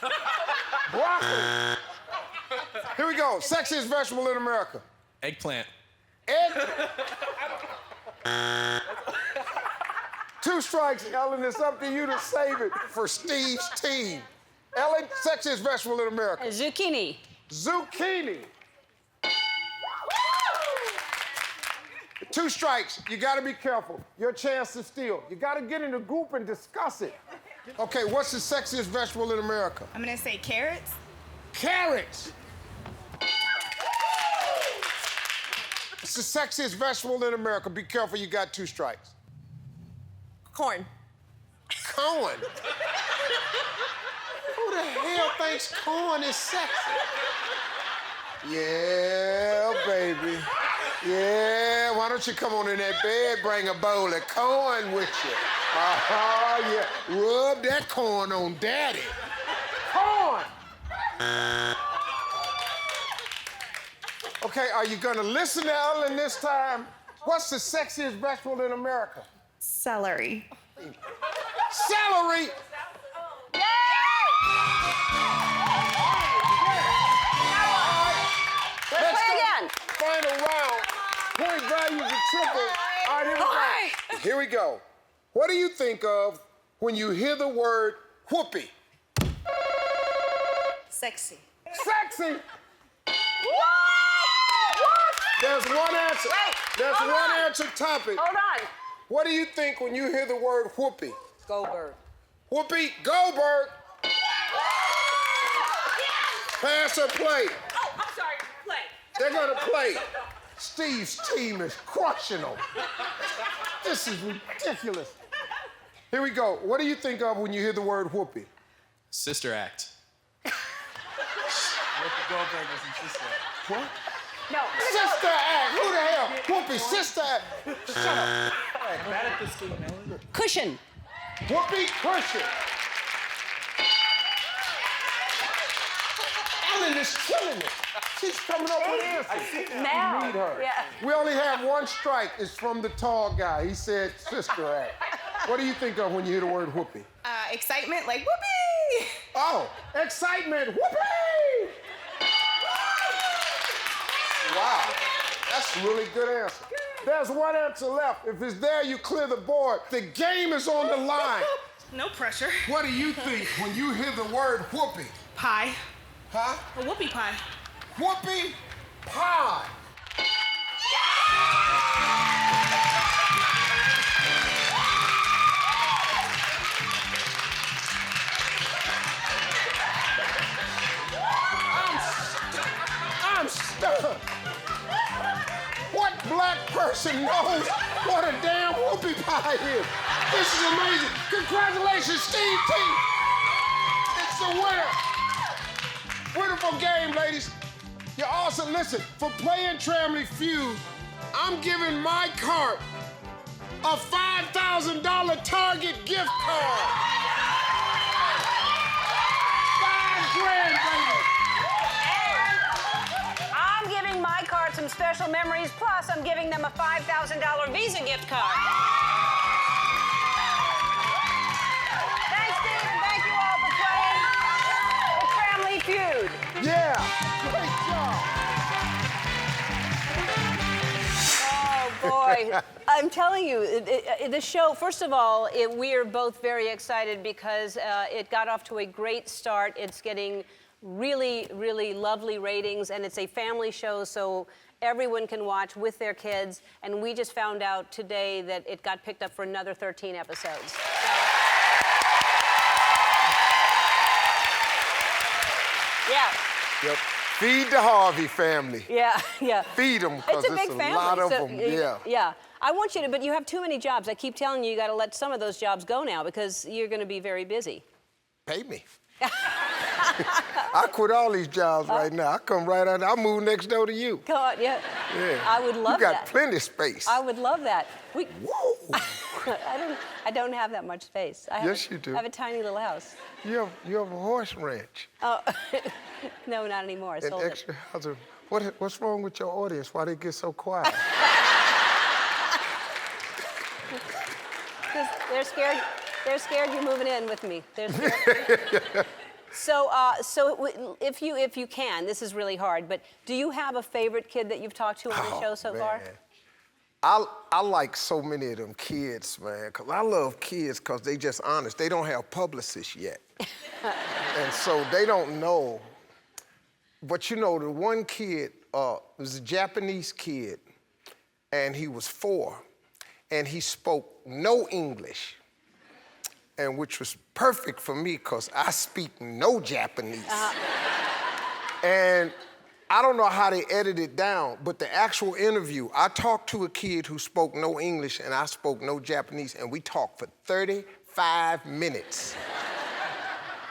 Here we go. Sexiest vegetable in America. Eggplant. Two strikes, Ellen. It's up to you to save it for Steve's team. Ellen, sexiest vegetable in America. Zucchini. Zucchini. Two strikes. You got to be careful. Your chance to steal. You got to get in a group and discuss it. Okay, what's the sexiest vegetable in America? I'm gonna say carrots. Carrots. It's the sexiest vegetable in America. Be careful, you got 2 strikes. Corn. Corn? Who the hell thinks corn is sexy? Yeah, baby. Yeah, why don't you come on in that bed, bring a bowl of corn with you? Yeah. Rub that corn on daddy. Corn! Okay, are you gonna listen to Ellen this time? What's the sexiest vegetable in America? Celery. Celery! Let's play again. Final round. Point values are triple. All right, here we go. What do you think of when you hear the word whoopee? Sexy. Sexy! There's one answer. Wait, There's hold one on. answer topic. Hold on. What do you think when you hear the word whoopee? Goldberg. Whoopi Goldberg. Pass or play? Oh, I'm sorry. Play. They're gonna play. Steve's team is crushing them. This is ridiculous. Here we go. What do you think of when you hear the word whoopee? Sister Act. Whoopi Goldberg was in Sister Act. What? No. Sister Act. Who the hell? Whoopi, Sister Act. Shut up. Mad at this game, Ellen. Cushion. Whoopi Cushion. Ellen is killing it. She's coming up with answers. Now. We need her. Yeah. We only have 1 strike. It's from the tall guy. He said Sister Act. What do you think of when you hear the word whoopee? Excitement, like whoopee. Oh, excitement. Whoopee! Wow, that's a really good answer. There's 1 answer left. If it's there, you clear the board. The game is on the line. No pressure. What do you think when you hear the word whoopee? Pie. Huh? A whoopie pie. Whoopee pie. I'm stunned. What black person knows what a damn whoopie pie is? This is amazing. Congratulations, Steve T. It's the winner. Wonderful game, ladies. You're awesome. Listen, for playing Tramley Feud, I'm giving my cart a $5,000 Target gift card. $5,000, baby. I'm giving my card some special memories, plus I'm giving them a $5,000 Visa gift card. Thanks, Steve, and thank you all for playing the Tramley Feud. Yeah, great job. Oh, boy. I'm telling you, the show, first of all, we are both very excited because it got off to a great start. It's getting really, really lovely ratings, and it's a family show, so everyone can watch with their kids. And we just found out today that it got picked up for another 13 episodes. So, Yeah. Yep. Feed the Harvey family. Yeah, yeah. Feed them, because It's a big family. lot of so, them. Yeah. Yeah. I want you to, but you have too many jobs. I keep telling you, you got to let some of those jobs go now because you're going to be very busy. Pay me. I quit all these jobs right now. I come right out. I move next door to you. God, yeah. Yeah. I would love that. You got plenty of space. I would love that. Whoa. I don't have that much space. Yes, you do. I have a tiny little house. You have a horse ranch. Oh, no, not anymore. I An sold extra house. What's wrong with your audience? Why they get so quiet? Because they're scared. They're scared you're moving in with me. They're scared. So if you can, this is really hard, but do you have a favorite kid that you've talked to on the show so far? I like so many of them kids, man, because I love kids because they just honest. They don't have publicists yet. And so they don't know. But you know, the one kid was a Japanese kid, and he was 4, and he spoke no English, and which was perfect for me because I speak no Japanese. And I don't know how they edited it down, but the actual interview, I talked to a kid who spoke no English and I spoke no Japanese, and we talked for 35 minutes.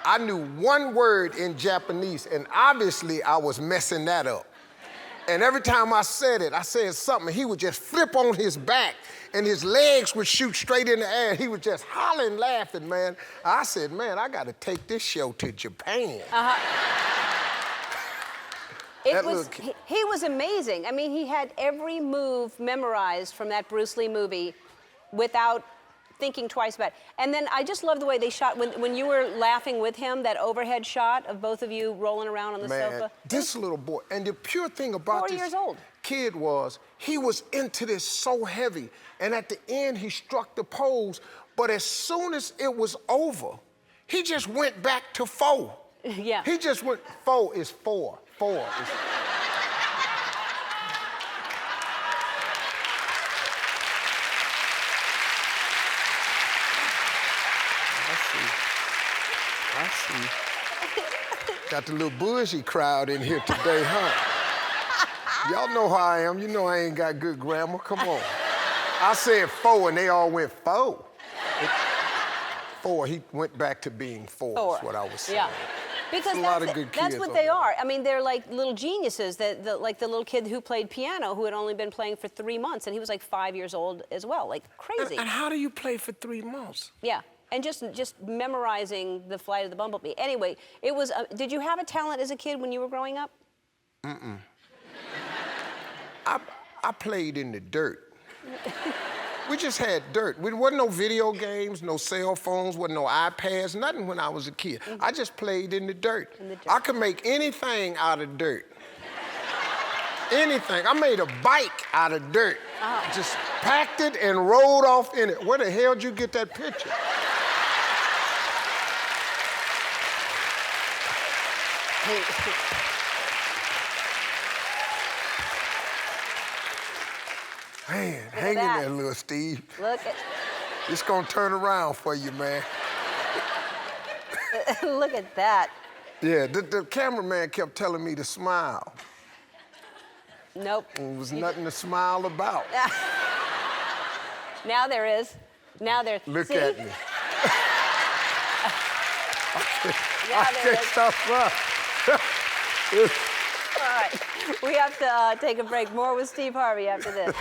I knew one word in Japanese, and obviously I was messing that up. And every time I said something, he would just flip on his back and his legs would shoot straight in the air. He was just hollering, laughing, man. I said, man, I got to take this show to Japan. He was amazing. I mean, he had every move memorized from that Bruce Lee movie without thinking twice about it. And then I just love the way they shot, when you were laughing with him, that overhead shot of both of you rolling around on the sofa. This little boy, and the pure thing about 4 years old. Kid was, he was into this so heavy, and at the end he struck the pose, but as soon as it was over, he just went back to 4. Yeah. He just went, 4 is 4. 4 is... I see. Got the little bougie crowd in here today, huh? Y'all know how I am. You know I ain't got good grammar. Come on. I said 4, and they all went 4. 4. He went back to being 4. Is what I was saying. Yeah. Because that's what they are. I mean, they're like little geniuses. Like the little kid who played piano, who had only been playing for 3 months, and he was like 5 years old as well, like crazy. And how do you play for 3 months? Yeah. And just memorizing the Flight of the Bumblebee. Anyway, it was. Did you have a talent as a kid when you were growing up? I played in the dirt. We just had dirt. There wasn't no video games, no cell phones, wasn't no iPads, nothing when I was a kid. I just played in the dirt. I could make anything out of dirt. Anything. I made a bike out of dirt. Just packed it and rolled off in it. Where the hell did you get that picture? Man, hang in there, little Steve. Look at... It's gonna turn around for you, man. Look at that. Yeah, the cameraman kept telling me to smile. Nope. There was nothing to smile about. Now there is. Now there's... Look at me. Now there is. Stop. All right, we have to take a break. More with Steve Harvey after this.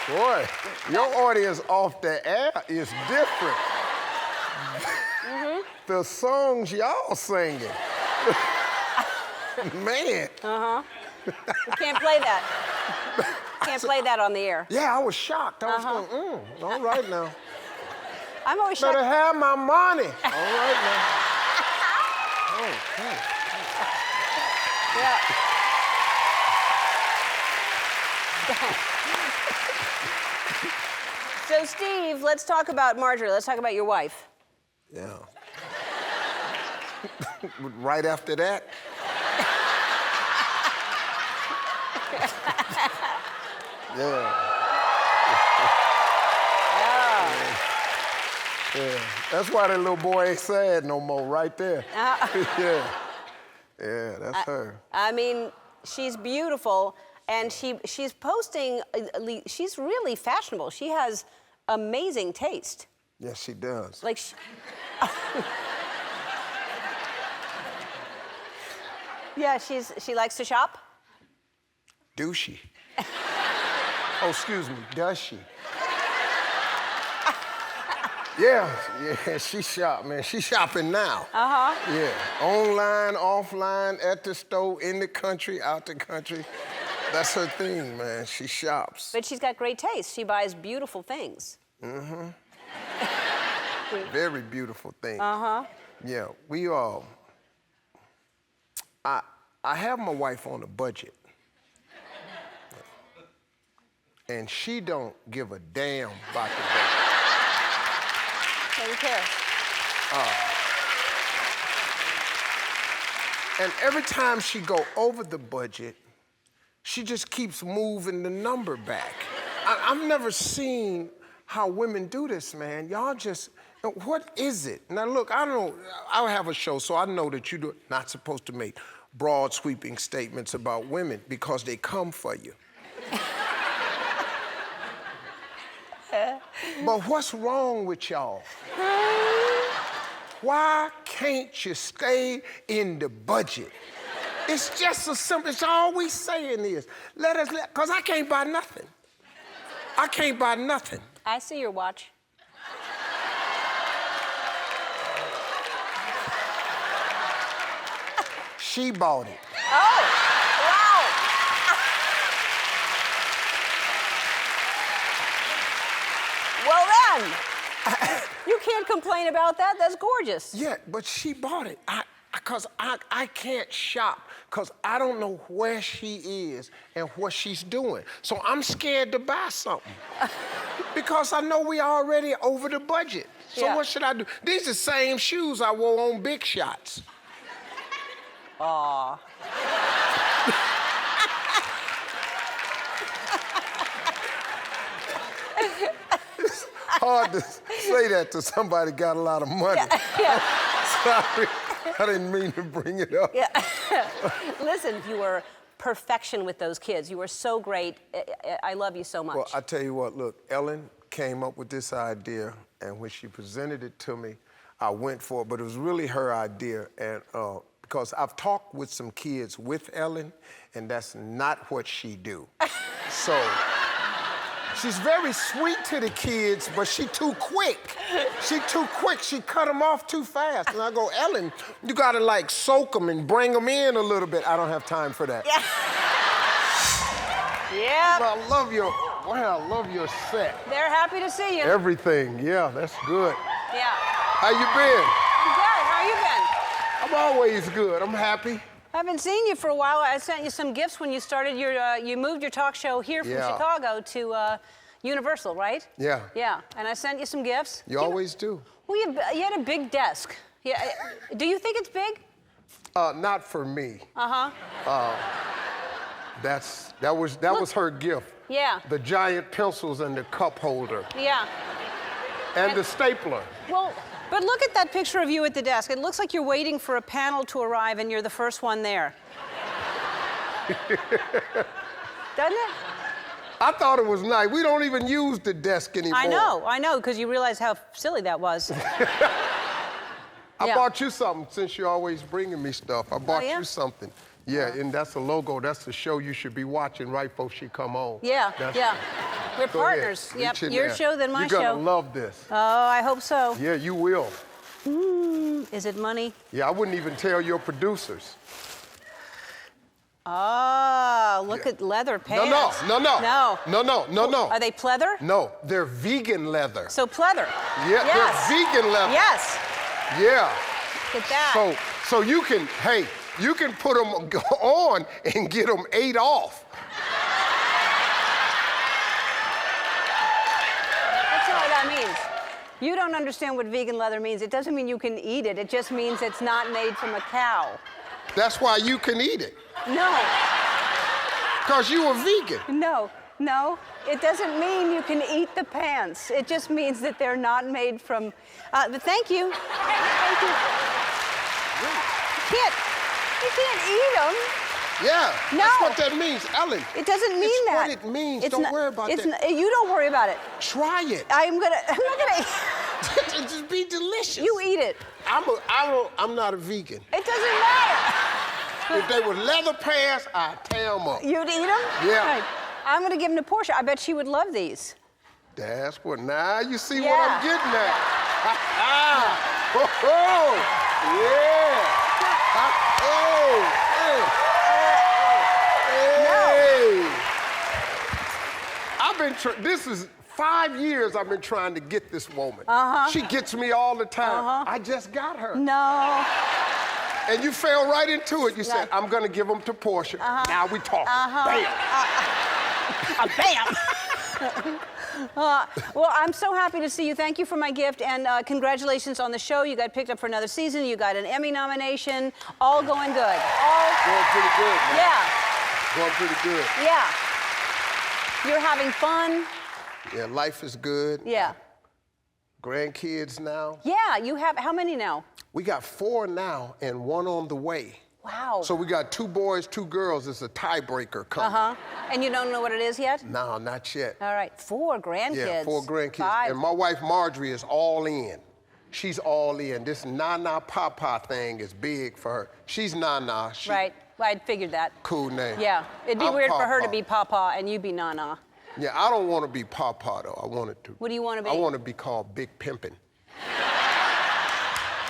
Boy, your audience off the air is different. The songs y'all singing. Man. You can't play that. Can't play that on the air. Yeah, I was shocked. I was going, all right now. I'm always shocked. Better have my money. All right now. Okay. Yeah. So, Steve, let's talk about Marjorie. Let's talk about your wife. Yeah. Right after that? Yeah. That's why that little boy ain't sad no more, right there. Yeah. Yeah, that's her. I mean, she's beautiful, and she's posting, she's really fashionable. She has amazing taste. Yes, she does. Like, yeah, she likes to shop. Do she? Oh, excuse me, does she? Yeah, she shop, man. She shopping now. Uh-huh. Yeah, online, offline, at the store, in the country, out the country. That's her thing, man. She shops. But she's got great taste. She buys beautiful things. Mm-hmm. Very beautiful things. Uh-huh. Yeah, we all. I have my wife on a budget. And she don't give a damn about the budget. Doesn't care. And every time she go over the budget, she just keeps moving the number back. I've never seen how women do this, man. Y'all just, what is it? Now look, I have a show, so I know that you're not supposed to make broad sweeping statements about women because they come for you. But what's wrong with y'all? Why can't you stay in the budget? It's just so simple. It's all we saying is, because I can't buy nothing. I can't buy nothing. I see your watch. She bought it. Oh, wow. Well then, you can't complain about that. That's gorgeous. Yeah, but she bought it. Because I can't shop because I don't know where she is and what she's doing. So I'm scared to buy something because I know we already over the budget. So Yeah. what should I do? These are the same shoes I wore on Big Shots. Aw. It's hard to say that to somebody who got a lot of money. Yeah. Sorry, I didn't mean to bring it up. Yeah. Listen, you were perfection with those kids. You were so great. I love you so much. Well, I tell you what, look, Ellen came up with this idea, and when she presented it to me, I went for it, but it was really her idea, and because I've talked with some kids with Ellen, and that's not what she do. So, she's very sweet to the kids, but she too quick. She too quick. She cut them off too fast. And I go, Ellen, you gotta like soak them and bring them in a little bit. I don't have time for that. Yeah. Yeah. But I love your, wow, I love your set. They're happy to see you. Everything, yeah, that's good. Yeah. How you been? I'm good. How you been? I'm always good. I'm happy. I haven't seen you for a while. I sent you some gifts when you started your, you moved your talk show here from Chicago to Universal, right? Yeah. Yeah, and I sent you some gifts. You always do. Well, you had a big desk. Yeah. Do you think it's big? Not for me. Uh-huh. That was her gift. Yeah. The giant pencils and the cup holder. Yeah. And the stapler. Well, but look at that picture of you at the desk. It looks like you're waiting for a panel to arrive and you're the first one there. Doesn't it? I thought it was nice. We don't even use the desk anymore. I know, because you realize how silly that was. I bought you something since you're always bringing me stuff. I bought you something. Yeah, and that's the logo. That's the show you should be watching right before she come on. Yeah, yeah. We're Go partners. ahead. Yep, your show, then my show. You're gonna love this. Oh, I hope so. Yeah, you will. Is it money? Yeah, I wouldn't even tell your producers. Oh, look at leather pants. No. Are they pleather? No, they're vegan leather. So pleather. Yeah, yes. They're vegan leather. Yes. Yeah. Look at that. So you can, hey, you can put them on and get them 8 off. That's all that means. You don't understand what vegan leather means. It doesn't mean you can eat it. It just means it's not made from a cow. That's why you can eat it. No. Because you a vegan. No. No, it doesn't mean you can eat the pants. It just means that they're not made from. But thank you. Thank you. You can't eat them. Yeah, No. that's what that means, Ellen. It doesn't mean it's that. What it means. It's Don't not- worry about it's that. You don't worry about it. Try it. I'm not gonna. Just be delicious. You eat it. I'm not a vegan. It doesn't matter. If they were leather pants, I'd tear them up. You'd eat them? Yeah. Right. I'm gonna give them to Portia. I bet she would love these. That's what. Now you see Yeah. what I'm getting at. Oh, yeah. Hey. I've been. This is 5 years. I've been trying to get this woman. She gets me all the time. I just got her. No. And you fell right into it. You said, I'm going to give them to Portia. Now we talk. Bam. Bam. Well, I'm so happy to see you. Thank you for my gift, and congratulations on the show. You got picked up for another season. You got an Emmy nomination. All going good. Going pretty good, man. Yeah. Going pretty good. Yeah. You're having fun. Yeah, life is good. Yeah. Grandkids now. Yeah, you have, how many now? We got 4 now and 1 on the way. Wow. So we got 2 boys, 2 girls. It's a tiebreaker coming. And you don't know what it is yet? No, not yet. All right, 4 grandkids. Yeah, 4 grandkids. 5. And my wife Marjorie is all in. She's all in. This Nana Papa thing is big for her. She's Nana. Right, well, I figured that. Cool name. Yeah, it'd be I'm weird for her to Papa. be Papa and you be Nana. Yeah, I don't want to be Papa though. I wanted to. What do you want to be? I want to be called Big Pimpin'.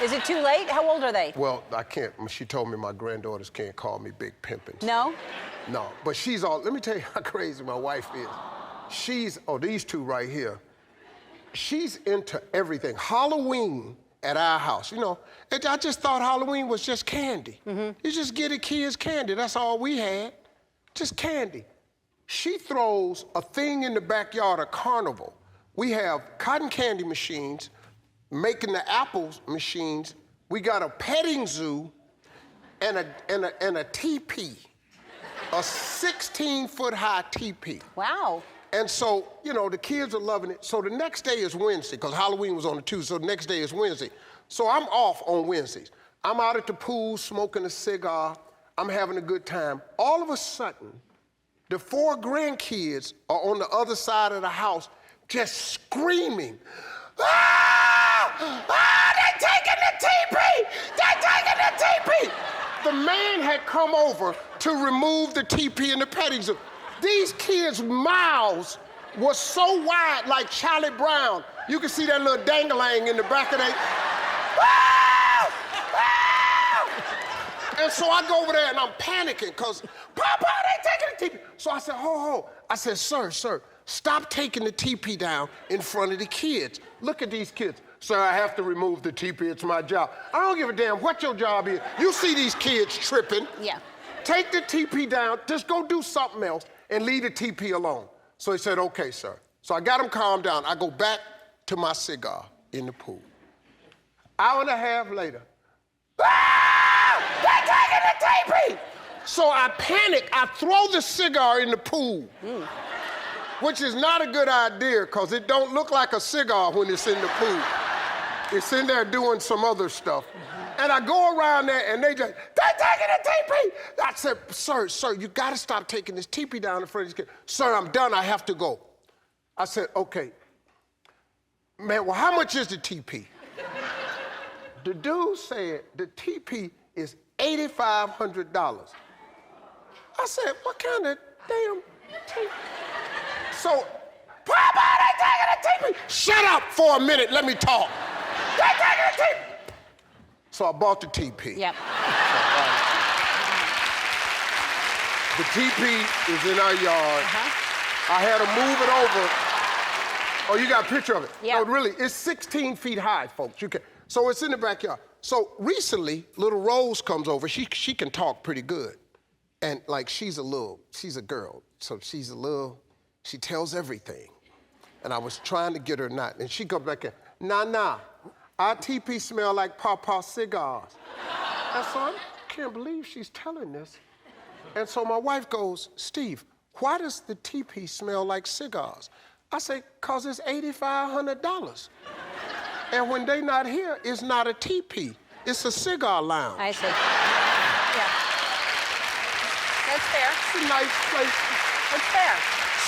Is it too late? How old are they? Well, I can't. She told me my granddaughters can't call me Big Pimpin'. No? No, but she's all, let me tell you how crazy my wife is. These 2 right here, she's into everything. Halloween at our house, you know, I just thought Halloween was just candy. You just get the kids candy, that's all we had, just candy. She throws a thing in the backyard, a carnival. We have cotton candy machines, making the apples machines. We got a petting zoo and a teepee, a 16-foot high teepee. Wow. And so, you know, the kids are loving it. So the next day is Wednesday, because Halloween was on the Tuesday, so the next day is Wednesday. So I'm off on Wednesdays. I'm out at the pool smoking a cigar. I'm having a good time. All of a sudden, the 4 grandkids are on the other side of the house just screaming, "Ah! Ah, they're taking the teepee! They're taking the teepee!" The man had come over to remove the teepee in the petting zoo. These kids' mouths were so wide, like Charlie Brown. You can see that little dangling in the back of their... Ah! Ah! And so I go over there and I'm panicking because, Papa, they taking the teepee. So I said, ho. I said, sir, stop taking the teepee down in front of the kids. Look at these kids. Sir, I have to remove the teepee. It's my job. I don't give a damn what your job is. You see these kids tripping. Yeah. Take the teepee down. Just go do something else and leave the teepee alone. So he said, okay, sir. So I got him calmed down. I go back to my cigar in the pool. Hour and a half later, ah! They're taking the teepee! So I panic. I throw the cigar in the pool, which is not a good idea because it don't look like a cigar when it's in the pool. It's in there doing some other stuff. And I go around there and they're taking the teepee. I said, sir, you gotta stop taking this teepee down in front of these kids. Sir, I'm done, I have to go. I said, okay. Man, well, how much is the teepee? The dude said the teepee is $8,500. I said, what kind of damn teepee? So, Papa, they taking the teepee. Shut up for a minute, let me talk. They taking the teepee. So I bought the teepee. Yep. The teepee is in our yard. I had to move it over. Oh, you got a picture of it? Yeah. No, really, it's 16 feet high, folks. So it's in the backyard. So recently, little Rose comes over. She can talk pretty good. And like, she's a girl. So she tells everything. And I was trying to get her not. And she comes back in, nah, our teepee smell like Papa cigars. And so I can't believe she's telling this. And so my wife goes, Steve, why does the teepee smell like cigars? I say, cause it's $8,500. And when they not here, it's not a teepee, it's a cigar lounge. I see. Yeah. That's fair. It's a nice place. That's fair.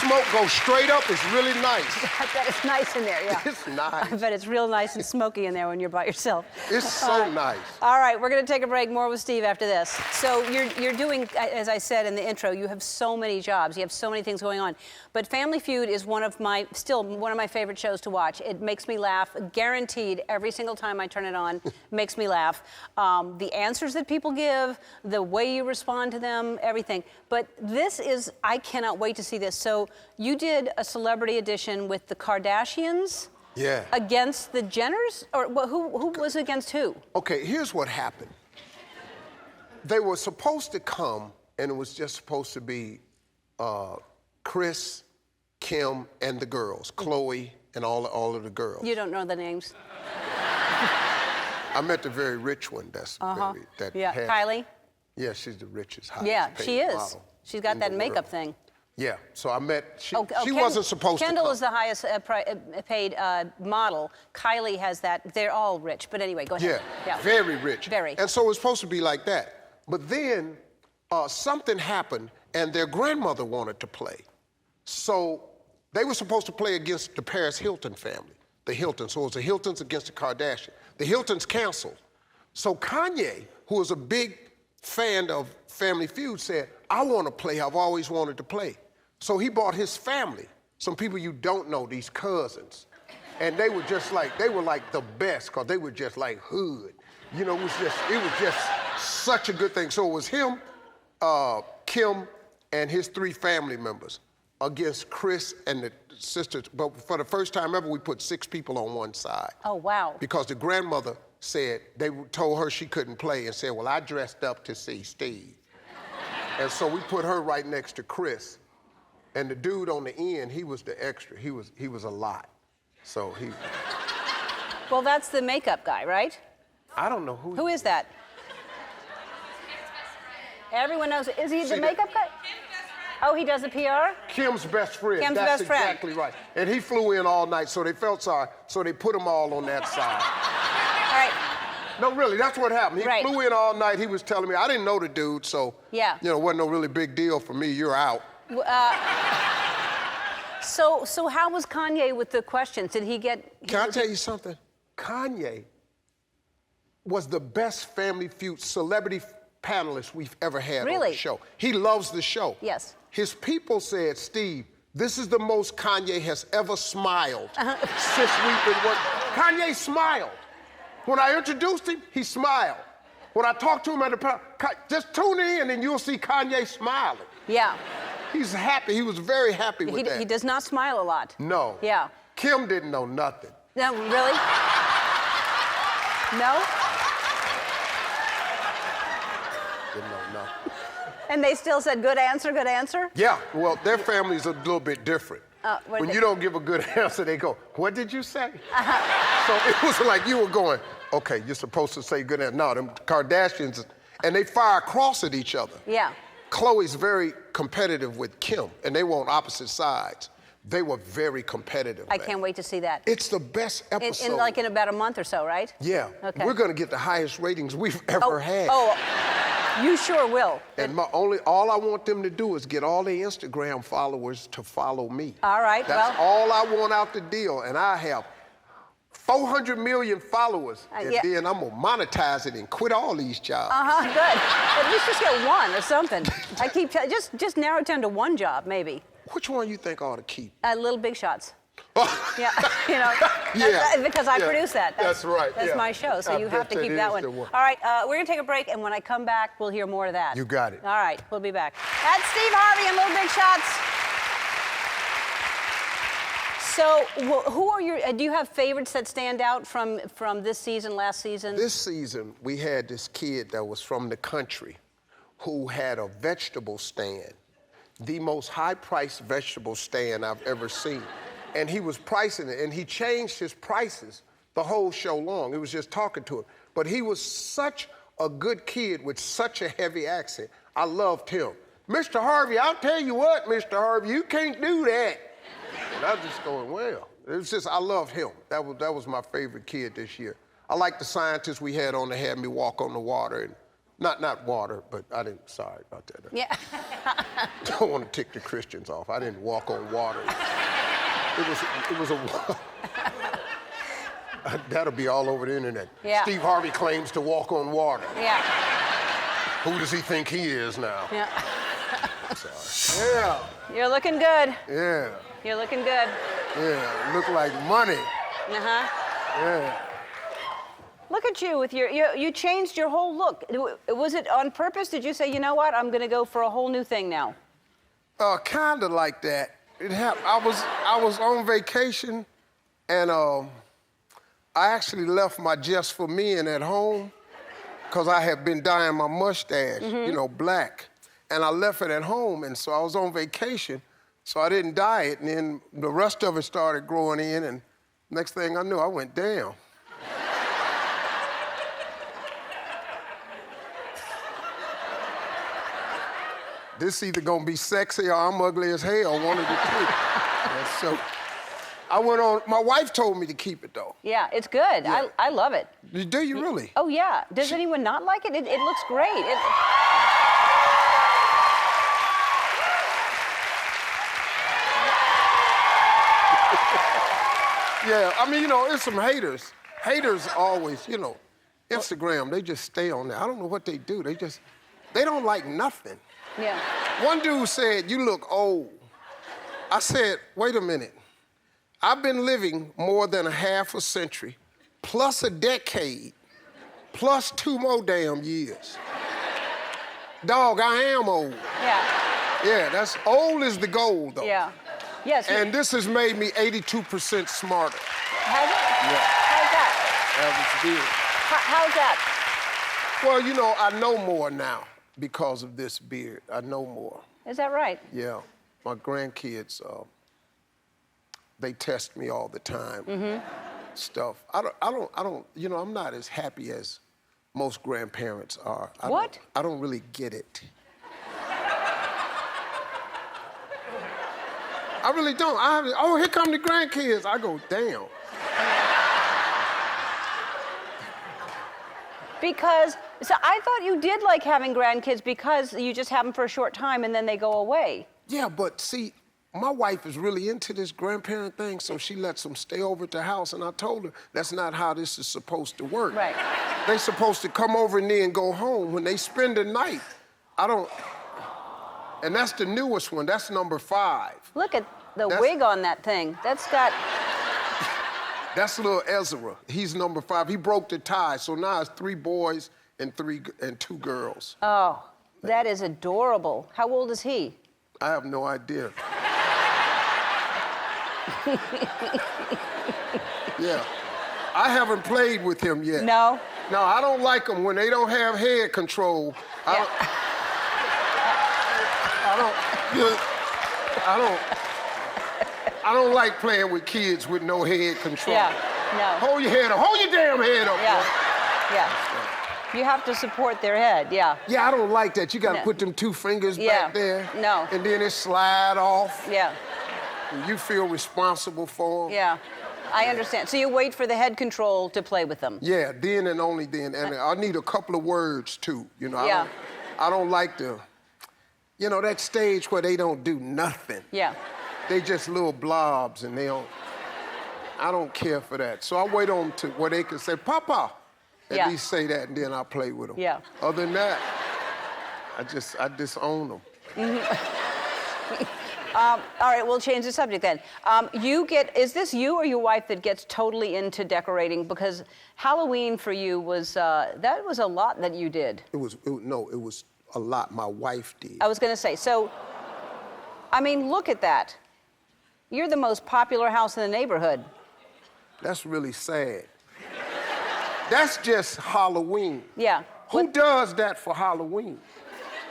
Smoke goes straight up, it's really nice. I bet it's nice in there, yeah. It's nice. I bet it's real nice and smoky in there when you're by yourself. It's so nice. All right, we're going to take a break. More with Steve after this. So you're doing, as I said in the intro, you have so many jobs. You have so many things going on. But Family Feud is still one of my favorite shows to watch. It makes me laugh, guaranteed, every single time I turn it on. Makes me laugh. The answers that people give, the way you respond to them, everything. But this is, I cannot wait to see this. So you did a celebrity edition with the Kardashians. Yeah. Against the Jenners? Or who was against who? Okay, here's what happened. They were supposed to come, and it was just supposed to be Chris, Kim, and the girls, Chloe, and all of the girls. You don't know the names. I met the very rich one. That's yeah, Kylie. Yeah, she's the richest. Yeah, she is. Model She's got that makeup world. thing. Yeah, so I met. She wasn't supposed Kendall to come. is the highest paid model. Kylie has that. They're all rich, but anyway, go ahead. Yeah, very rich. Very. And so it was supposed to be like that. But then something happened, and their grandmother wanted to play. So they were supposed to play against the Paris Hilton family, the Hiltons. So it was the Hiltons against the Kardashians. The Hiltons canceled. So Kanye, who was a big fan of Family Feud, said, I want to play. I've always wanted to play. So he brought his family, some people you don't know, these cousins. And they were like the best, because they were just like hood. You know, it was just such a good thing. So it was him, Kim, and his 3 family members against Chris and the sisters. But for the first time ever, we put 6 people on one side. Oh, wow. Because the grandmother said, they told her she couldn't play and said, well, I dressed up to see Steve. And so we put her right next to Chris. And the dude on the end, he was the extra. He was a lot. So he... Well, that's the makeup guy, right? I don't know who... Who is that? Everyone knows. Is he the makeup guy? Oh, he does the PR? Kim's best friend. Kim's That's best friend. exactly right. And he flew in all night, so they felt sorry. So they put them all on that side. All right. No, really, that's what happened. He Right. flew in all night. He was telling me, I didn't know the dude, so, Yeah. you know, it wasn't no really big deal for me. You're out. So how was Kanye with the questions? Did he get... Can I tell you something? Kanye was the best Family Feud celebrity panelist we've ever had on Really? the show. He loves the show. Yes. His people said, Steve, this is the most Kanye has ever smiled since we've been working. Kanye smiled. When I introduced him, he smiled. When I talked to him at the panel, just tune in and you'll see Kanye smiling. Yeah. He's happy. He was very happy with that. He does not smile a lot. No. Yeah. Kim didn't know nothing. No, really? No? Didn't know nothing. And they still said, good answer, good answer? Yeah, well, their family's a little bit different. When you don't give a good answer, they go, what did you say? So it was like you were going, okay, you're supposed to say good answer. No, them Kardashians, and they fire across at each other. Yeah. Khloe's very competitive with Kim, and they were on opposite sides. They were very competitive. I can't wait to see that. It's the best episode. In about a month or so, right? Yeah. Okay. We're going to get the highest ratings we've ever had. Oh, you sure will. And all I want them to do is get all their Instagram followers to follow me. All right, That's all I want out the deal. And I have 400 million followers. And then I'm going to monetize it and quit all these jobs. Good. At least just get one or something. I keep just narrow it down to one job, maybe. Which one you think I ought to keep? Little Big Shots. Yeah, you know, because I produce that. That's right. That's my show, so you have to keep that one. All right, we're going to take a break, and when I come back, we'll hear more of that. You got it. All right, we'll be back. That's Steve Harvey and Little Big Shots. So, who are your? Do you have favorites that stand out from this season, last season? This season, we had this kid that was from the country who had a vegetable stand, the most high-priced vegetable stand I've ever seen. And he was pricing it, and he changed his prices the whole show long. It was just talking to him. But he was such a good kid with such a heavy accent. I loved him. Mr. Harvey, I'll tell you what, Mr. Harvey, you can't do that. And I was just going, well, it's just, I love him. That was my favorite kid this year. I like the scientists we had on that had me walk on the water. And not water, but I didn't, sorry about that. Yeah. Don't want to tick the Christians off. I didn't walk on water. It was a, that'll be all over the internet. Yeah. Steve Harvey claims to walk on water. Yeah. Who does he think he is now? Yeah. Sorry. Yeah. You're looking good. Yeah. You're looking good. Yeah. Look like money. Uh-huh. Yeah. Look at you with you changed your whole look. Was it on purpose? Did you say, you know what, I'm gonna go for a whole new thing now? Kind of like that. It happened. I was on vacation, and I actually left my Just for Men at home, because I had been dyeing my mustache, you know, black. And I left it at home, and so I was on vacation, so I didn't dye it, and then the rest of it started growing in, and next thing I knew, I went down. This either gonna be sexy or I'm ugly as hell, one of the two. And so I went on, my wife told me to keep it though. Yeah, it's good. Yeah. I love it. Do you really? Oh yeah. Does anyone not like it? It looks great. Yeah, I mean, you know, it's some haters. Haters always, you know, Instagram, they just stay on there. I don't know what they do. They don't like nothing. Yeah. One dude said, you look old. I said, wait a minute. I've been living more than a half a century, plus a decade, plus 2 more damn years. Dog, I am old. Yeah. Yeah, that's old is the goal, though. Yeah. Yes. And this has made me 82% smarter. Has it? Yeah. How's that? That was big. How's that? Well, you know, I know more now because of this beard. I know more. Is that right? Yeah. My grandkids, they test me all the time. Stuff. I don't, you know, I'm not as happy as most grandparents are. I don't really get it. I really don't. Oh, here come the grandkids. I go, damn. Because, so I thought you did like having grandkids because you just have them for a short time and then they go away. Yeah, but see, my wife is really into this grandparent thing, so she lets them stay over at the house, and I told her that's not how this is supposed to work. Right. They're supposed to come over and then go home. When they spend the night, I don't, and that's the newest one, that's number 5. Look at the wig on that thing. That's got... That's little Ezra. He's number 5. He broke the tie, so now it's 3 boys and 2 girls. Oh, that is adorable. How old is he? I have no idea. Yeah. I haven't played with him yet. No? No, I don't like them when they don't have head control. Yeah. I don't like playing with kids with no head control. Yeah, no. Hold your head up. Hold your damn head up. Yeah, yeah. You have to support their head, yeah. Yeah, I don't like that. You gotta put them 2 fingers back there. No. And then it slide off. Yeah. And you feel responsible for them. Yeah, I understand. So you wait for the head control to play with them. Yeah, then and only then. And I need a couple of words too. You know, Yeah. I don't like the, you know, that stage where they don't do nothing. Yeah. They just little blobs and I don't care for that. So I wait on to where they can say, Papa. At least say that, and then I play with them. Yeah. Other than that, I disown them. All right, we'll change the subject then. Is this you or your wife that gets totally into decorating? Because Halloween for you was, that was a lot that you did. It was a lot my wife did. I was gonna say, so, I mean, look at that. You're the most popular house in the neighborhood. That's really sad. That's just Halloween. Yeah. Who does that for Halloween?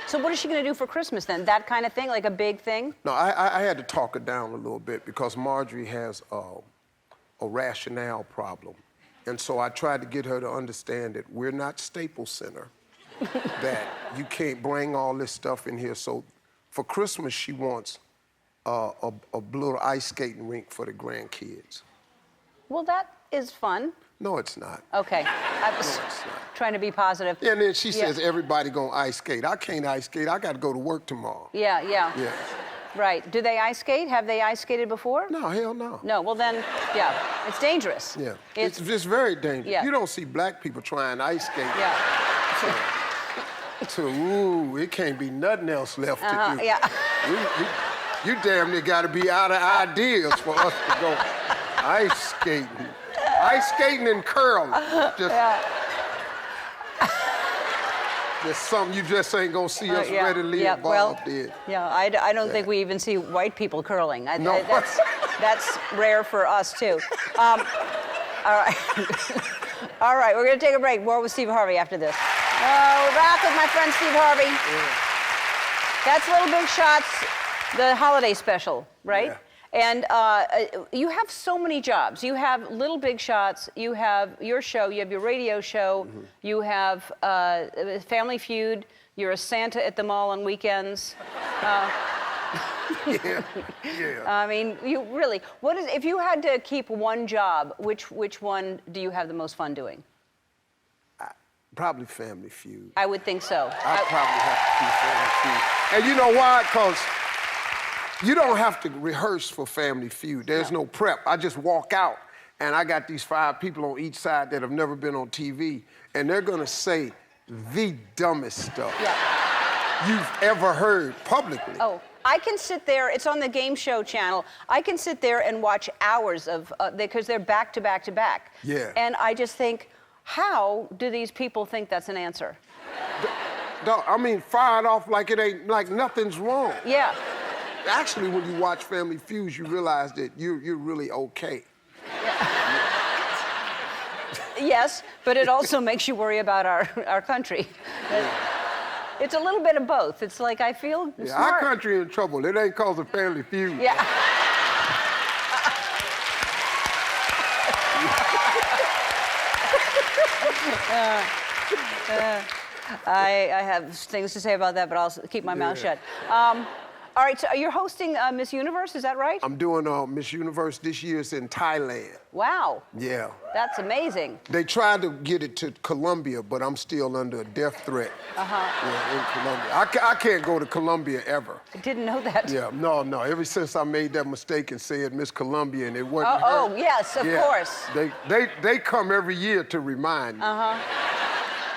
So what is she gonna do for Christmas then? That kind of thing, like a big thing? No, I had to talk her down a little bit because Marjorie has a rationale problem. And so I tried to get her to understand that we're not Staples Center, that you can't bring all this stuff in here. So For Christmas, she wants a little ice skating rink for the grandkids. Well, that is fun. No, it's not. Okay. I was trying to be positive. And then she says everybody gonna ice skate. I can't ice skate. I got to go to work tomorrow. Yeah. Yeah. Right. Do they ice skate? Have they ice skated before? No, hell no. No. Well, then, yeah, it's dangerous. Yeah. It's just very dangerous. Yeah. You don't see black people trying ice skate. Yeah. Ooh, it can't be nothing else left to do. Yeah. You damn near got to be out of ideas for us to go ice skating. Ice skating and curling. There's something you just ain't gonna see us readily involved in. Yeah, I don't think we even see white people curling. No. That's rare for us, too. All right. All right, we're going to take a break. More with Steve Harvey after this. We're back with my friend Steve Harvey. Yeah. That's Little Big Shots, the holiday special, right? Yeah. And you have so many jobs. You have Little Big Shots, you have your show, you have your radio show, you have Family Feud, you're a Santa at the mall on weekends. Yeah. I mean, you really, if you had to keep one job, which one do you have the most fun doing? Probably Family Feud. I would think so. I probably have to keep Family Feud. And you know why? Because you don't have to rehearse for Family Feud. There's no prep. I just walk out, and I got these 5 people on each side that have never been on TV, and they're gonna say the dumbest stuff you've ever heard publicly. Oh, I can sit there, it's on the game show channel, I can sit there and watch hours of, because they're back to back to back. Yeah. And I just think, how do these people think that's an answer? I mean, fired off like it ain't, like nothing's wrong. Yeah. Actually, when you watch Family Feud, you realize that you're really okay. Yes, but it also makes you worry about our country. It's a little bit of both. It's like I feel smart. Our country in trouble. It ain't cause of Family Feud. Yeah. I have things to say about that, but I'll keep my mouth shut. All right, so you're hosting Miss Universe, is that right? I'm doing Miss Universe this year. It's in Thailand. Wow. Yeah. That's amazing. They tried to get it to Colombia, but I'm still under a death threat. Yeah, in Colombia. I can't go to Colombia ever. I didn't know that. Yeah, no. Ever since I made that mistake and said Miss Colombia and it wasn't her. Oh, yes, of course. They come every year to remind me.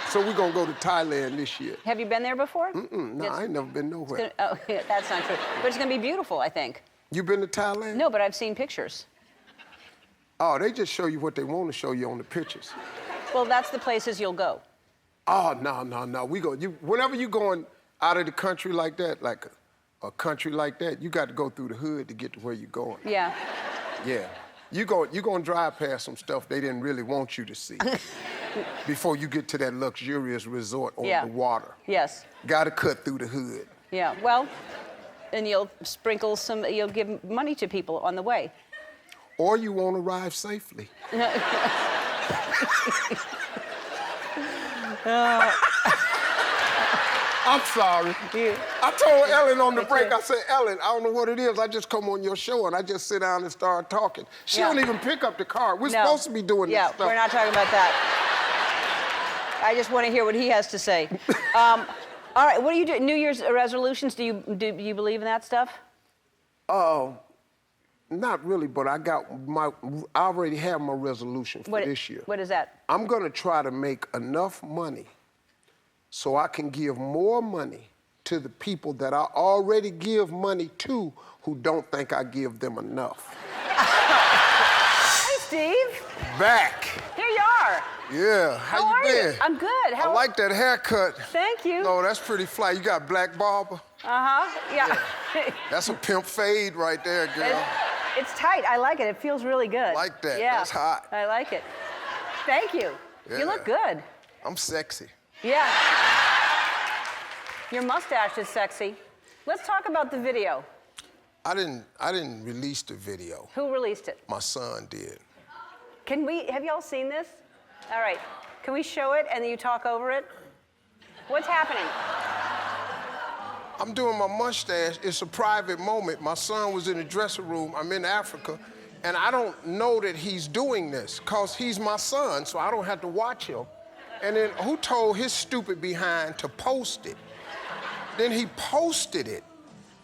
So we're gonna go to Thailand this year. Have you been there before? No, I ain't never been nowhere. Yeah, that's not true. But it's gonna be beautiful, I think. You been to Thailand? No, but I've seen pictures. Oh, they just show you what they want to show you on the pictures. Well, that's the places you'll go. Oh, no. We go. Whenever you going out of the country like that, like a country like that, you got to go through the hood to get to where you're going. Yeah. Yeah. You're going to drive past some stuff they didn't really want you to see before you get to that luxurious resort on the water. Yes. Got to cut through the hood. Yeah, well, and you'll you'll give money to people on the way. Or you won't arrive safely. I'm sorry. I told Ellen on the break, I said, Ellen, I don't know what it is. I just come on your show and I just sit down and start talking. She don't even pick up the card. We're supposed to be doing this stuff. Yeah, we're not talking about that. I just want to hear what he has to say. All right, what do you do? New Year's resolutions, do you believe in that stuff? Not really, but I already have my resolution for this year. What is that? I'm gonna try to make enough money so I can give more money to the people that I already give money to who don't think I give them enough. Hey, Steve. Back. Here you are. Yeah, how you been? I'm good. I like that haircut. Thank you. No, that's pretty fly. You got black barber? Yeah. That's a pimp fade right there, girl. It's tight. I like it. It feels really good. Like that. Yeah. That's hot. I like it. Thank you. Yeah. You look good. I'm sexy. Yeah. Your mustache is sexy. Let's talk about the video. I didn't release the video. Who released it? My son did. Have y'all seen this? All right. Can we show it and then you talk over it? What's happening? I'm doing my mustache. It's a private moment. My son was in the dressing room. I'm in Africa, and I don't know that he's doing this, because he's my son, so I don't have to watch him. And then who told his stupid behind to post it? Then he posted it,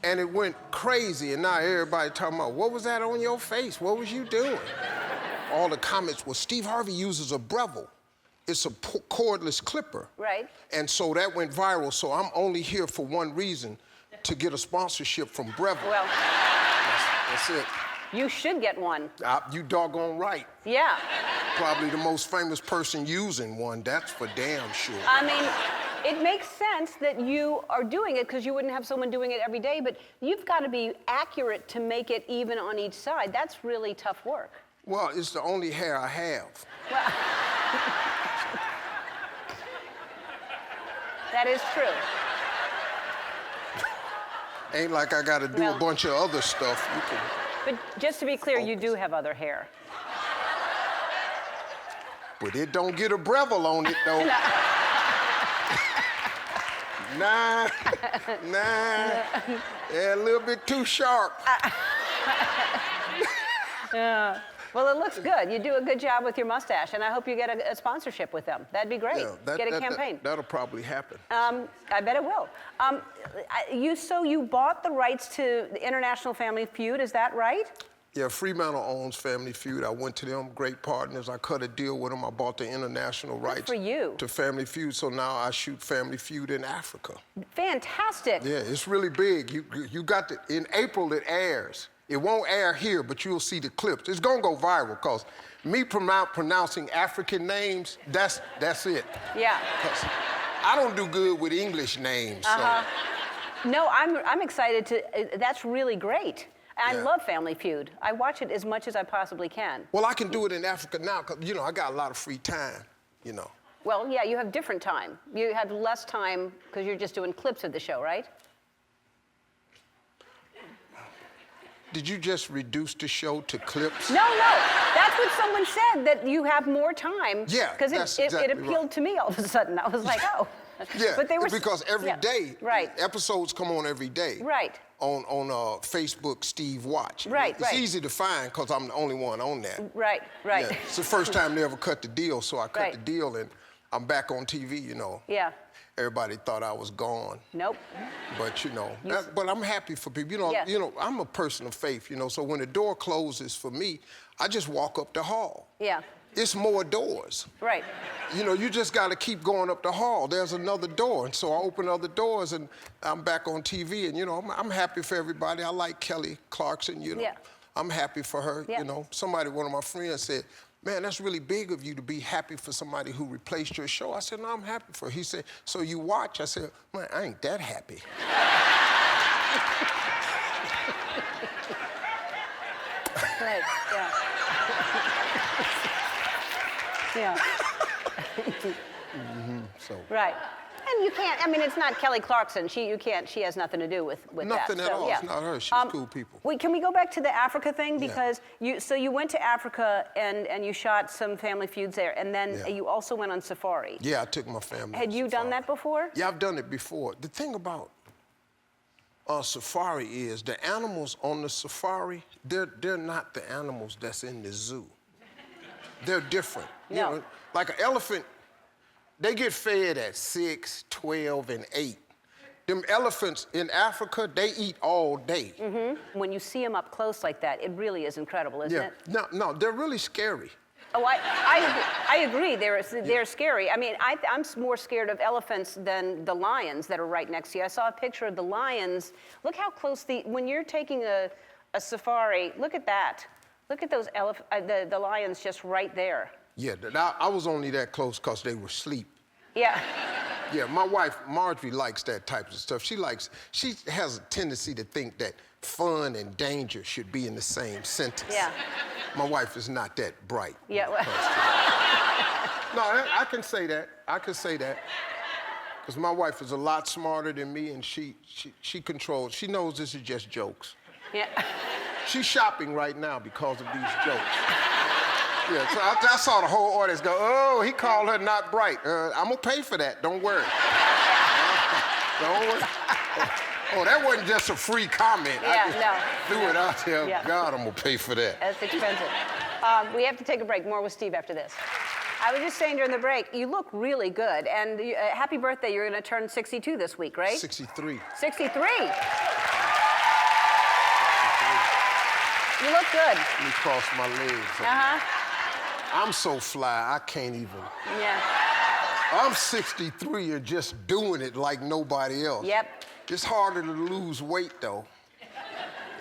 and it went crazy, and now everybody talking about, what was that on your face? What was you doing? All the comments were, Steve Harvey uses a Breville. It's a cordless clipper. Right. And so that went viral, so I'm only here for one reason, to get a sponsorship from Breville. Well, that's it. you should get one. You doggone right. Yeah. Probably the most famous person using one, that's for damn sure. I mean, it makes sense that you are doing it because you wouldn't have someone doing it every day, but you've got to be accurate to make it even on each side. That's really tough work. Well, it's the only hair I have. Well, that is true. Ain't like I gotta do a bunch of other stuff. You can... But just to be clear, you do have other hair. But it don't get a Breville on it, though. Nah, yeah, a little bit too sharp. Yeah. Well, it looks good. You do a good job with your mustache, and I hope you get a sponsorship with them. That'd be great. Yeah, get a campaign. That'll probably happen. I bet it will. So you bought the rights to the International Family Feud, is that right? Yeah, Fremantle owns Family Feud. I went to them, great partners. I cut a deal with them. I bought the international rights to Family Feud, so now I shoot Family Feud in Africa. Fantastic. Yeah, it's really big. You got the, in April it airs. It won't air here, but you'll see the clips. It's gonna go viral, because me pronouncing African names, that's it. Yeah. I don't do good with English names, so. No, I'm excited to, that's really great. I love Family Feud. I watch it as much as I possibly can. Well, I can do it in Africa now, because, you know, I got a lot of free time, you know. Well, yeah, you have different time. You have less time because you're just doing clips of the show, right? Did you just reduce the show to clips? No. That's what someone said, that you have more time. Yeah, because it appealed to me all of a sudden. I was like, oh. Yeah, but they were, because every day, right. episodes come on every day. Right. On Facebook, Steve Watch. Right, It's easy to find, because I'm the only one on that. Right. Yeah, it's the first time they ever cut the deal, so I cut Right. the deal, and I'm back on TV, you know. Yeah. Everybody thought I was gone. Nope. But, you know, but I'm happy for people. You know, I'm a person of faith, you know, so when the door closes for me, I just walk up the hall. Yeah. It's more doors. Right. You know, you just got to keep going up the hall. There's another door. And so I open other doors, and I'm back on TV. And, you know, I'm happy for everybody. I like Kelly Clarkson, you know. Yeah. I'm happy for her, Yeah. you know. One of my friends said, man, that's really big of you to be happy for somebody who replaced your show. I said, no, I'm happy for her. He said, so you watch? I said, man, I ain't that happy. Right, yeah. Yeah. So. Right. And you can't, I mean, it's not Kelly Clarkson. She has nothing to do with Nothing that. at all. Yeah. It's not her. She's cool people. Wait, can we go back to the Africa thing? Because you went to Africa and you shot some Family Feuds there, and then you also went on safari. Yeah, I took my family. Had you done that before? Yeah, I've done it before. The thing about safari is the animals on the safari, they're not the animals that's in the zoo. They're different. You know, like an elephant, they get fed at 6, 12, and 8. Them elephants in Africa, they eat all day. Mm-hmm. When you see them up close like that, it really is incredible, isn't it? No, they're really scary. Oh, I agree. They're scary. I mean, I'm more scared of elephants than the lions that are right next to you. I saw a picture of the lions. Look how close when you're taking a safari, look at that. Look at those the lions just right there. Yeah, I was only that close because they were asleep. Yeah. Yeah, my wife, Marjorie, likes that type of stuff. She has a tendency to think that fun and danger should be in the same sentence. Yeah. My wife is not that bright. Yeah. No, I can say that. I can say that. Because my wife is a lot smarter than me, and she controls. She knows this is just jokes. Yeah. She's shopping right now because of these jokes. Yeah, so I saw the whole audience go, oh, he called her not bright. I'm gonna pay for that, don't worry. Don't worry. Oh, that wasn't just a free comment. Yeah, I just no. threw it out there. Yeah. God, I'm gonna pay for that. That's expensive. We have to take a break. More with Steve after this. I was just saying during the break, you look really good. And happy birthday. You're going to turn 62 this week, right? 63. 63. You look good. Let me cross my legs. Uh-huh. I'm so fly, I can't even. Yeah. I'm 63 and just doing it like nobody else. Yep. It's harder to lose weight, though.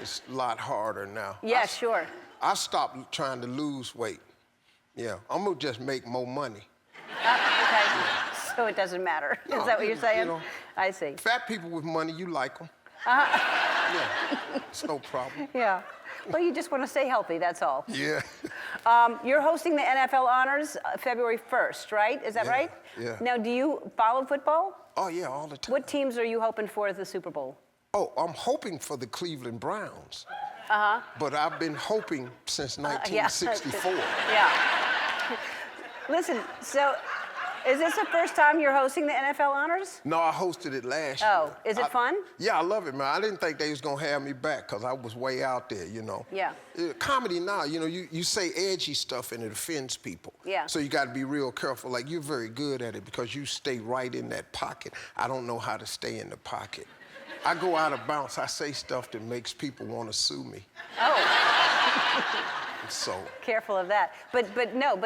It's a lot harder now. Yeah, sure. I stopped trying to lose weight. Yeah, I'm gonna just make more money. Okay. So it doesn't matter. No, Is that what you're saying? you know, I see. Fat people with money, you like them. Uh-huh. Yeah, it's no problem. Yeah. Well, you just want to stay healthy, that's all. Yeah. You're hosting the NFL Honors February 1st, right? Is that right? Yeah. Now, do you follow football? Oh, yeah, all the time. What teams are you hoping for at the Super Bowl? Oh, I'm hoping for the Cleveland Browns. Uh-huh. But I've been hoping since 1964. Yeah. Listen, so is this the first time you're hosting the NFL Honors? No, I hosted it last year. Oh, is it fun? Yeah, I love it, man. I didn't think they was gonna have me back because I was way out there, you know. Yeah. Comedy now, you know, you say edgy stuff and it offends people. Yeah. So you got to be real careful. Like, you're very good at it because you stay right in that pocket. I don't know how to stay in the pocket. I go out of bounds. I say stuff that makes people want to sue me. Oh. So. Careful of that. But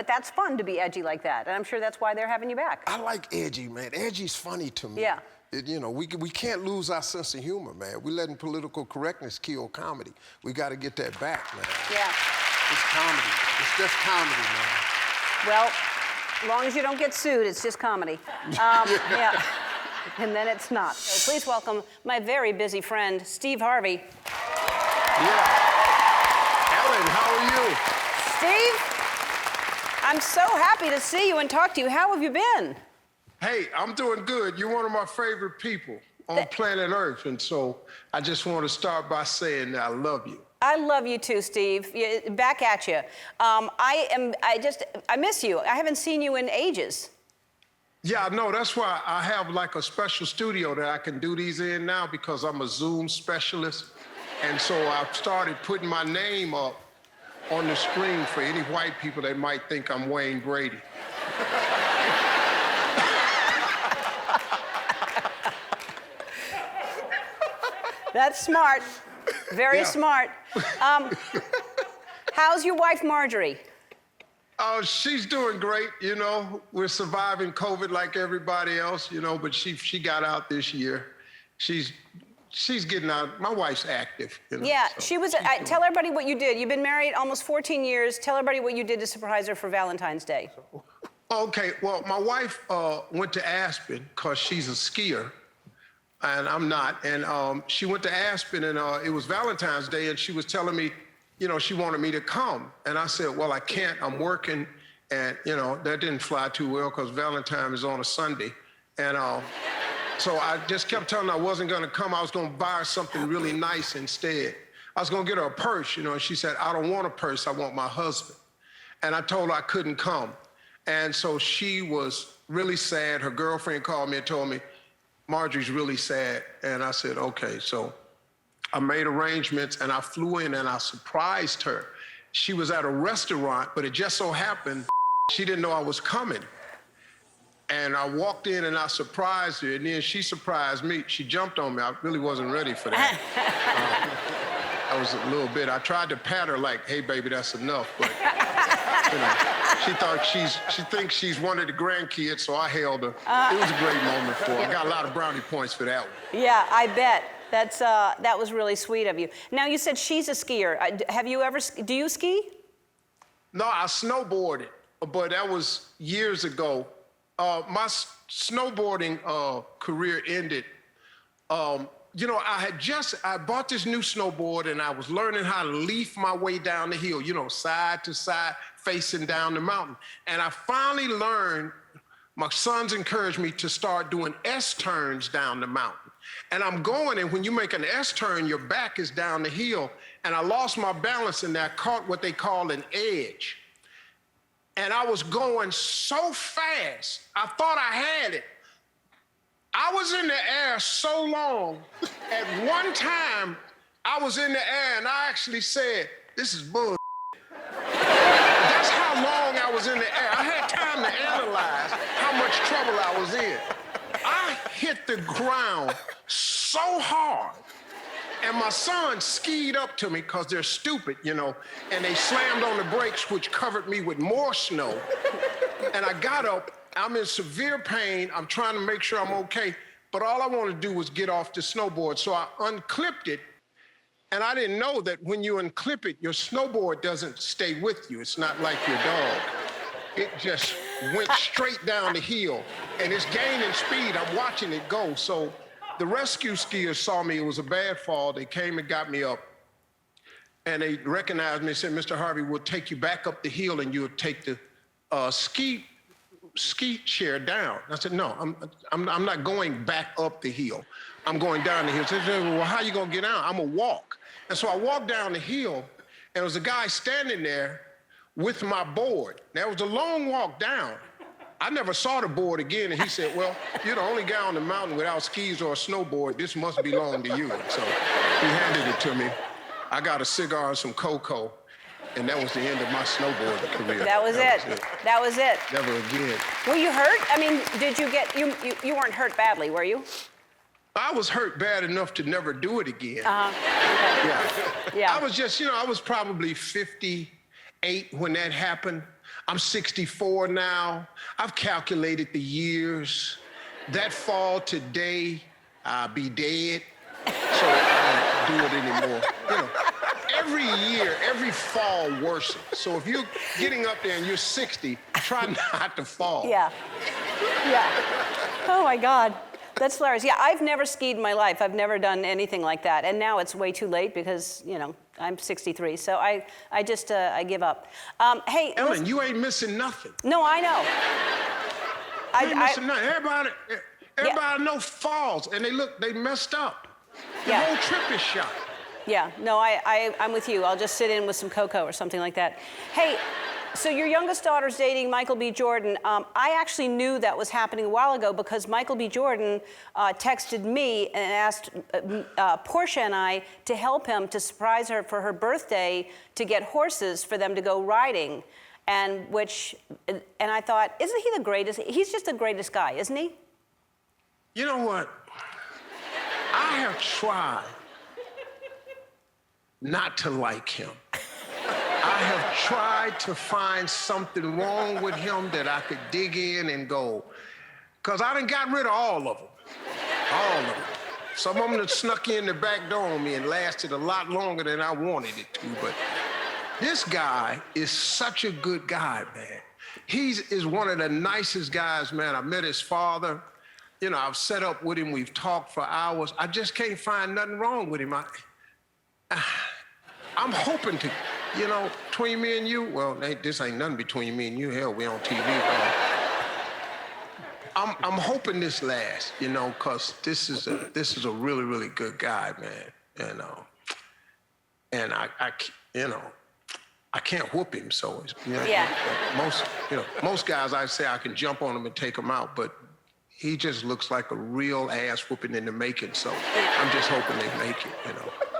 that's fun to be edgy like that. And I'm sure that's why they're having you back. I like edgy, man. Edgy's funny to me. Yeah. You know, we can't lose our sense of humor, man. We're letting political correctness kill comedy. We got to get that back, man. Yeah. It's comedy. It's just comedy, man. Well, as long as you don't get sued, it's just comedy. Yeah. And then it's not. So please welcome my very busy friend, Steve Harvey. Yeah. Ellen, how are you? Steve, I'm so happy to see you and talk to you. How have you been? Hey, I'm doing good. You're one of my favorite people on planet Earth, and so I just want to start by saying that I love you. I love you too, Steve. Back at you. I miss you. I haven't seen you in ages. Yeah, no, that's why I have like a special studio that I can do these in now because I'm a Zoom specialist. And so I've started putting my name up on the screen for any white people that might think I'm Wayne Brady. That's smart. Very smart. How's your wife, Marjorie? Oh, she's doing great. You know, we're surviving COVID like everybody else, you know, but she got out this year. She's getting out. My wife's active. You know, yeah, so she was. Tell everybody what you did. You've been married almost 14 years. Tell everybody what you did to surprise her for Valentine's Day. Okay, well, my wife went to Aspen because she's a skier, and I'm not. And she went to Aspen, and it was Valentine's Day, and she was telling me, you know, she wanted me to come. And I said, well, I can't. I'm working. And, you know, that didn't fly too well because Valentine is on a Sunday. And so I just kept telling her I wasn't going to come. I was going to buy her something really nice instead. I was going to get her a purse, you know, and she said, I don't want a purse. I want my husband. And I told her I couldn't come. And so she was really sad. Her girlfriend called me and told me, Marjorie's really sad. And I said, okay. So I made arrangements and I flew in and I surprised her. She was at a restaurant, but it just so happened she didn't know I was coming. And I walked in and I surprised her, and then she surprised me. She jumped on me. I really wasn't ready for that. That was a little bit. I tried to pat her like, hey, baby, that's enough. But, you know, she thinks she's one of the grandkids, so I held her. It was a great moment for her. I got a lot of brownie points for that one. Yeah, I bet. That was really sweet of you. Now, you said she's a skier. Do you ski? No, I snowboarded, but that was years ago. My snowboarding career ended. You know, I bought this new snowboard and I was learning how to leaf my way down the hill, you know, side to side, facing down the mountain. And I finally learned, my sons encouraged me to start doing S-turns down the mountain. And I'm going, and when you make an S-turn, your back is down the hill. And I lost my balance and I caught what they call an edge. And I was going so fast, I thought I had it. I was in the air so long, at one time, I was in the air and I actually said, this is bull. That's how long I was in the air. I had time to analyze how much trouble I was in. I hit the ground so hard, and my son skied up to me because they're stupid, you know, and they slammed on the brakes, which covered me with more snow. And I got up, I'm in severe pain, I'm trying to make sure I'm okay, but all I wanted to do was get off the snowboard. So I unclipped it, and I didn't know that when you unclip it, your snowboard doesn't stay with you. It's not like your dog. It just went straight down the hill, and it's gaining speed. I'm watching it go. So the rescue skiers saw me. It was a bad fall. They came and got me up, and they recognized me and said, Mr. Harvey, we'll take you back up the hill, and you'll take the ski chair down. I said, no, I'm not going back up the hill. I'm going down the hill. They said, well, how you gonna get down? I'm gonna walk. And so I walked down the hill, and there was a guy standing there with my board. That was a long walk down. I never saw the board again, and he said, well, you're the only guy on the mountain without skis or a snowboard. This must belong to you. So he handed it to me. I got a cigar and some cocoa, and that was the end of my snowboarding career. That was it. That was it. Never again. Were you hurt? I mean, did you get, you weren't hurt badly, were you? I was hurt bad enough to never do it again. Okay. Yeah. I was just, I was probably 58 when that happened. I'm 64 now. I've calculated the years. That fall today, I'll be dead. So I don't do it anymore. Every year, every fall worsens. So if you're getting up there and you're 60, try not to fall. Yeah. Oh my God. That's hilarious. Yeah, I've never skied in my life. I've never done anything like that. And now it's way too late because, I'm 63. So I I give up. Hey, Ellen, you ain't missing nothing. No, I know. You ain't missing nothing. Everybody knows falls, and they messed up. The whole trip is shot. Yeah, no, I'm with you. I'll just sit in with some cocoa or something like that. Hey, so your youngest daughter's dating Michael B. Jordan. I actually knew that was happening a while ago because Michael B. Jordan texted me and asked Portia and I to help him to surprise her for her birthday to get horses for them to go riding. And I thought, isn't he the greatest? He's just the greatest guy, isn't he? You know what? I have tried not to like him. I have tried to find something wrong with him that I could dig in and go, because I done got rid of all of them. All of them. Some of them that snuck in the back door on me and lasted a lot longer than I wanted it to, but this guy is such a good guy, man. He is one of the nicest guys, man. I met his father. I've set up with him. We've talked for hours. I just can't find nothing wrong with him. I'm hoping to, between me and you, well, this ain't nothing between me and you. Hell, we on TV. I'm hoping this lasts, because this is a really, really good guy, man. And I can't whoop him, so most guys I say I can jump on him and take him out, but he just looks like a real ass whooping in the making, so I'm just hoping they make it,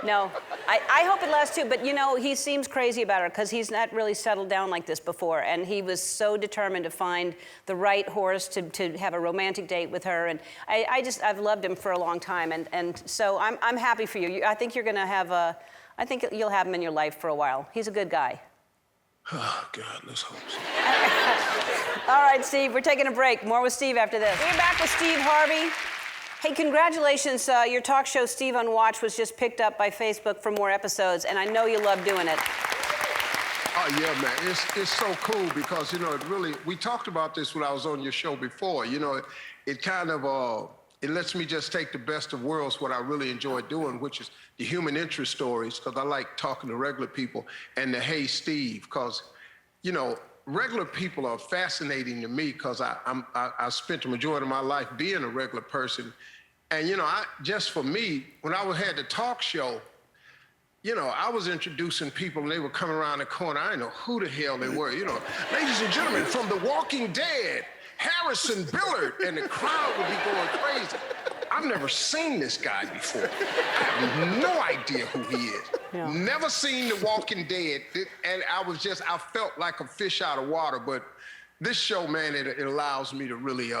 No, I hope it lasts too, but he seems crazy about her because he's not really settled down like this before, and he was so determined to find the right horse to have a romantic date with her, and I've loved him for a long time, and so I'm happy for you. I think you're gonna have I think you'll have him in your life for a while. He's a good guy. Oh, God, let's hope so. All right, Steve, we're taking a break. More with Steve after this. We're back with Steve Harvey. Hey, congratulations. Your talk show, Steve on Watch, was just picked up by Facebook for more episodes, and I know you love doing it. Oh, yeah, man. It's so cool because, it really, we talked about this when I was on your show before. It kind of, it lets me just take the best of worlds, what I really enjoy doing, which is the human interest stories, because I like talking to regular people, and the Hey Steve, because, regular people are fascinating to me because I spent the majority of my life being a regular person. And, just for me, when I had the talk show, I was introducing people and they were coming around the corner. I didn't know who the hell they were, ladies and gentlemen, from The Walking Dead, Harrison Billard, and the crowd would be going crazy. I've never seen this guy before. I have no idea who he is. Yeah. Never seen The Walking Dead, and I felt like a fish out of water, but this show, man, it allows me to really,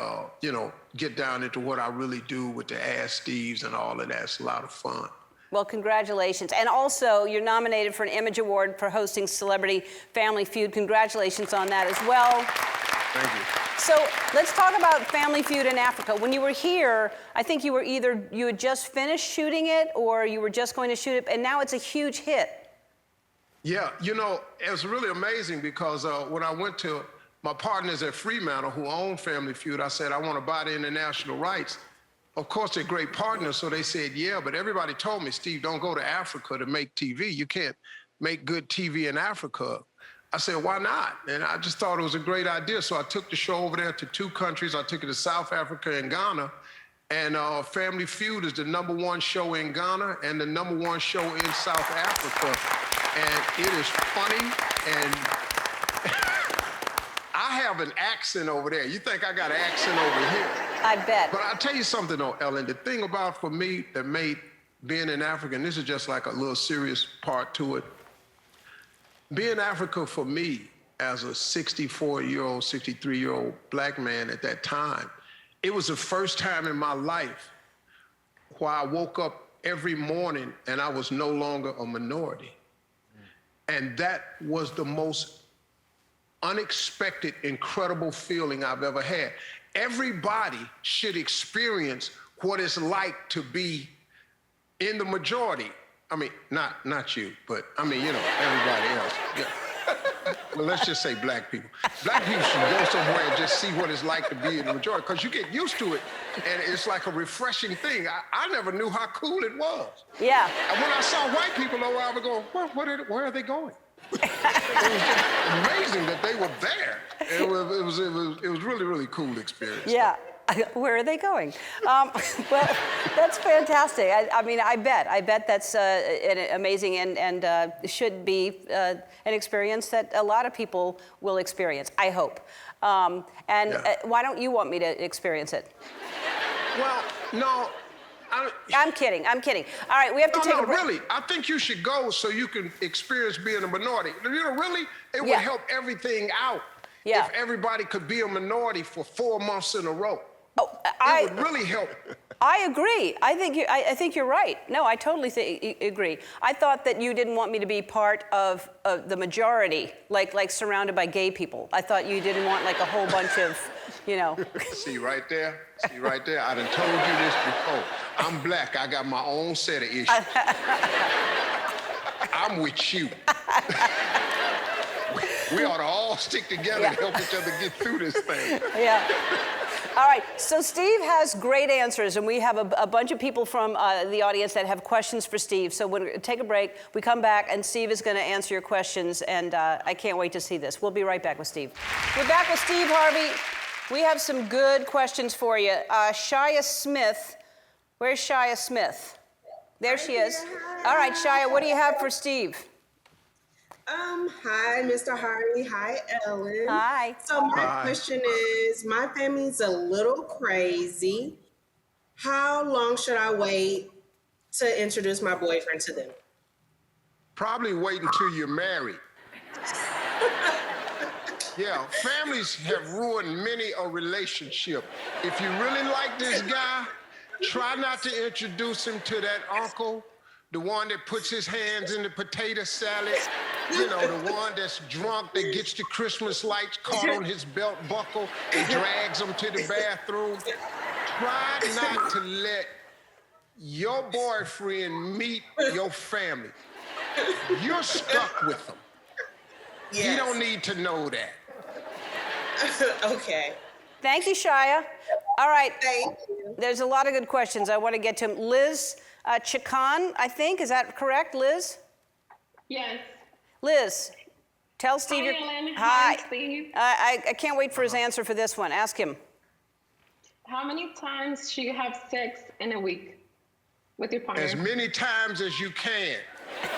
get down into what I really do with the Ask Steves and all of that. It's a lot of fun. Well, congratulations. And also, you're nominated for an Image Award for hosting Celebrity Family Feud. Congratulations on that as well. Thank you. So let's talk about Family Feud in Africa. When you were here, I think you had just finished shooting it or you were just going to shoot it, and now it's a huge hit. Yeah, it was really amazing because when I went to my partners at Fremantle who own Family Feud, I said, I want to buy the international rights. Of course, they're great partners, so they said, yeah, but everybody told me, Steve, don't go to Africa to make TV. You can't make good TV in Africa. I said, why not? And I just thought it was a great idea. So I took the show over there to 2 countries. I took it to South Africa and Ghana. And Family Feud is the #1 show in Ghana and the #1 show in South Africa. And it is funny. And I have an accent over there. You think I got an accent over here? I bet. But I'll tell you something, though, Ellen. The thing about, for me, that made being in Africa, and this is just like a little serious part to it, being in Africa for me, as a 64-year-old, 63-year-old black man at that time, it was the first time in my life where I woke up every morning and I was no longer a minority. And that was the most unexpected, incredible feeling I've ever had. Everybody should experience what it's like to be in the majority. I mean, not you, but I mean, everybody else. Yeah. Well, let's just say black people. Black people should go somewhere and just see what it's like to be in the majority, because you get used to it, and it's like a refreshing thing. I never knew how cool it was. Yeah. And when I saw white people over, I would go, where are they going? It was just amazing that they were there. It was really, really cool experience. Yeah. Where are they going? Well, that's fantastic. I bet that's amazing and should be an experience that a lot of people will experience, I hope. Why don't you want me to experience it? Well, no. I'm kidding. All right, we have to take a break. Really, I think you should go so you can experience being a minority. Really, it would help everything out if everybody could be a minority for 4 months in a row. It would really help. I agree. I think you're right. No, I totally agree. I thought that you didn't want me to be part of the majority, like surrounded by gay people. I thought you didn't want like a whole bunch of, See right there? I done told you this before. I'm black. I got my own set of issues. I'm with you. We ought to all stick together and help each other get through this thing. Yeah. All right, so Steve has great answers, and we have a bunch of people from the audience that have questions for Steve. So we're going to take a break. We come back, and Steve is going to answer your questions, and I can't wait to see this. We'll be right back with Steve. We're back with Steve Harvey. We have some good questions for you. Shia Smith. Where's Shia Smith? There she is. All right, Shia, what do you have for Steve? Hi, Mr. Harvey. Hi, Ellen. Hi. So my question is, my family's a little crazy. How long should I wait to introduce my boyfriend to them? Probably wait until you're married. Yeah, families have ruined many a relationship. If you really like this guy, try not to introduce him to that uncle, the one that puts his hands in the potato salad, the one that's drunk that gets the Christmas lights caught on his belt buckle and drags him to the bathroom. Try not to let your boyfriend meet your family. You're stuck with him. Yes. He don't need to know that. Okay. Thank you, Shia. All right. Thank you. There's a lot of good questions. I want to get to them. Liz Chacon, I think. Is that correct, Liz? Yes. Liz, tell Steve. Hi, Ellen. Hi. Steve. I can't wait for his answer for this one. Ask him. How many times should you have sex in a week with your partner? As many times as you can.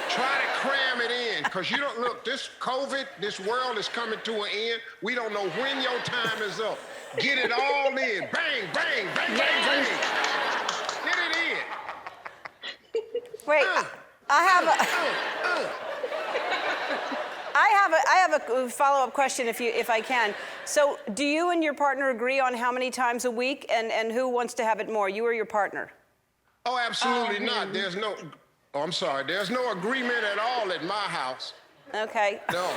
Try to cram it in, because look, this COVID, this world is coming to an end. We don't know when your time is up. Get it all in. Bang, bang, bang, bang, bang. Get it in. Wait, I have a follow-up question if I can. So, do you and your partner agree on how many times a week, and who wants to have it more, you or your partner? Oh, absolutely not. There's no, I'm sorry. There's no agreement at all at my house. Okay. No.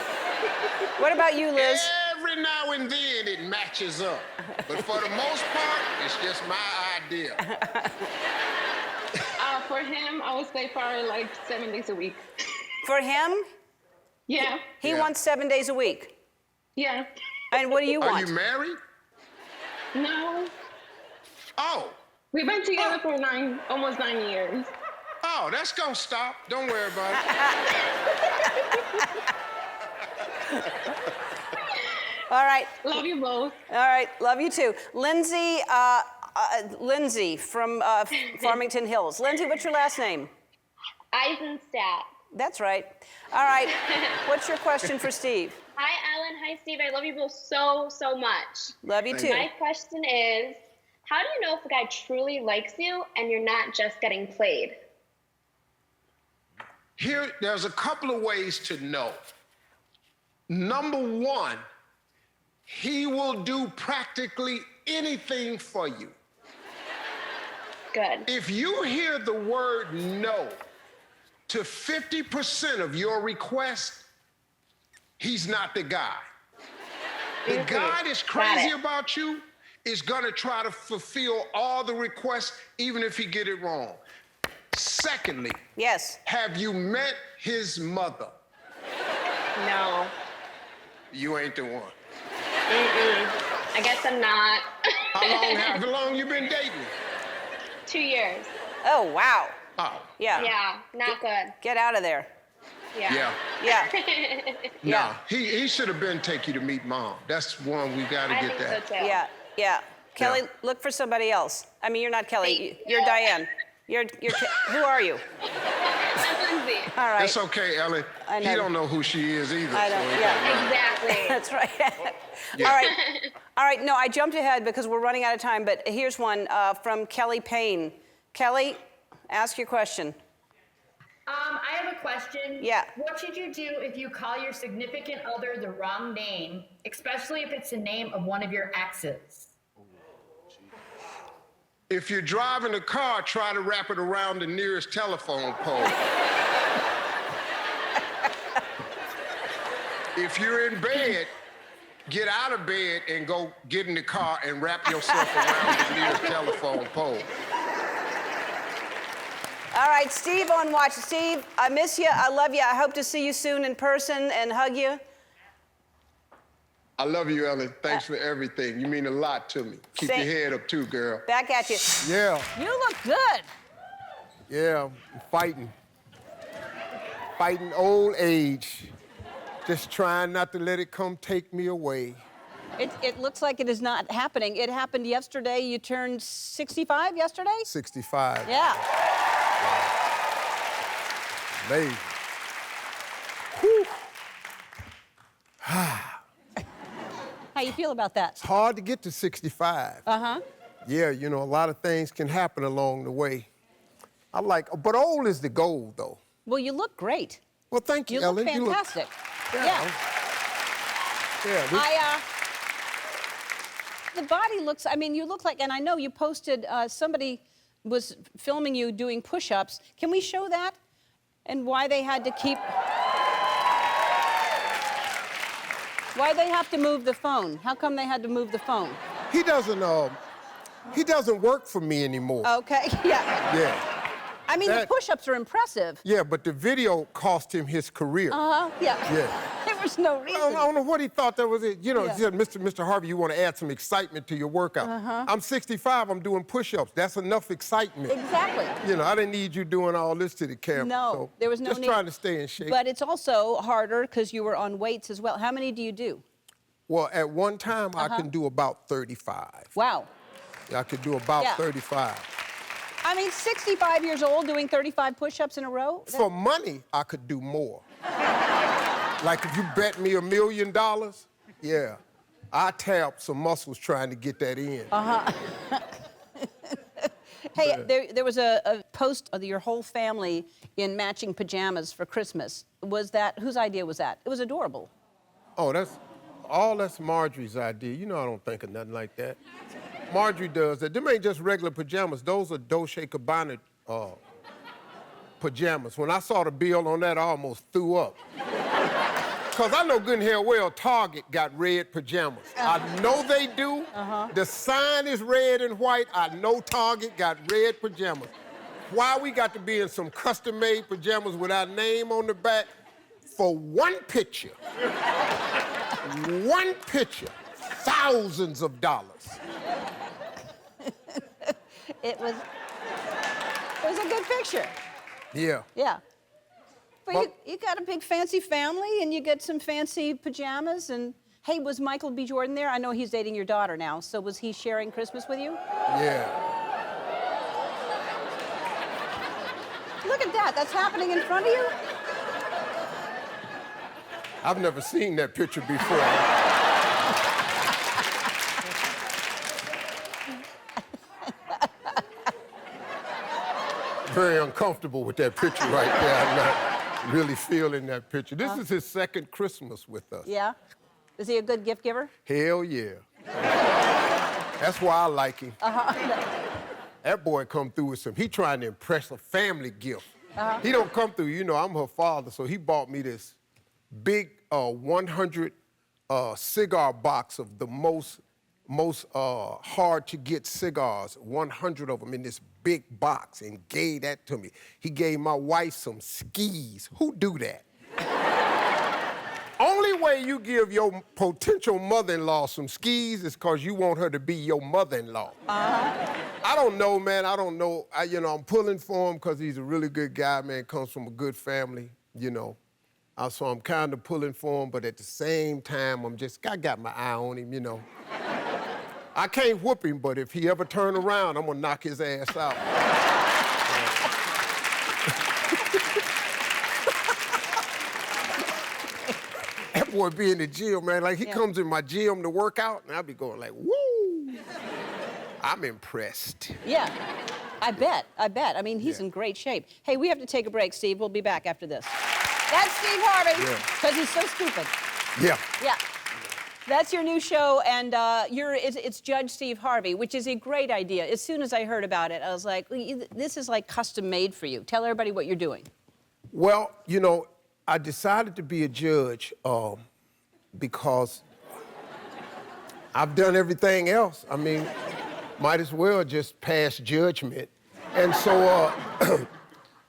What about you, Liz? Every now and then it matches up. But for the most part, it's just my idea. For him, I would say probably like 7 days a week. For him? Yeah. He wants 7 days a week. Yeah. And what do you want? Are you married? No. Oh. We've been together for almost 9 years. Oh, that's gonna stop. Don't worry about it. All right. Love you both. All right, love you too. Lindsay, Lindsay from Farmington Hills. Lindsay, what's your last name? Eisenstadt. That's right. All right, what's your question for Steve? Hi, Ellen. Hi, Steve. I love you both so, so much. Love you too. My question is, how do you know if a guy truly likes you and you're not just getting played? There's a couple of ways to know. Number one, he will do practically anything for you. Good. If you hear the word no to 50% of your request, he's not the guy. The guy that's crazy about you is gonna try to fulfill all the requests, even if he get it wrong. Secondly, yes. Have you met his mother? No. You ain't the one. I guess I'm not. How long you been dating? 2 years. Oh, wow. Oh. Yeah. Yeah, not good. Get out of there. Yeah. Yeah. No, he should have been take you to meet mom. That's one we got to get that. So too. Yeah, yeah. Kelly, look for somebody else. I mean, you're not Kelly. You're Diane. Who are you? I'm Lindsay. All right. It's okay, Ellen. I know. He don't know who she is either. I don't. So Yeah. Exactly. That's right. Yeah. All right. All right. No, I jumped ahead because we're running out of time. But here's one from Kelly Payne. Kelly, ask your question. I have a question. Yeah. What should you do if you call your significant other the wrong name, especially if it's the name of one of your exes? If you're driving a car, try to wrap it around the nearest telephone pole. If you're in bed, get out of bed and go get in the car and wrap yourself around the nearest telephone pole. All right, Steve on watch. Steve, I miss you. I love you. I hope to see you soon in person and hug you. I love you, Ellen. Thanks for everything. You mean a lot to me. Keep your head up too, girl. Back at you. Yeah. You look good. Yeah, I'm fighting. Fighting old age. Just trying not to let it come take me away. It looks like it is not happening. It happened yesterday. You turned 65 yesterday? 65. Yeah. Amazing. Whew. How you feel about that? It's hard to get to 65. Uh-huh. Yeah, you know, a lot of things can happen along the way. But old is the goal, though. Well, you look great. Well, thank you, You look Ellen. fantastic. Yeah. The body looks, I mean, you look like, and I know you posted, somebody was filming you doing push-ups. Can we show that? And why they had to keep, why they have to move the phone? How come they had to move the phone? He doesn't work for me anymore. Okay, yeah. Yeah. I mean, the push-ups are impressive. Yeah, but the video cost him his career. Uh-huh, yeah. Yeah. There was no reason. I don't know what he thought that was it. You know, Yeah. he said, Mr. Harvey, you want to add some excitement to your workout. Uh-huh. I'm 65, I'm doing push-ups. That's enough excitement. Exactly. You know, I didn't need you doing all this to the camera. No, so there was no just need. trying to stay in shape. But it's also harder because you were on weights as well. How many do you do? Well, at one time, I Uh-huh. can do about 35. Wow. Yeah, I could do about Yeah. 35. I mean, 65 years old doing 35 push-ups in a row? For money, I could do more. Like if you bet me $1 million, yeah, I tapped some muscles trying to get that in. Hey, there was a post of your whole family in matching pajamas for Christmas. Was that, whose idea was that? It was adorable. Oh, that's Marjorie's idea. You know I don't think of nothing like that. Marjorie does that. Them ain't just regular pajamas. Those are Dolce & Gabbana pajamas. When I saw the bill on that, I almost threw up. Because I know good and hell well Target got red pajamas. I know they do. The sign is red and white. I know Target got red pajamas. Why we got to be in some custom-made pajamas with our name on the back? For one picture, thousands of dollars. It was a good picture. Yeah. Yeah. But you got a big fancy family and you get some fancy pajamas and, hey, was Michael B. Jordan there? I know he's dating your daughter now, so was he sharing Christmas with you? Yeah. Look at that, that's happening in front of you? I've never seen that picture before. Very uncomfortable with that picture right there. I'm not really feeling that picture. This is his second Christmas with us. Yeah? Is he a good gift giver? Hell yeah. That's why I like him. That boy come through with some, he trying to impress a family gift. He don't come through, you know, I'm her father, so he bought me this big 100 cigar box of the most hard to get cigars, 100 of them in this big box, and gave that to me. He gave my wife some skis. Who do that? Only way you give your potential mother-in-law some skis is because you want her to be your mother-in-law. I don't know, man. I don't know. I'm pulling for him because he's a really good guy, man. Comes from a good family, you know. So I'm kind of pulling for him, but at the same time, I got my eye on him, you know. I can't whoop him, but if he ever turn around, I'm gonna knock his ass out. That boy be in the gym, man. Like, he comes in my gym to work out, and I be going like, woo! I'm impressed. Yeah, I bet. I mean, he's in great shape. Hey, we have to take a break, Steve. We'll be back after this. That's Steve Harvey, because he's so stupid. Yeah. Yeah. That's your new show, and it's Judge Steve Harvey, which is a great idea. As soon as I heard about it, I was like, this is like custom made for you. Tell everybody what you're doing. Well, you know, I decided to be a judge because I've done everything else. I mean, might as well just pass judgment. And so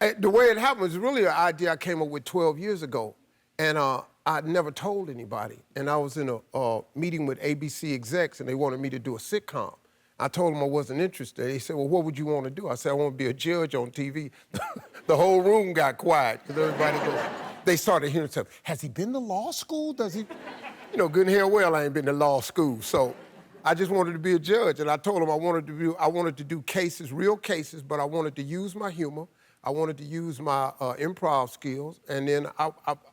the way it happened was really an idea I came up with 12 years ago. And I'd never told anybody. And I was in a meeting with ABC execs, and they wanted me to do a sitcom. I told them I wasn't interested. They said, well, what would you want to do? I said, I want to be a judge on TV. The whole room got quiet, because everybody goes, they started hearing stuff. Has he been to law school? Does he? You know, good and hell well, I ain't been to law school. So I just wanted to be a judge. And I told them I wanted to do cases, real cases, but I wanted to use my humor. I wanted to use my improv skills, and then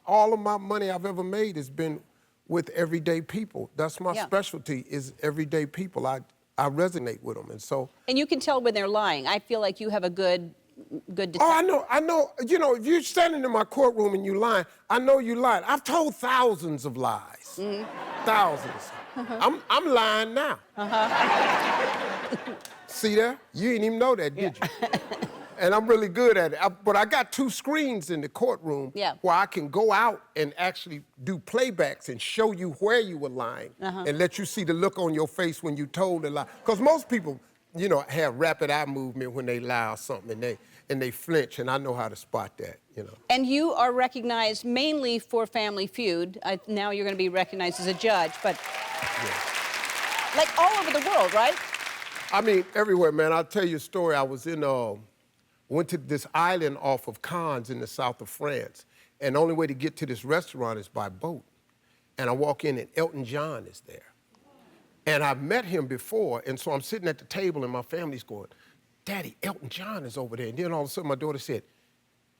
all of my money I've ever made has been with everyday people. That's my specialty, is everyday people. I resonate with them, and so. And you can tell when they're lying. I feel like you have a good detective. Oh, I know. You know, if you're standing in my courtroom and you lying, I know you lied. I've told thousands of lies. Thousands. I'm lying now. See that? You didn't even know that, did you? And I'm really good at it. But I got 2 screens in the courtroom where I can go out and actually do playbacks and show you where you were lying and let you see the look on your face when you told a lie. Because most people, you know, have rapid eye movement when they lie or something, and they flinch, and I know how to spot that, you know. And you are recognized mainly for Family Feud. Now you're going to be recognized as a judge, but like all over the world, right? I mean, everywhere, man. I'll tell you a story. I was in went to this island off of Cannes in the south of France, and the only way to get to this restaurant is by boat. And I walk in, and Elton John is there. And I've met him before, and so I'm sitting at the table, and my family's going, Daddy, Elton John is over there. And then all of a sudden, my daughter said,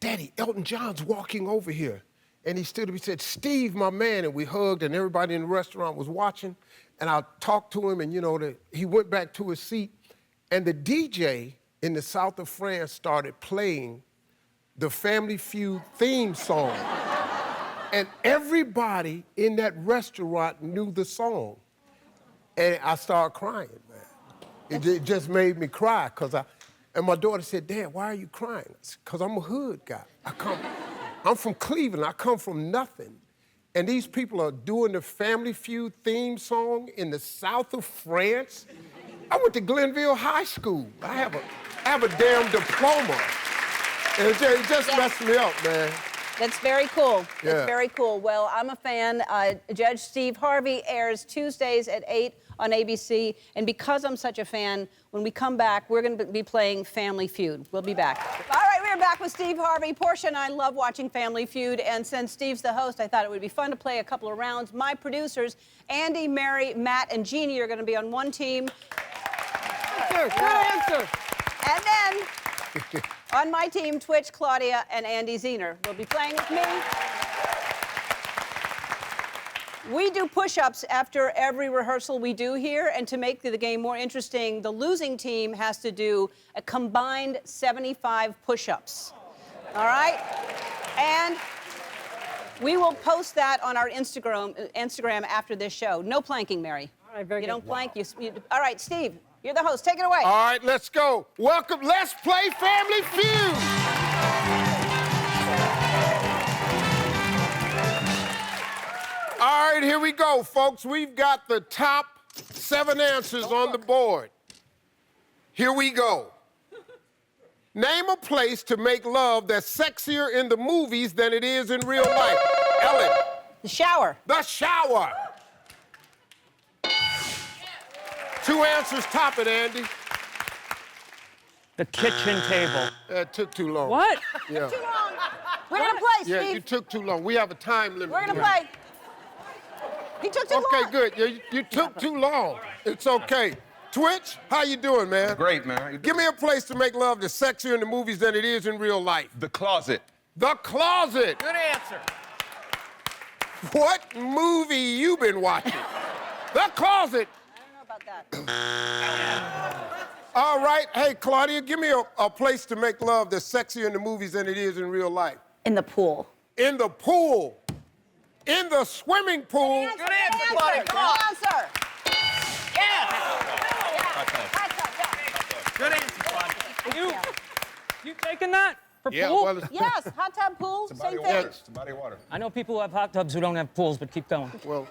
Daddy, Elton John's walking over here. And he stood up, he said, Steve, my man, and we hugged, and everybody in the restaurant was watching. And I talked to him, and he went back to his seat, and the DJ in the south of France started playing the Family Feud theme song. And everybody in that restaurant knew the song. And I started crying, man. It just made me cry, and my daughter said, Dad, why are you crying? I said, because I'm a hood guy. I'm from Cleveland, I come from nothing. And these people are doing the Family Feud theme song in the south of France. I went to Glenville High School. I have a damn diploma. And it just messed me up, man. That's very cool. Yeah. That's very cool. Well, I'm a fan. Judge Steve Harvey airs Tuesdays at 8 on ABC. And because I'm such a fan, when we come back, we're going to be playing Family Feud. We'll be back. All right, we're back with Steve Harvey. Portia and I love watching Family Feud. And since Steve's the host, I thought it would be fun to play a couple of rounds. My producers, Andy, Mary, Matt, and Jeannie are going to be on one team. Good answer. And then on my team, Twitch, Claudia, and Andy Zehner will be playing with me. We do push-ups after every rehearsal we do here, and to make the game more interesting, the losing team has to do a combined 75 push-ups. All right? And we will post that on our Instagram after this show. No planking, Mary. All right, very You good. don't plank. All right, Steve, you're the host. Take it away. All right, let's go. Welcome, let's play Family Feud. All right, here we go, folks. We've got the top 7 answers on the board. Here we go. Name a place to make love that's sexier in the movies than it is in real life. Ellen. The shower. The shower. 2 answers, top it, Andy. The kitchen table. It took too long. What? Yeah. Too long. We're going to play, Steve. Yeah, you took too long. We have a time limit. We're going to here. play. He took too long. Okay, good. You took too long. It's okay. Twitch, how you doing, man? Great, man. Give me a place to make love that's sexier in the movies than it is in real life. The closet. The closet. Good answer. What movie you been watching? The closet. I don't know about that. All right. Hey, Claudia, give me a place to make love that's sexier in the movies than it is in real life. In the pool. In the pool. In the swimming pool. Good answer, Claudia. Come on. Answer. Good answer, Claudia. You taking that? For Yeah, pool? well, it's- Yes, hot tub pool, same thing. It's a body of water. I know people who have hot tubs who don't have pools, but keep going. Well,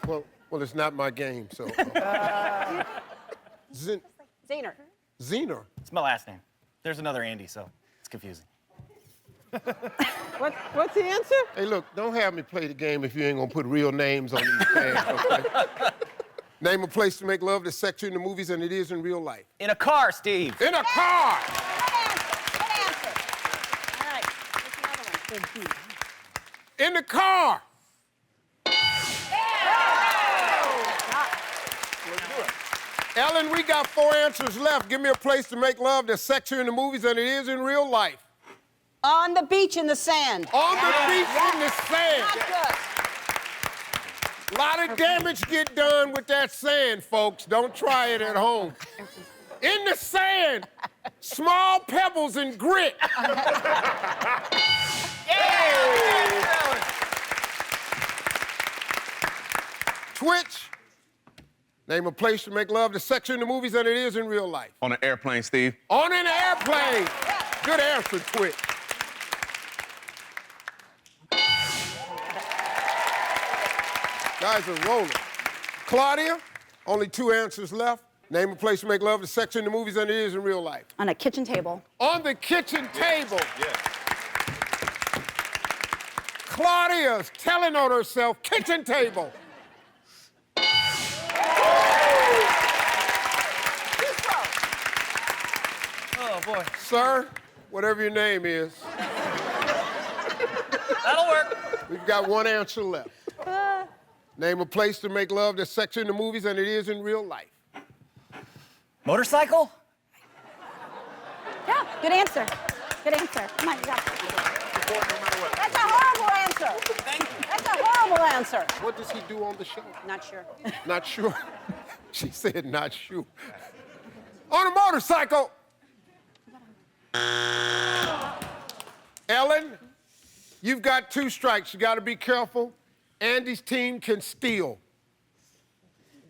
it's not my game, so. Zehner. Zener. It's my last name. There's another Andy, so it's confusing. What's the answer? Hey, look, don't have me play the game if you ain't gonna put real names on these pads, okay? Name a place to make love that's sexier in the movies than it is in real life. In a car, Steve. In a car! Good answer. All right, here's another one. In the car! Ellen, we got 4 answers left. Give me a place to make love that's sexier in the movies than it is in real life. On the beach in the sand. On the beach in the sand. Not good. A lot of damage get done with that sand, folks. Don't try it at home. In the sand, small pebbles and grit. Twitch, name a place to make love that's sexier in the movies than it is in real life. On an airplane, Steve. On an airplane. Good answer, Twitch. Guys are rolling. Claudia, only 2 answers left. Name a place to make love that's sexier in the movies than it is in real life. On a kitchen table. On the kitchen table. Claudia's telling on herself, kitchen table. Oh, boy. Sir, whatever your name is. That'll work. We've got 1 answer left. Name a place to make love that's sexier in the movies than it is in real life. Motorcycle? Yeah, good answer. Good answer. Come on, you got it. That's a horrible answer. Thank you. Horrible answer. What does he do on the show? Not sure. Not sure. She said not sure. On a motorcycle. Ellen, you've got 2 strikes. You got to be careful. Andy's team can steal.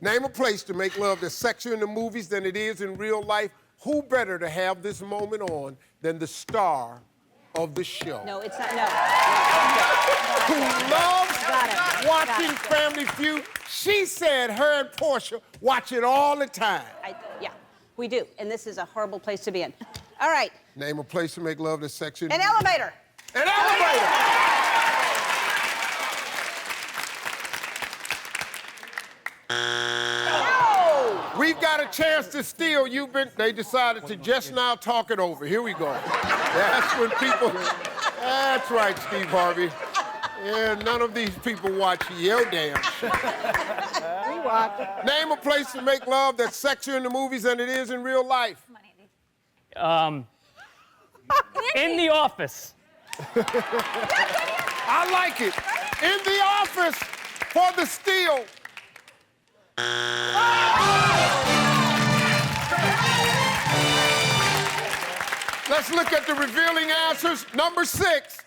Name a place to make love that's sexier in the movies than it is in real life. Who better to have this moment on than the star of the show? No, it's not. No. Who loves watching Family Feud. She said her and Portia watch it all the time. Yeah, we do. And this is a horrible place to be in. All right. Name a place to make love that's sexier. An elevator. An elevator. We've got a chance to steal. They decided to just now talk it over. Here we go. That's when people, that's right, Steve Harvey. Yeah, none of these people watch your damn show. We watch. Name a place to make love that's sexier in the movies than it is in real life. In the office. I like it. In the office for the steal. Let's look at the revealing answers. Number 6.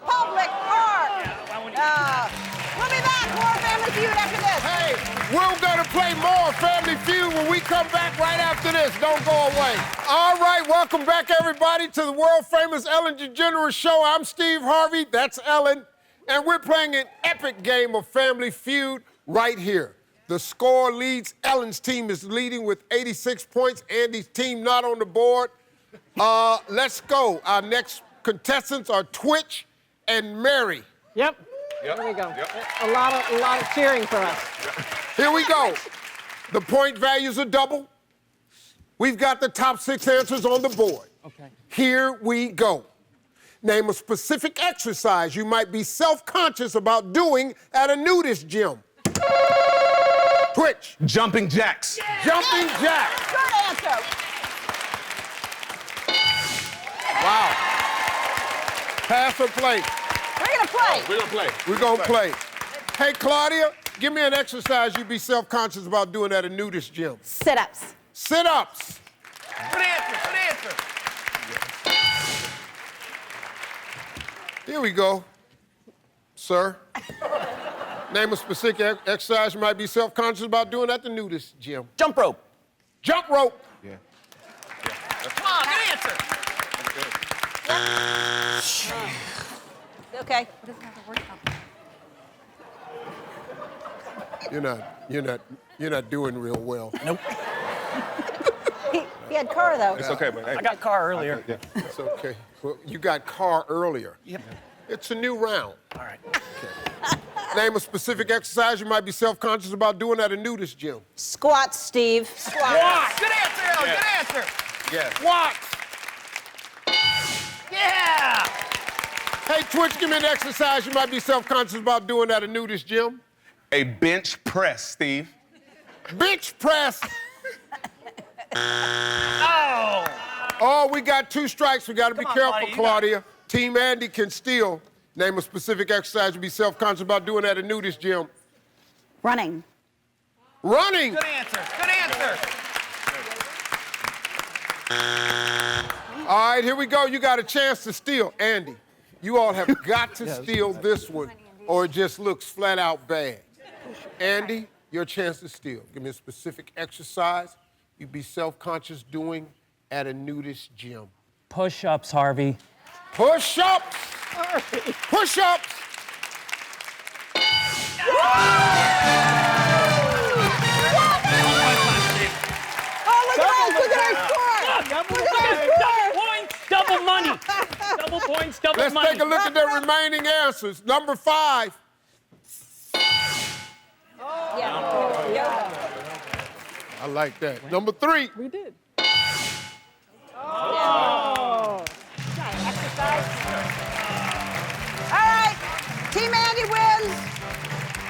Public park. We'll be back. More Family Feud after this. Hey, we're going to play more Family Feud when we come back right after this. Don't go away. All right, welcome back, everybody, to the world-famous Ellen DeGeneres Show. I'm Steve Harvey. That's Ellen. And we're playing an epic game of Family Feud right here. The score leads. Ellen's team is leading with 86 points. Andy's team not on the board. Let's go. Our next contestants are Twitch and Mary. Yep. Here we go. A lot of cheering for us. Here we go. The point values are double. We've got the top 6 answers on the board. Okay. Here we go. Name a specific exercise you might be self-conscious about doing at a nudist gym. Twitch. Jumping jacks. Yeah. Jumping jacks. Good answer. Wow. Pass or play? We're gonna play. We're gonna play. We're gonna play. Hey, Claudia, give me an exercise you'd be self-conscious about doing at a nudist gym. Sit-ups. Sit-ups. Good answer. Good answer. Here we go, sir. Name a specific exercise you might be self-conscious about doing at the nudist gym. Jump rope. Jump rope. Yeah. Come on, good answer. Okay. You're not doing real well. Nope. He had car, though. It's okay, but hey. I got car earlier. Yeah. It's okay. Well, you got car earlier. Yep. It's a new round. All right. Name a specific exercise you might be self-conscious about doing at a nudist gym. Squats, Steve. Squat. Good answer, Ellen. Good answer. Yeah. Squats. Yeah. Hey, Twitch, give me an exercise you might be self-conscious about doing at a nudist gym. A bench press, Steve. Bench press. Oh. Oh, we got 2 strikes. We got to be careful, buddy, Claudia. Team Andy can steal. Name a specific exercise you'd be self-conscious about doing at a nudist gym. Running. Running. Good answer. Good answer. All right, here we go. You got a chance to steal. Andy, you all have got to steal this one, or it just looks flat out bad. Andy, your chance to steal. Give me a specific exercise you'd be self-conscious doing at a nudist gym. Push-ups, Harvey. Push-ups. Push-ups. Look at our score! Look at our score! Double points, double money. Double points, double Let's money. take a look at the remaining answers. Number 5. I like that. Number 3. We did. All right, Team Andy wins,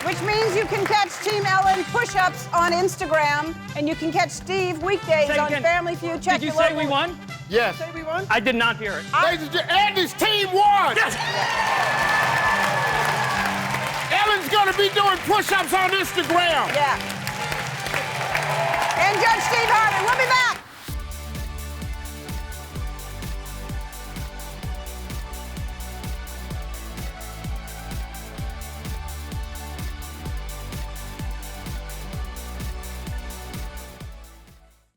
which means you can catch Team Ellen push-ups on Instagram, and you can catch Steve weekdays Say on again. Family Feud. Check Did you your say local- we won? Yes. Say we won? I did not hear it. Ladies and gentlemen, Andy's team won. Yes. Ellen's gonna be doing push-ups on Instagram. Yeah. And Judge Steve Harvey. We'll be back.